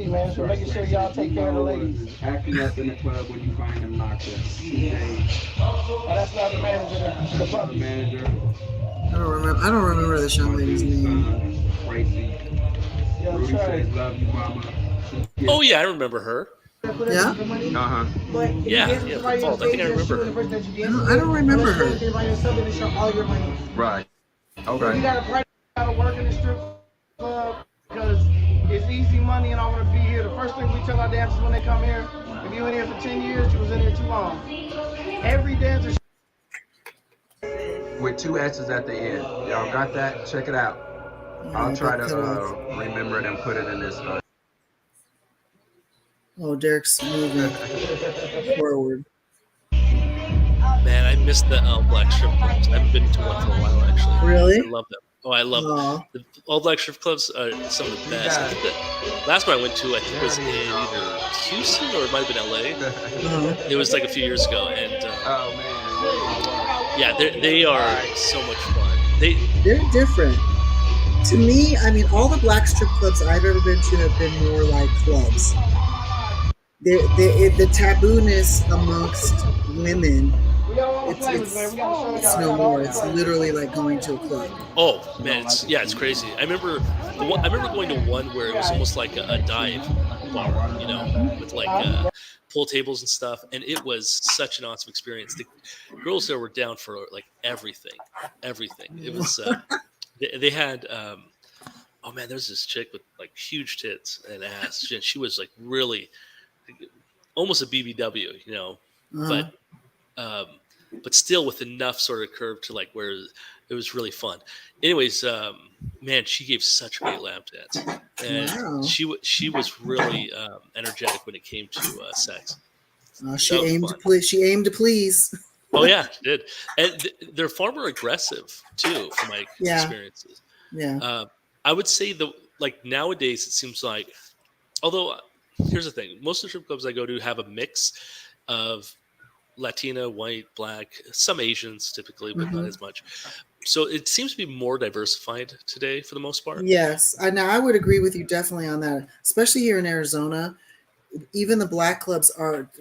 man, for making sure y'all take care of the ladies. Acting up in the club when you find them locked up. Oh, that's not the manager, the puppy. Manager. I don't remember this young lady's name. Tracy. Yo, Rudy Trey. says, love you, mama. Oh yeah, I remember her. Yeah? Uh-huh. Yeah, from Vault. I think I remember her. I don't remember her. Right. You Okay. gotta work in the strip club because it's easy money and I want to be here. The first thing we tell our dancers when they come here, if you in here for 10 years, you was in here too long. Every dancer With 2 S's at the end. Y'all got that? Check it out. I'll try to remember it and put it in this. Oh, Derek's moving forward. Man, I missed the All Black strip clubs. I haven't been to one for a while, actually. Really? I love them. Oh, I love Aw. the All Black strip clubs. Are some of the best. I think the last one I went to, I think, was in either Houston or it might have been LA. Uh-huh. It was like a few years ago, and Oh, man. yeah, they are so much fun. They're different. To me, I mean, all the black strip clubs I've ever been to have been more like clubs. The tabooness amongst women, it's no more. It's literally like going to a club. Oh man, it's crazy. I remember going to one where it was almost like a dive bar, you know, with like pool tables and stuff, and it was such an awesome experience. The girls there were down for like everything. It was they had oh man, there's this chick with like huge tits and ass, and she was like really almost a BBW, you know, but still with enough sort of curve to like where it was really fun. Anyways, man, she gave such great lap dance, and Wow. she was really energetic when it came to sex. She So aimed fun. to please. She aimed to please. Oh yeah, she did, and they're far more aggressive too, from my Yeah. experiences. Yeah. I would say like nowadays it seems like, although here's the thing, most of the strip clubs I go to have a mix of Latina, white, black, some Asians typically, but not as much. So it seems to be more diversified today for the most part. Yes. Now I would agree with you definitely on that, especially here in Arizona. Even the black clubs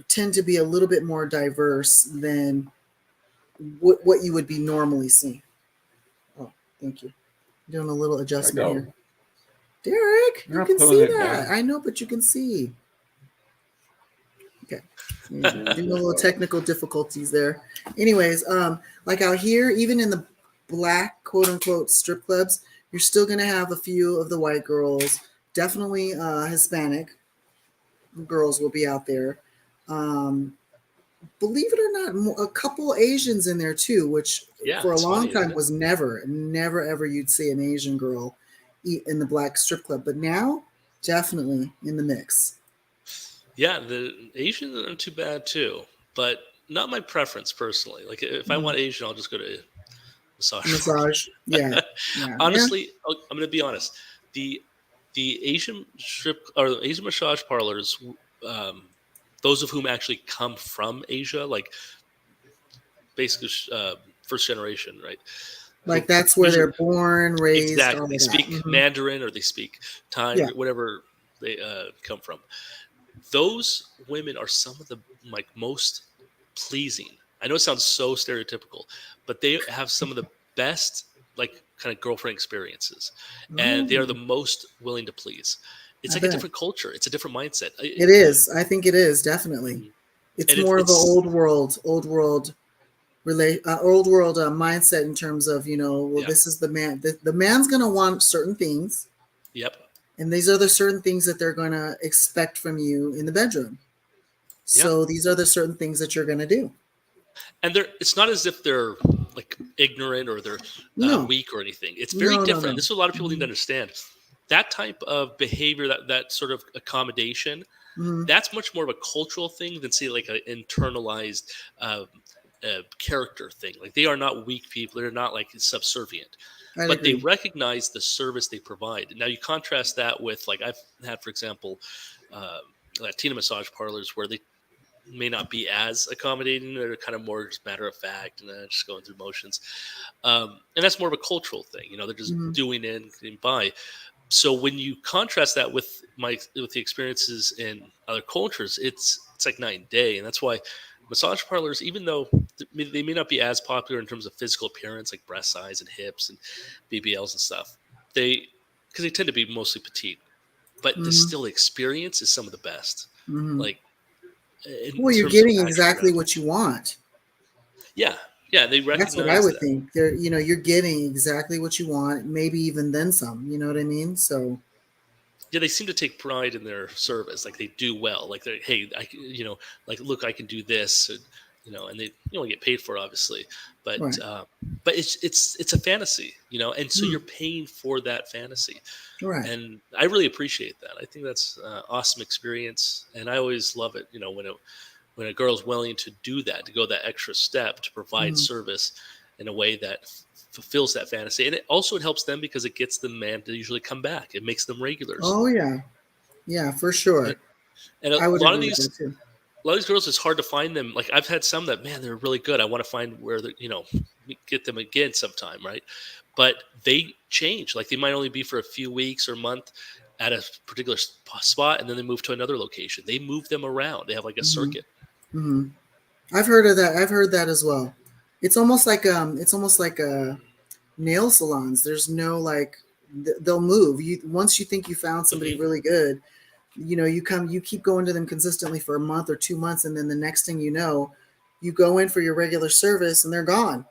tend to be a little bit more diverse than what you would be normally seeing. Oh, thank you. Doing a little adjustment here. Derek, You're you can pulling see it that. down. I know, but you can see. Okay. Doing a little technical difficulties there. Anyways, like out here, even in the black quote unquote strip clubs, you're still gonna have a few of the white girls. Definitely Hispanic girls will be out there. Believe it or not, a couple Asians in there too, which Yeah, for a it's long funny, isn't time it? was never ever you'd see an Asian girl eat in the black strip club. But now, definitely in the mix. Yeah, the Asians aren't too bad too, but not my preference personally. Like if I want Asian, I'll just go to massage. Massage. Yeah. Honestly, I'm going to be honest. The Asian strip or Asian massage parlors, those of whom actually come from Asia, like basically first generation, right? Like that's where Usually- they're born, raised. Exactly. All They of that. speak Mhm. Mandarin or they speak Thai, Yeah. whatever they come from. Those women are some of the like most pleasing. I know it sounds so stereotypical, but they have some of the best like kind of girlfriend experiences, and they are the most willing to please. It's I like a bet. different culture. It's a different mindset. It is. I think it is definitely. It's And more of an it's- old world mindset in terms of, well, Yeah. this is the man. The man's going to want certain things, Yep. and these are the certain things that they're going to expect from you in the bedroom. So these are the certain things that you're going to do. And it's not as if they're like ignorant or they're No. weak or anything. It's very No, no, different. no. This is what a lot of people need to understand. That type of behavior, that sort of accommodation, Mhm. that's much more of a cultural thing than say like an internalized character thing. Like they are not weak people. They're not like subservient. but they agree. recognize the service they provide. Now you contrast that with, like, I've had, for example, Latina massage parlors where they may not be as accommodating. They're kind of more just matter of fact and just going through motions. And that's more of a cultural thing. They're just Mhm. doing it and getting by. So when you contrast that with the experiences in other cultures, it's like night and day. And that's why massage parlors, even though they may not be as popular in terms of physical appearance, like breast size and hips and BBLs and stuff, because they tend to be mostly petite, but the Mhm. still experience is some of the best. Mhm. Like, in Well, you're terms of getting actually exactly grabbing. what you want. Yeah, they That's what I recognize would that. think. You're getting exactly what you want, maybe even then some. You know what I mean? So, Yeah, they seem to take pride in their service. Like, they do well. Like, they're, hey, like, look, I can do this, and they get paid for it, obviously, right. but it's a fantasy, and so you're Mm, paying for that fantasy, right. and I really appreciate that. I think that's awesome experience, and I always love it, when a girl's willing to do that, to go that extra step to provide Mm. service in a way that fulfills that fantasy. And it helps them because it gets the man to usually come back. It makes them regulars. Oh yeah, yeah, for And, sure. and a I would lot of agree with these that too. a lot of these girls, it's hard to find them. Like, I've had some that, man, they're really good. I want to find where they get them again sometime, right? But they change. Like, they might only be for a few weeks or month at a particular spot, and then they move to another location. They move them around. They have like a Hmm. circuit. Hmm. I've heard of that. I've heard that as well. It's almost like nail salons. There's no like they'll move. You once you think you found somebody Hmm. really good, you keep going to them consistently for a month or 2 months, and then the next thing you know, you go in for your regular service and they're gone.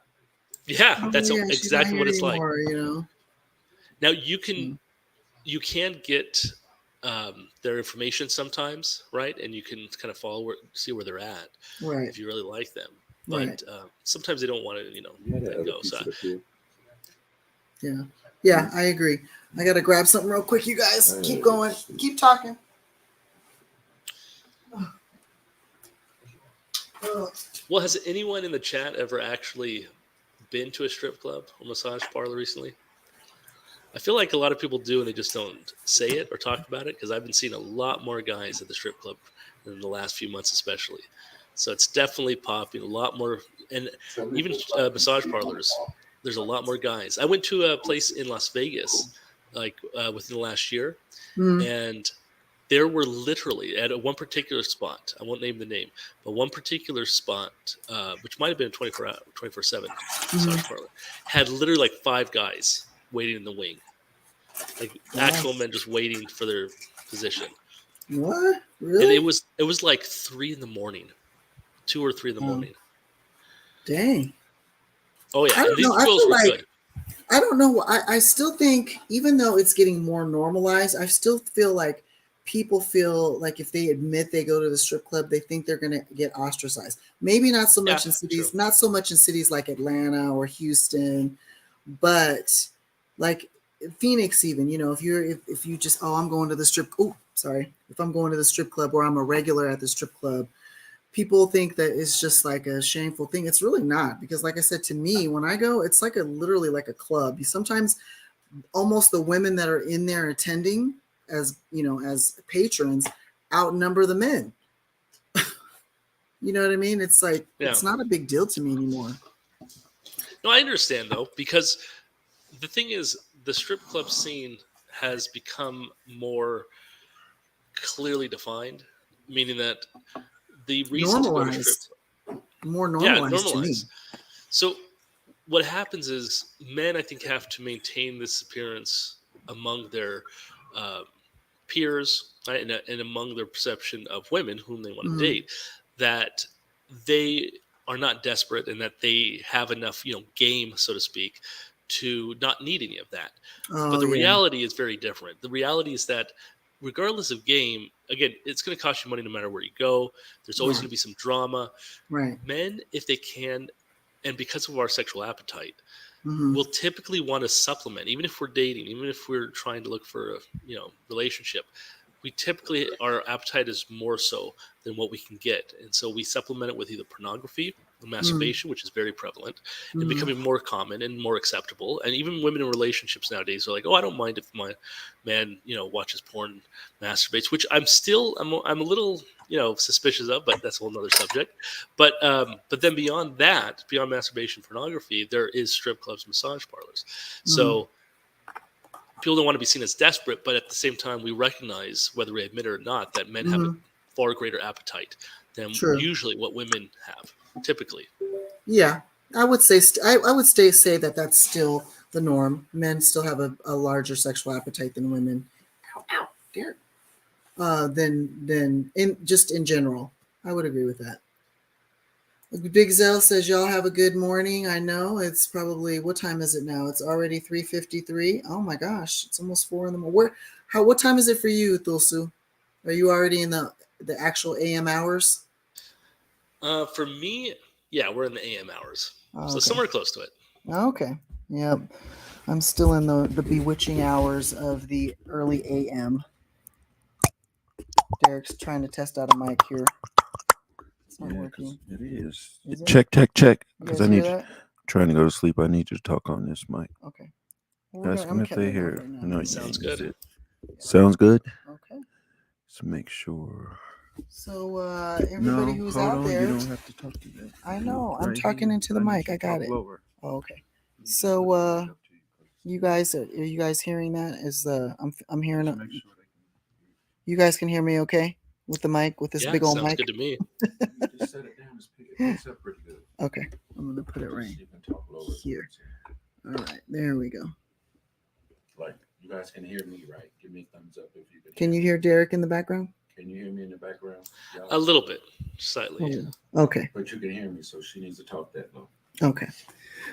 Yeah, Oh that's yeah, she's not exactly here what it's like. anymore. Now So, you can get their information sometimes, right? And you can kind of see where they're at right, if you really like them. right. But sometimes they don't want to, Yeah, let that it other go. piece So of the peel. Yeah. Yeah, I agree. I gotta grab something real quick, you guys. I Keep know. going. Keep talking. well, has anyone in the chat ever actually been to a strip club or massage parlor recently? I feel like a lot of people do, and they just don't say it or talk about it, because I've been seeing a lot more guys at the strip club in the last few months, especially. So it's definitely popping a lot more, and even massage parlors. There's a lot more guys. I went to a place in Las Vegas, like within the last year, Mm, and there were literally at one particular spot. I won't name the name, but one particular spot, which might have been 24/7 massage mhm. parlor, had literally like 5 guys waiting in the wing, like actual Gosh. men just waiting for their position. What? And Really? it was like 3 in the morning, 2 or 3 in the Oh, morning. dang. Oh yeah, I and don't know. these I girls feel were like good. I don't know. I still think, even though it's getting more normalized, I still feel like people feel like if they admit they go to the strip club, they think they're going to get ostracized. Maybe not so Yeah, much in true. cities, not so much in cities like Atlanta or Houston, but like Phoenix, even, if you just, oh, I'm going to the strip. Oh, sorry. If I'm going to the strip club or I'm a regular at the strip club, people think that it's just like a shameful thing. It's really not, because like I said, to me, when I go, it's like literally like a club. You sometimes almost the women that are in there attending as patrons outnumber the men. You know what I mean? It's like Yeah. it's not a big deal to me anymore. No, I understand though, because the thing is, the strip club scene has become more clearly defined, meaning that the reason to go to strip Normalized, more yeah, normalized to me. normalized. So what happens is, men, I think, have to maintain this appearance among their uh, peers, right, and among their perception of women whom they want to Mm. date, that they are not desperate and that they have enough, game, so to speak, to not need any of that. But Oh the yeah, reality is very different. The reality is that regardless of game, again, it's going to cost you money no matter where you go. There's always yeah, going to be some drama. right. Men, if they can, and because of our sexual appetite, Hmm. will typically want to supplement, even if we're dating, even if we're trying to look for a relationship. We typically, our appetite is more so than what we can get, and so we supplement it with either pornography masturbation, which is very prevalent and becoming more common and more acceptable. And even women in relationships nowadays are like, oh, I don't mind if my man, watches porn, masturbates, which I'm a little, suspicious of, but that's a whole nother subject. But then beyond that, beyond masturbation, pornography, there is strip clubs, massage parlors. So people don't want to be seen as desperate, but at the same time, we recognize, whether we admit it or not, that men have a far greater appetite than usually what women have, typically. Yeah, I would say say that that's still the norm. Men still have a larger sexual appetite than women. Ow, dear. Than in general. I would agree with that. Big Zell says, y'all have a good morning. I know it's probably, what time is it now? It's already 3:53. Oh my gosh, it's almost 4 in the morning. What time is it for you, Thulsu? Are you already in the actual AM hours? For me, yeah, we're in the AM hours. Oh, so somewhere close to it. Okay. Yep. I'm still in the bewitching hours of the early AM. Derek's trying to test out a mic here. It's not working. It is. Is it? Check. Because You guys hear that? trying to go to sleep. I need you to talk on this mic. Okay. Well, Ask them if they hear it. right now. No, Sounds good. Sounds good. Okay. So make sure. So everybody who's out there, you don't have to talk to them. I know. I'm talking into the mic. I got it. Lower. Oh, okay. So you guys, are you guys hearing that? I'm hearing it. You guys can hear me okay with the mic, with this big old sounds mic? good to me. Just set it down. It picks up pretty good. Okay. I'm going to put it right here. All right. There we go. Like, you guys can hear me, right? Give me a thumbs up if you can. Can you hear Derek in the background? Can you hear me in the background? A little bit, slightly. Okay. But you can hear me, so she needs to talk that low. Okay.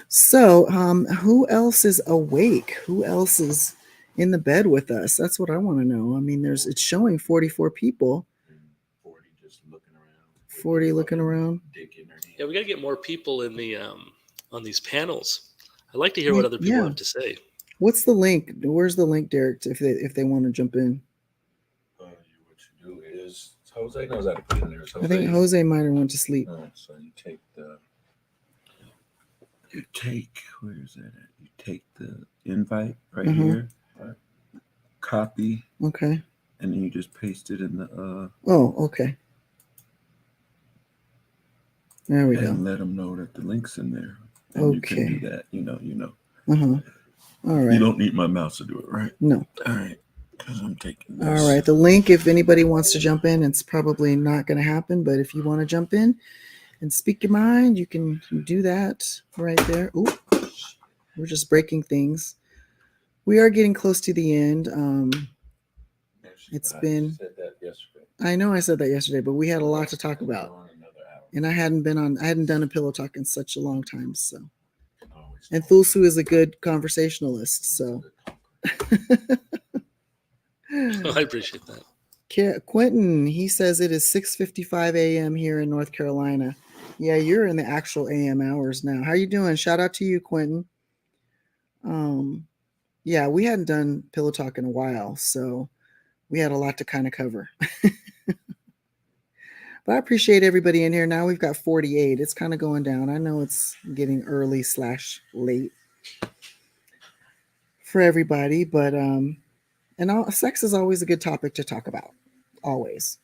So, who else is awake? Who else is in the bed with us? That's what I want to know. I mean, it's showing 44 people. 40 just looking around. 40 looking around. Dick in her hand. Yeah, we got to get more people in the on these panels. I'd like to hear what other people have to say. What's the link? Where's the link, Derek, if they want to jump in? What you do is, Jose knows how to put it in there. I think Jose might have went to sleep. So you take where is that at? You take the invite right here, right? Copy, Okay. and then you just paste it in the Oh, okay. There we go. and let them know that the link's in there. And you can do that, you know. Uh-huh. All right. You don't need my mouse to do it, right? No. All right. Because I'm taking this. All right. The link, if anybody wants to jump in, it's probably not going to happen. But if you want to jump in and speak your mind, you can do that right there. Ooh, we're just breaking things. We are getting close to the end. It's been. Said that yesterday. I know I said that yesterday, but we had a lot to talk about. And I hadn't done a pillow talk in such a long time. So, and Thulsu is a good conversationalist. So, I appreciate that. Quentin, he says it is 6:55 a.m. here in North Carolina. Yeah, you're in the actual AM hours now. How you doing? Shout out to you, Quentin. Yeah, we hadn't done pillow talk in a while, so we had a lot to kind of cover. But I appreciate everybody in here. Now we've got 48. It's kind of going down. I know it's getting early/late for everybody, but sex is always a good topic to talk about. Always.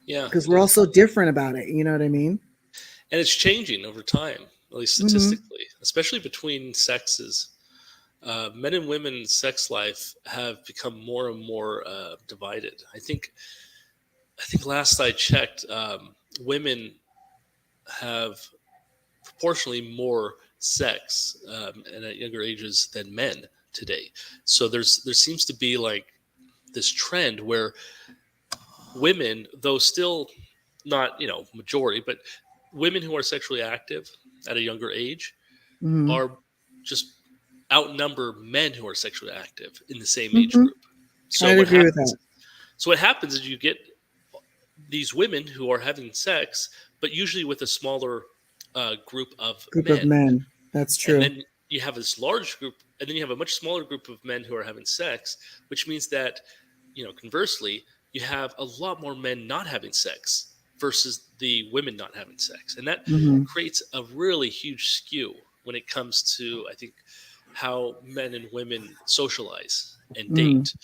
Yeah. Because we're all so different about it. You know what I mean? And it's changing over time, at least statistically, especially between sexes. Men and women's sex life have become more and more divided. I think last I checked, women have proportionally more sex and at younger ages than men today. So there seems to be like this trend where women, though still not majority, but women who are sexually active at a younger age are just outnumber men who are sexually active in the same age group. So I'd agree with that. So what happens is you get these women who are having sex, but usually with a smaller group of men. That's true. And then you have this large group, and then you have a much smaller group of men who are having sex, which means that, conversely, you have a lot more men not having sex versus the women not having sex, and that Mhm. creates a really huge skew when it comes to, I think, how men and women socialize and Mhm. date,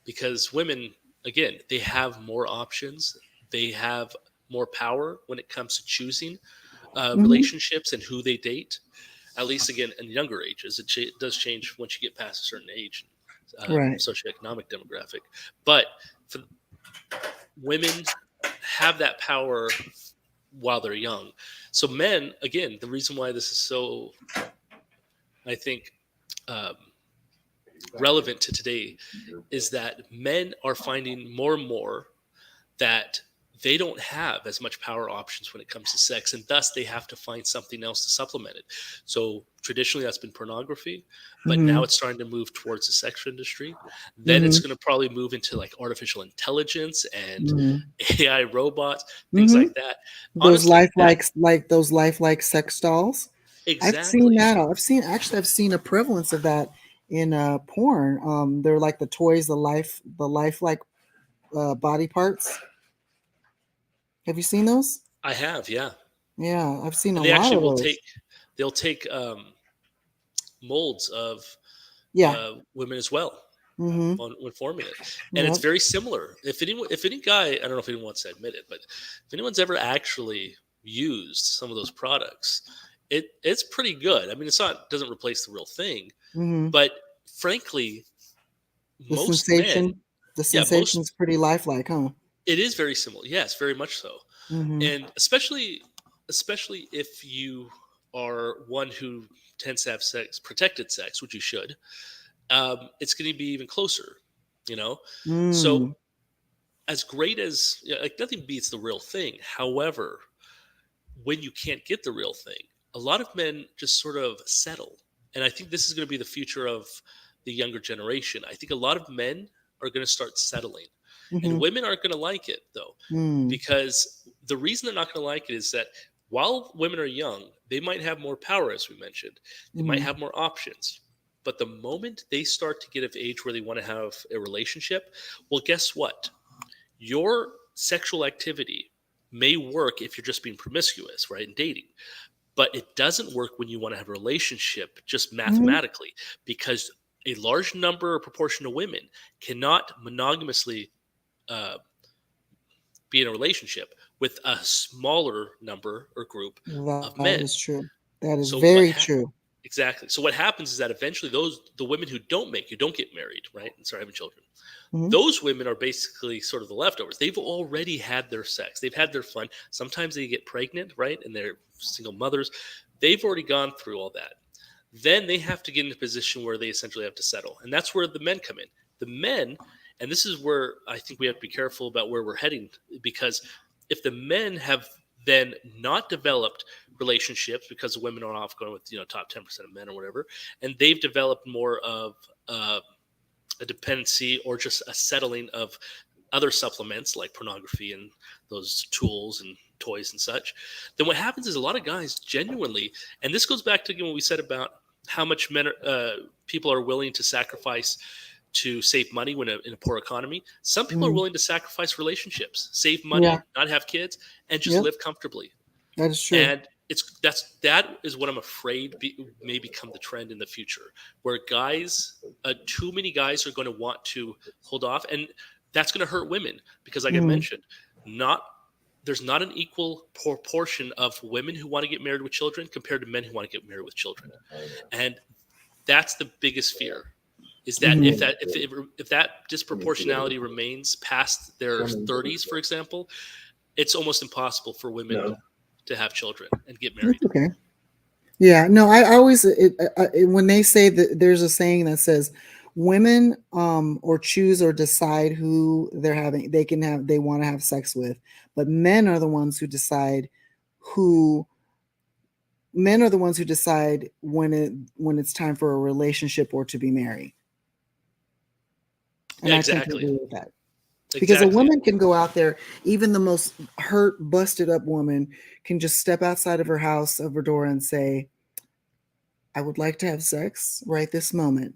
because women, again, they have more options, they have more power when it comes to choosing Mhm. relationships and who they date. At least, again, in younger ages, it does change once you get past a certain age, Right. socioeconomic demographic. But for women, have that power while they're young. So men, again, the reason why this is so, I think, um, relevant to today is that men are finding more and more that they don't have as much power options when it comes to sex, and thus they have to find something else to supplement it. So traditionally that's been pornography, but now Mhm. it's starting to move towards the sex industry. Then it's Mhm. going to probably move into like artificial intelligence and Mhm. AI robots, things Mhm. like that. Those Honestly, that lifelike sex dolls. I've seen exactly. that. I've seen a prevalence of that in porn. They're like the toys, the lifelike body parts. Have you seen those? I have, yeah. Yeah, I've seen a And they lot actually of will those. take they'll take molds of Yeah. women as well Mm-hmm. when forming it, and it's Yep. very similar. If any guy, I don't know if anyone wants to admit it, but if anyone's ever actually used some of those products, it's pretty good. I mean, it's not doesn't replace the real thing, Mm-hmm. but frankly, The most men, sensation, the yeah, most sensation's pretty lifelike, huh? it is very similar. Yes, very much so, Mm-hmm. and especially if you are one who tends to have protected sex, which you should, it's going to be even closer, you know. So Mm. as great as, yeah, like nothing beats the real thing. However, when you can't get the real thing, a lot of men just sort of settle, and I think this is going to be the future of the younger generation. I think a lot of men are going to start settling, and Mm-hmm. women aren't going to like it though, Mm. because the reason they're not going to like it is that while women are young, they might have more power, as we mentioned. They might Mm-hmm. have more options. But the moment they start to get of age where they want to have a relationship, well, guess what? Your sexual activity may work if you're just being promiscuous, right, and dating. But it doesn't work when you want to have a relationship just Mm-hmm. mathematically, because a large number or proportion of women cannot monogamously uh, be in a relationship with a smaller number or group of That men. is true. That is So what very true. exactly? So what happens is that eventually the women who don't get married, right, and start having children, Mm-hmm. those women are basically sort of the leftovers. They've already had their sex. They've had their fun. Sometimes they get pregnant, right, and they're single mothers. They've already gone through all that. Then they have to get in a position where they essentially have to settle, and that's where the men come in. The men, and this is where I think we have to be careful about where we're heading, because if the men have then not developed relationships, because the women are off going with top 10% of men or whatever, and they've developed more of a dependency or just a settling of other supplements like pornography and those tools and toys and such, then what happens is a lot of guys genuinely, and this goes back to again what we said about how much people are willing to sacrifice to save money in a poor economy. Some people are Mm-hmm. willing to sacrifice relationships, save Yeah. money, not have kids, and just Yep. live comfortably. That is true. And that is what I'm afraid may become the trend in the future, where guys, too many guys are going to want to hold off, and that's going to hurt women because, like I Mm-hmm. mentioned, not there's not an equal proportion of women who want to get married with children compared to men who want to get married with children, and that's the biggest fear. Is that Mm-hmm. if that disproportionality remains past their 30s, for example, it's almost impossible for women to have children and get That's married. okay. Yeah, no, I always when they say that there's a saying that says women or choose or decide who they want to have sex with, but who men are the ones who decide when it's time for a relationship or to be married. And Yeah, I tend to exactly. agree with that. Because a Exactly. woman can go out there, even the most hurt, busted up woman can just step outside of her house, of her door, and say, I would like to have sex right this moment.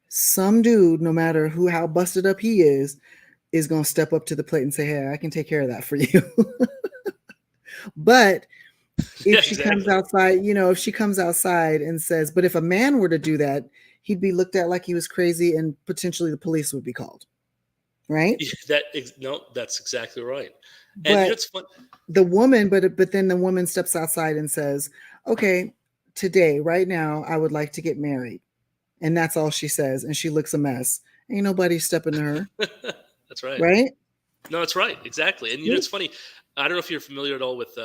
Some dude, no matter how busted up he is going to step up to the plate and say, hey, I can take care of that for you. But Yeah, if she comes exactly. outside, if she comes outside and says, but if a man were to do that, he'd be looked at like he was crazy and potentially the police would be called. Right. Yeah, no, that's exactly right. And But it's fun. the woman, but then the woman steps outside and says, okay, today, right now, I would like to get married. And that's all she says. And she looks a mess. Ain't nobody stepping to her. That's right. Right. No, that's right. Exactly. And Yeah. it's funny. I don't know if you're familiar at all with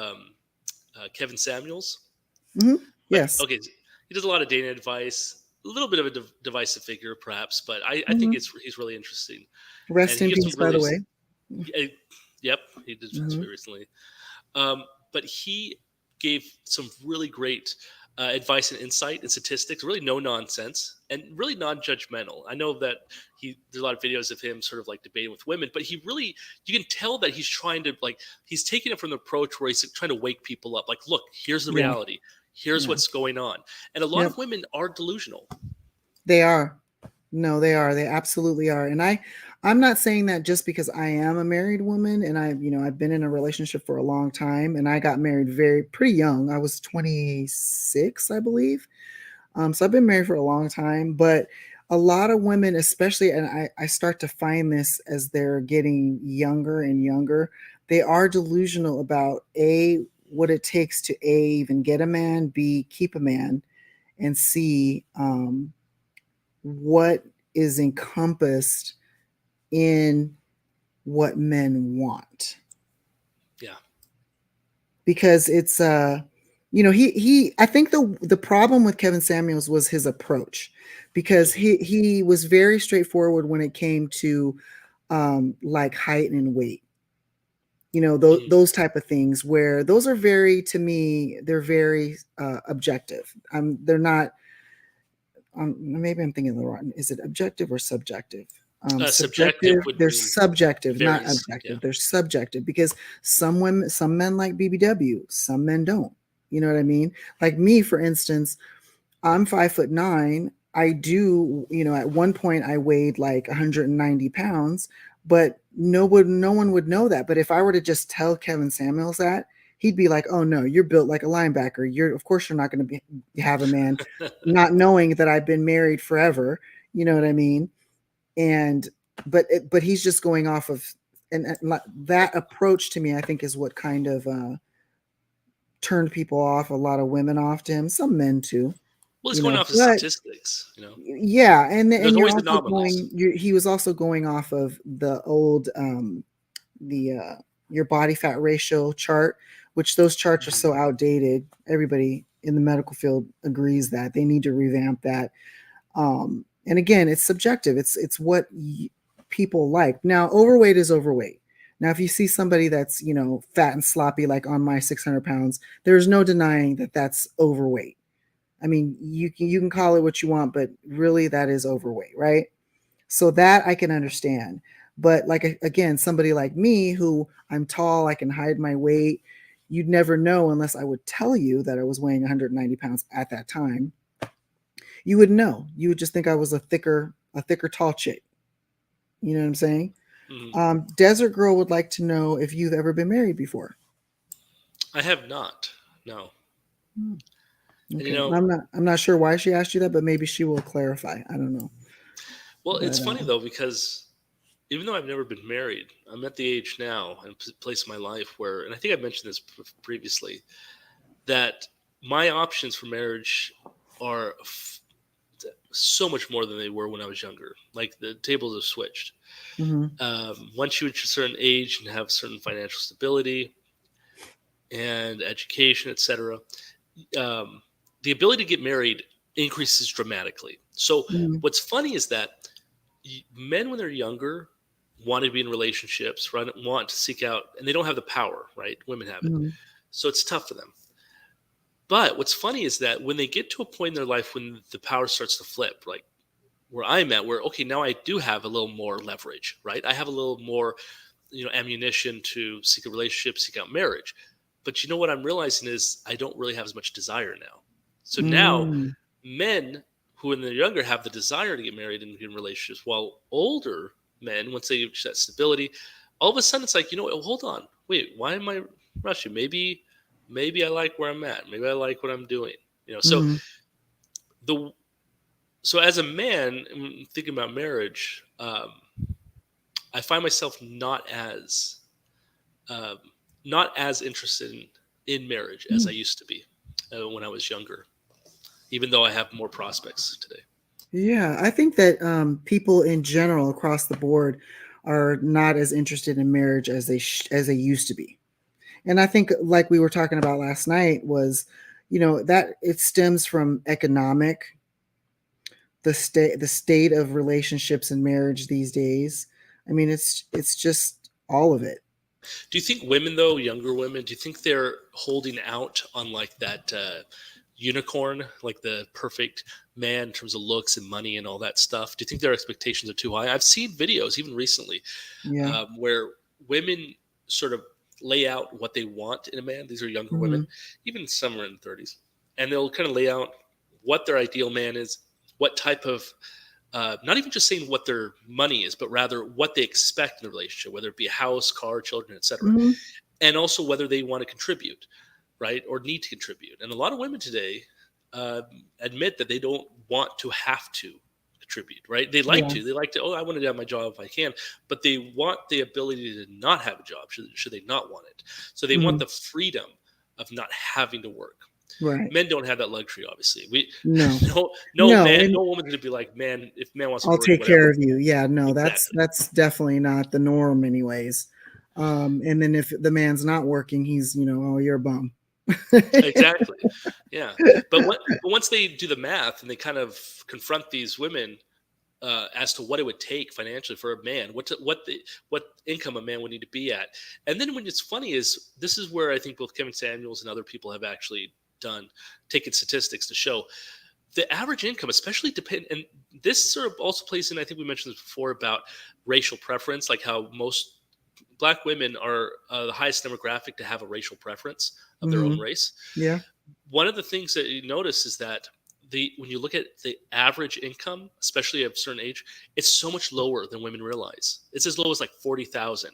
Kevin Samuels. Mm-hmm. But, Yes. okay. He does a lot of dating advice, a little bit of a divisive figure, perhaps, but I think Mm-hmm. he's really interesting. Rest And he in gives some peace, by really, the way. yep, he did pass Mm-hmm. away recently. But he gave some really great advice and insight and statistics, really no nonsense and really non-judgmental. I know that there's a lot of videos of him sort of like debating with women, but you can tell that he's trying to he's taking it from the approach where he's trying to wake people up. Like, look, here's the Yeah. reality. Here's Yeah. what's going on. And a lot Yep. of women are delusional. They are. No, they are. They absolutely are. And I'm not saying that just because I am a married woman and I've been in a relationship for a long time and I got married pretty young. I was 26, I believe. So I've been married for a long time, but a lot of women, especially, and I start to find this as they're getting younger and younger, they are delusional about what it takes to even get a man, B, keep a man, and C, what is encompassed in what men want. Yeah. Because it's I think the problem with Kevin Samuels was his approach, because he was very straightforward when it came to like height and weight. Those type of things, where those are very, to me, they're very objective. They're not. Maybe I'm thinking the wrong. Is it objective or subjective? Subjective would They're mean subjective, not varies. objective. Yeah. They're subjective, because some men like BBW, some men don't. You know what I mean? Like me, for instance, I'm 5'9". I do, at one point I weighed like 190 pounds, but no one would know that. But if I were to just tell Kevin Samuels that, he'd be like, "Oh no, you're built like a linebacker. Of course you're not going to have a man," not knowing that I've been married forever. You know what I mean? And but he's just going off of, and that approach to me, I think, is what kind of turned people off, a lot of women off to him, some men too. Well, he's going off of But statistics, yeah, and There's you're always also anomalies. he was also going off of the old your body fat ratio chart, which those charts are so outdated. Everybody in the medical field agrees that they need to revamp that. And again, it's subjective. It's what people like. Now, overweight is overweight. Now, if you see somebody that's, fat and sloppy, like on my 600 pounds, there's no denying that that's overweight. I mean, you can call it what you want, but really that is overweight, right? So that I can understand. But again, somebody like me, who I'm tall, I can hide my weight. You'd never know unless I would tell you that I was weighing 190 pounds at that time. You wouldn't know. You would just think I was a thicker, tall chick. You know what I'm saying? Mm-hmm. Desert Girl would like to know if you've ever been married before. I have not. No. Okay. And, I'm not sure why she asked you that, but maybe she will clarify. I don't know. Well, it's funny though, because even though I've never been married, I'm at the age now and place in my life where, and I think I mentioned this previously, that my options for marriage are so much more than they were when I was younger. Like, the tables have switched. Mm-hmm. Once you reach a certain age and have certain financial stability and education, etc., the ability to get married increases dramatically. So what's funny is that men, when they're younger, want to be in relationships, right? Want to seek out, and they don't have the power, right? Women have it. So it's tough for them. But what's funny is that when they get to a point in their life when the power starts to flip, like where I'm at, where, okay, now I do have a little more leverage, right? I have a little more, ammunition to seek a relationship, seek out marriage. But you know what I'm realizing is I don't really have as much desire now. So now men who, when they're younger, have the desire to get married and get in relationships, while older men, once they reach that stability, all of a sudden it's like, hold on, wait, why am I rush you. Maybe I like where I'm at. Maybe I like what I'm doing. Mhm. So as a man, thinking about marriage, I find myself um, not as interested in marriage as I used to be when I was younger, even though I have more prospects today. Yeah, I think that people in general across the board are not as interested in marriage as as they used to be. And I think, like we were talking about last night, was that it stems from economic, the state of relationships and marriage these days. I mean, it's just all of it. Do you think women, though, younger women, do you think they're holding out on like that unicorn, like the perfect man in terms of looks and money and all that stuff? Do you think their expectations are too high? I've seen videos even recently Yeah. where women sort of lay out what they want in a man. These are younger Hmm. women, even some are in the 30s, and they'll kind of lay out what their ideal man is, what type of not even just saying what their money is, but rather what they expect in a relationship, whether it be a house, car, children, etc., Hmm. and also whether they want to contribute, right, or need to contribute. And a lot of women today uh, admit that they don't want to have to contribute, right? They like Yeah. to. They like to. Oh, I want to have my job if I can, but they want the ability to not have a job should they not want it. So they want Hmm. the freedom of not having to work. Right. Men don't have that luxury, obviously. No. No No. man, And no woman's gonna be like, man, if man wants to I'll work, take care whatever. of you. Yeah. No, that's Exactly. that's definitely not the norm, anyways. And then if the man's not working, he's oh, you're a bum. Exactly. Yeah. But once they do the math and they kind of confront these women as to what it would take financially for a man, what income a man would need to be at, and then when it's funny is this is where I think both Kevin Samuels and other people have actually taken statistics to show the average income, especially and this sort of also plays in. I think we mentioned this before about racial preference, like how most Black women are the highest demographic to have a racial preference of their own Hmm. race. Yeah. One of the things that you notice is that when you look at the average income, especially at a certain age, it's so much lower than women realize. It's as low as like 40,000,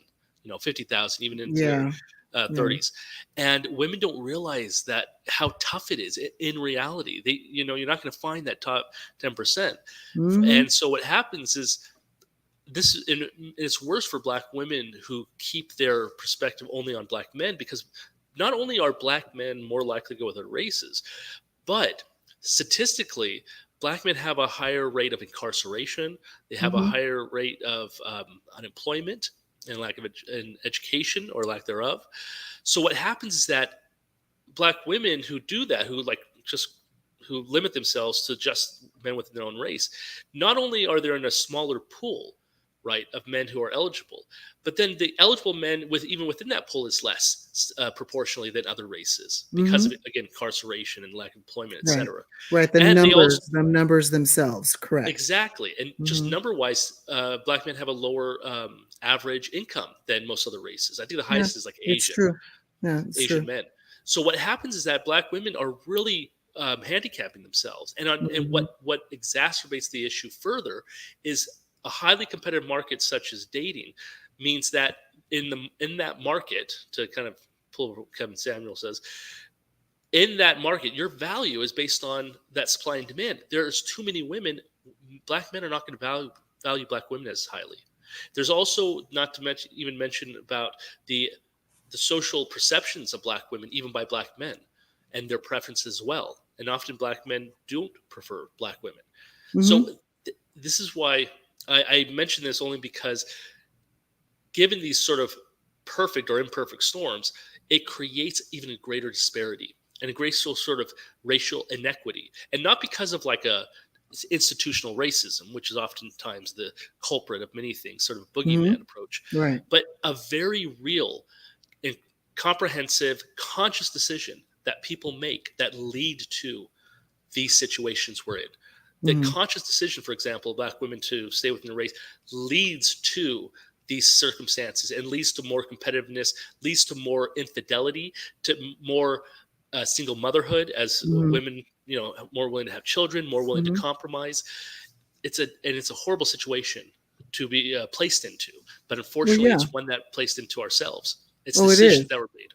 50,000, even into their Yeah. Yeah. 30s. And women don't realize that how tough it is in reality. You're not going to find that top 10%. Hmm. And so what happens is and it's worse for Black women who keep their perspective only on Black men, because not only are Black men more likely to go with other races, but statistically, Black men have a higher rate of incarceration. They have a Hmm. higher rate of unemployment and lack of education or lack thereof. So what happens is that Black women who do that, who limit themselves to just men within their own race, not only are they in a smaller pool, right, of men who are eligible, but then the eligible men even within that pool is less proportionally than other races because of Hmm. again incarceration and lack of employment, Right. etc. Right. The And they also numbers themselves. Correct. exactly, and just Hmm. number wise, Black men have a lower average income than most other races. I think the Yeah. highest is like It's true. Yeah. It's Asian true. men. So what happens is that Black women are really handicapping themselves, and Hmm. what exacerbates the issue further is a highly competitive market such as dating means that in that market, to kind of pull what Kevin Samuel says, in that market, your value is based on that supply and demand. There's too many women. Black men are not going to value Black women as highly. There's also not to mention about the social perceptions of Black women, even by Black men, and their preferences as well. And often Black men don't prefer Black women. Hmm. So this is why I mention this, only because given these sort of perfect or imperfect storms, it creates even a greater disparity and a great sort of racial inequity. And not because of like a institutional racism, which is oftentimes the culprit of many things, sort of Hmm. boogeyman approach, Right. but a very real and comprehensive, conscious decision that people make that lead to these situations we're in. The Hmm. conscious decision, for example, Black women to stay within the race leads to these circumstances and leads to more competitiveness, leads to more infidelity, to more single motherhood as Hmm. women, more willing to have children, more willing to Hmm. compromise. It's a horrible situation to be placed into, but Well, unfortunately, yeah. it's one that placed into ourselves. It's Oh, it decisions is. that were made.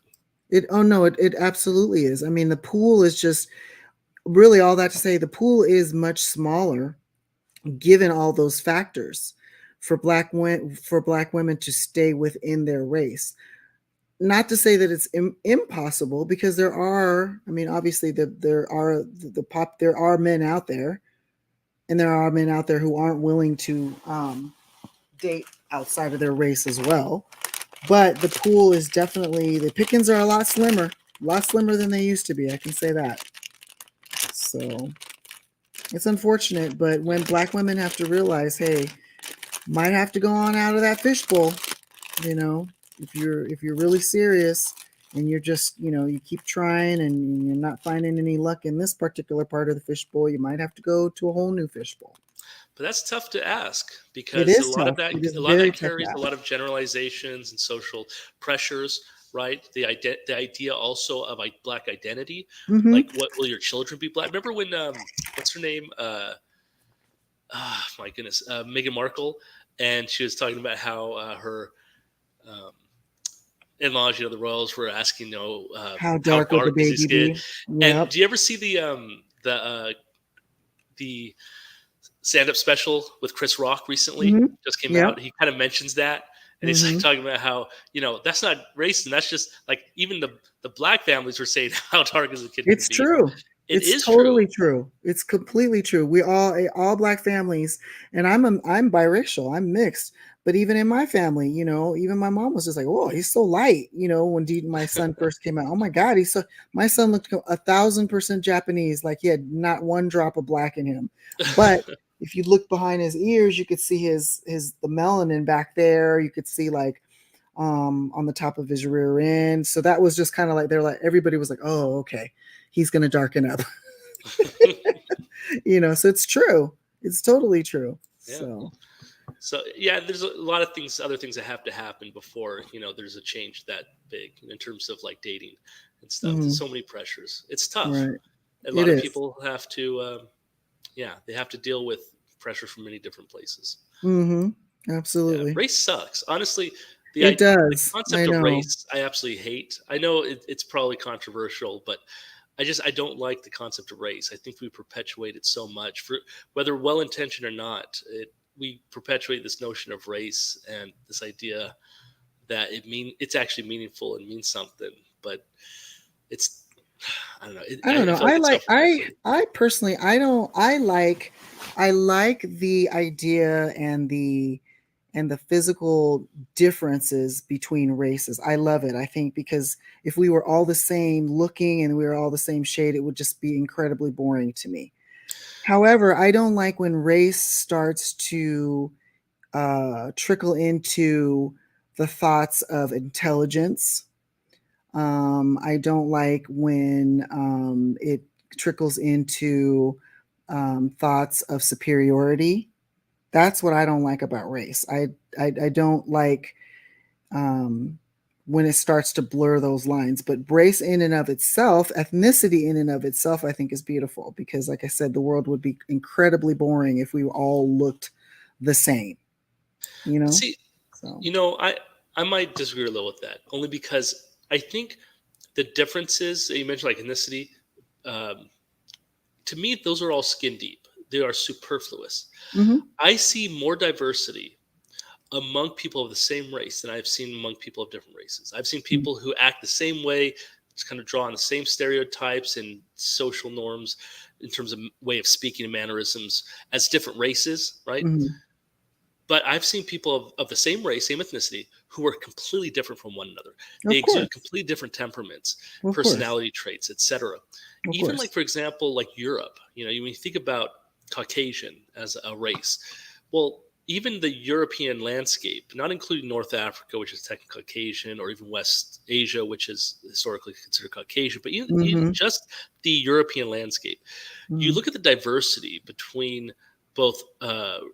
Oh no, it absolutely is. I mean, the pool is just really all that to say the pool is much smaller given all those factors for black women to stay within their race. Not to say that it's impossible, because there are, I mean, obviously there are men out there, and there are men out there who aren't willing to date outside of their race as well. But the pool is definitely, the pickings are a lot slimmer than they used to be. I can say that. So it's unfortunate, but when black women have to realize, hey, might have to go on out of that fishbowl, you know, if you're really serious and you're just, you keep trying and you're not finding any luck in this particular part of the fishbowl, you might have to go to a whole new fishbowl. But that's tough to ask, It because is tough. It is very tough to carries a ask. lot of generalizations and social pressures, right? The idea also of black identity, Mhm. like what will your children be black? Remember when what's her name? My goodness, Meghan Markle, and she was talking about how her um, in-laws, the royals, were asking, How dark would the is his baby skin? be? And Yep. do you ever see the stand-up special with Chris Rock recently? Mhm. Just came Yep. out. He kind of mentions that, and he's like Mhm. talking about how that's not race, and that's just like even the black families were saying how dark is a kid can It's be. true. It It's is true. totally true. It's completely true. We all black families, and I'm biracial. I'm mixed. But even in my family, even my mom was just like, "Oh, he's so light." When my son first came out, oh my God, my son looked 1,000% Japanese, like he had not one drop of black in him. But if you look behind his ears, you could see the melanin back there. You could see like on the top of his rear end. So that was just kind of like everybody was like, "Oh, okay, he's gonna darken up." So it's true. It's totally true. Yeah. So So yeah, there's a lot of other things that have to happen before there's a change that big in terms of like dating and stuff. There's mhm, so many pressures. It's tough. right. A It lot of is. people have to, they have to deal with pressure from many different places. Mm-hmm. Yeah, Absolutely. race sucks. Honestly, It the does. I concept of know. race, I absolutely hate. I know it's probably controversial, but I don't like the concept of race. I think we perpetuate it so much, for whether well intentioned or not. We perpetuate this notion of race and this idea that it's actually meaningful and means something, but it's I don't know. I don't I know. feel like I it's like self I personally I like the idea and the physical differences between races. I love it. I think because if we were all the same looking and we were all the same shade, it would just be incredibly boring to me. However, I don't like when race starts to trickle into the thoughts of intelligence. I don't like when it trickles into thoughts of superiority. That's what I don't like about race. I don't like um, when it starts to blur those lines. But race in and of itself, ethnicity in and of itself, I think is beautiful, because, like I said, the world would be incredibly boring if we all looked the same. You know, See, so I might disagree a little with that, only because I think the differences that you mentioned, like ethnicity, um, to me, those are all skin deep. They are superfluous. mhm. I see more diversity among people of the same race than I've seen among people of different races. I've seen people who act the same way, just kind of draw on the same stereotypes and social norms in terms of way of speaking and mannerisms as different races, right? Mhm. But I've seen people of the same race, same ethnicity, who are completely different from one another. They Of exude course, completely different temperaments, of course, personality traits, etc. of Even like, course. for example, like Europe, when you think about Caucasian as a race, well, even the European landscape, not including North Africa, which is technically Caucasian, or even West Asia, which is historically considered Caucasian, but even Mhm. just the European landscape, you Mhm. look at the diversity between both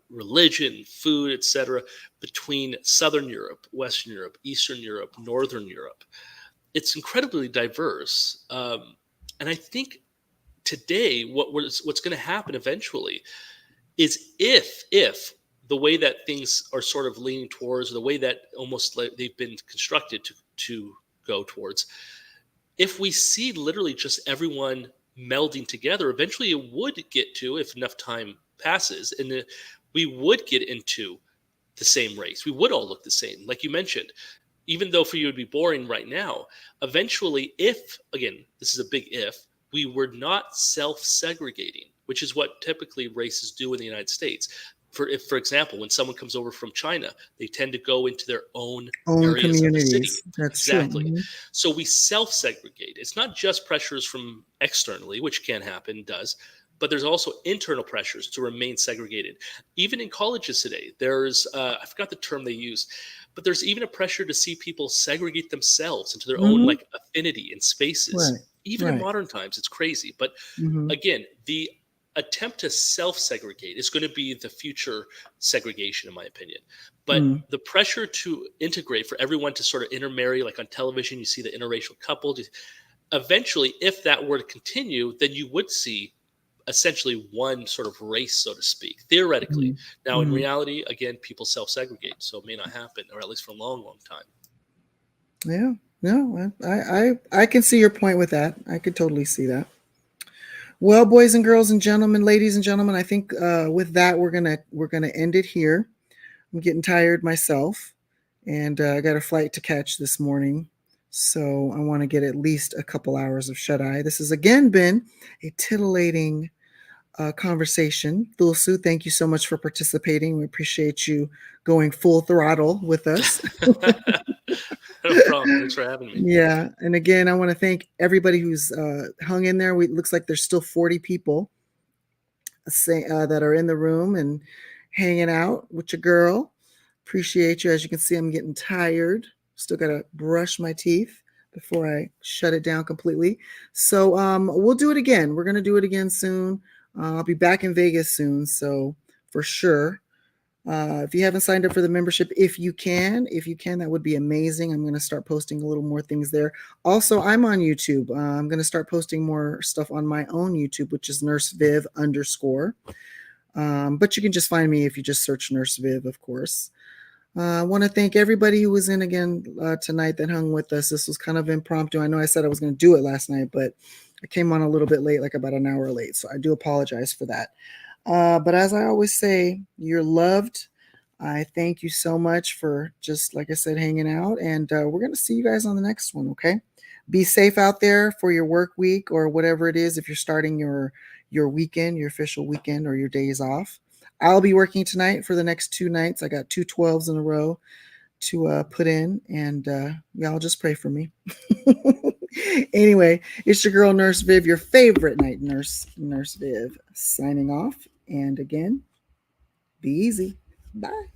religion, food, etc., between Southern Europe, Western Europe, Eastern Europe, Northern Europe. It's incredibly diverse, and I think today what's going to happen eventually is, if the way that things are sort of leaning towards, the way that almost like they've been constructed to go towards, if we see literally just everyone melding together, eventually it would get to, if enough time passes, and we would get into the same race. We would all look the same, like you mentioned. Even though for you it would be boring right now, eventually, if, again, this is a big if, we were not self-segregating, which is what typically races do in the United States. For example, when someone comes over from China, they tend to go into their own areas of the city. Communities. That's Exactly. true. So we self-segregate. It's not just pressures from externally, which can happen, does, but there's also internal pressures to remain segregated. Even in colleges today, there's, I forgot the term they use, but there's even a pressure to see people segregate themselves into their own like affinity in spaces. Right. Even in modern times, it's crazy. But again, the attempt to self-segregate is going to be the future segregation, in my opinion. But the pressure to integrate, for everyone to sort of intermarry, like on television, you see the interracial couple. Eventually, if that were to continue, then you would see essentially one sort of race, so to speak, theoretically. Now, in reality, again, people self-segregate, so it may not happen, or at least for a long, long time. Yeah, no, I can see your point with that. I could totally see that. Well, boys and girls and gentlemen, ladies and gentlemen, I think with that we're gonna end it here. I'm getting tired myself, and I got a flight to catch this morning, so I want to get at least a couple hours of shut eye. This has again been a titillating conversation. Thulsu, thank you so much for participating. We appreciate you going full throttle with us. No problem. Thanks for having me. Yeah, and again, I want to thank everybody who's hung in there. It looks like there's still 40 people that are in the room and hanging out with your girl. Appreciate you. As you can see, I'm getting tired. Still got to brush my teeth before I shut it down completely. So we'll do it again. We're going to do it again soon. I'll be back in Vegas soon, so for sure. If you haven't signed up for the membership, if you can, that would be amazing. I'm going to start posting a little more things there. Also, I'm on YouTube. I'm going to start posting more stuff on my own YouTube, which is NurseViv _. But you can just find me if you just search NurseViv, of course. I want to thank everybody who was in again tonight that hung with us. This was kind of impromptu. I know I said I was going to do it last night, but I came on a little bit late, like about an hour late. So I do apologize for that. But as I always say, you're loved. I thank you so much for just, like I said, hanging out. And we're going to see you guys on the next one, okay? Be safe out there for your work week or whatever it is. If you're starting your weekend, your official weekend, or your days off. I'll be working tonight for the next 2 nights. I got 2 12s in a row to put in. And y'all just pray for me. Anyway, it's your girl Nurse Viv, your favorite night nurse, Nurse Viv, signing off. And again, be easy. Bye.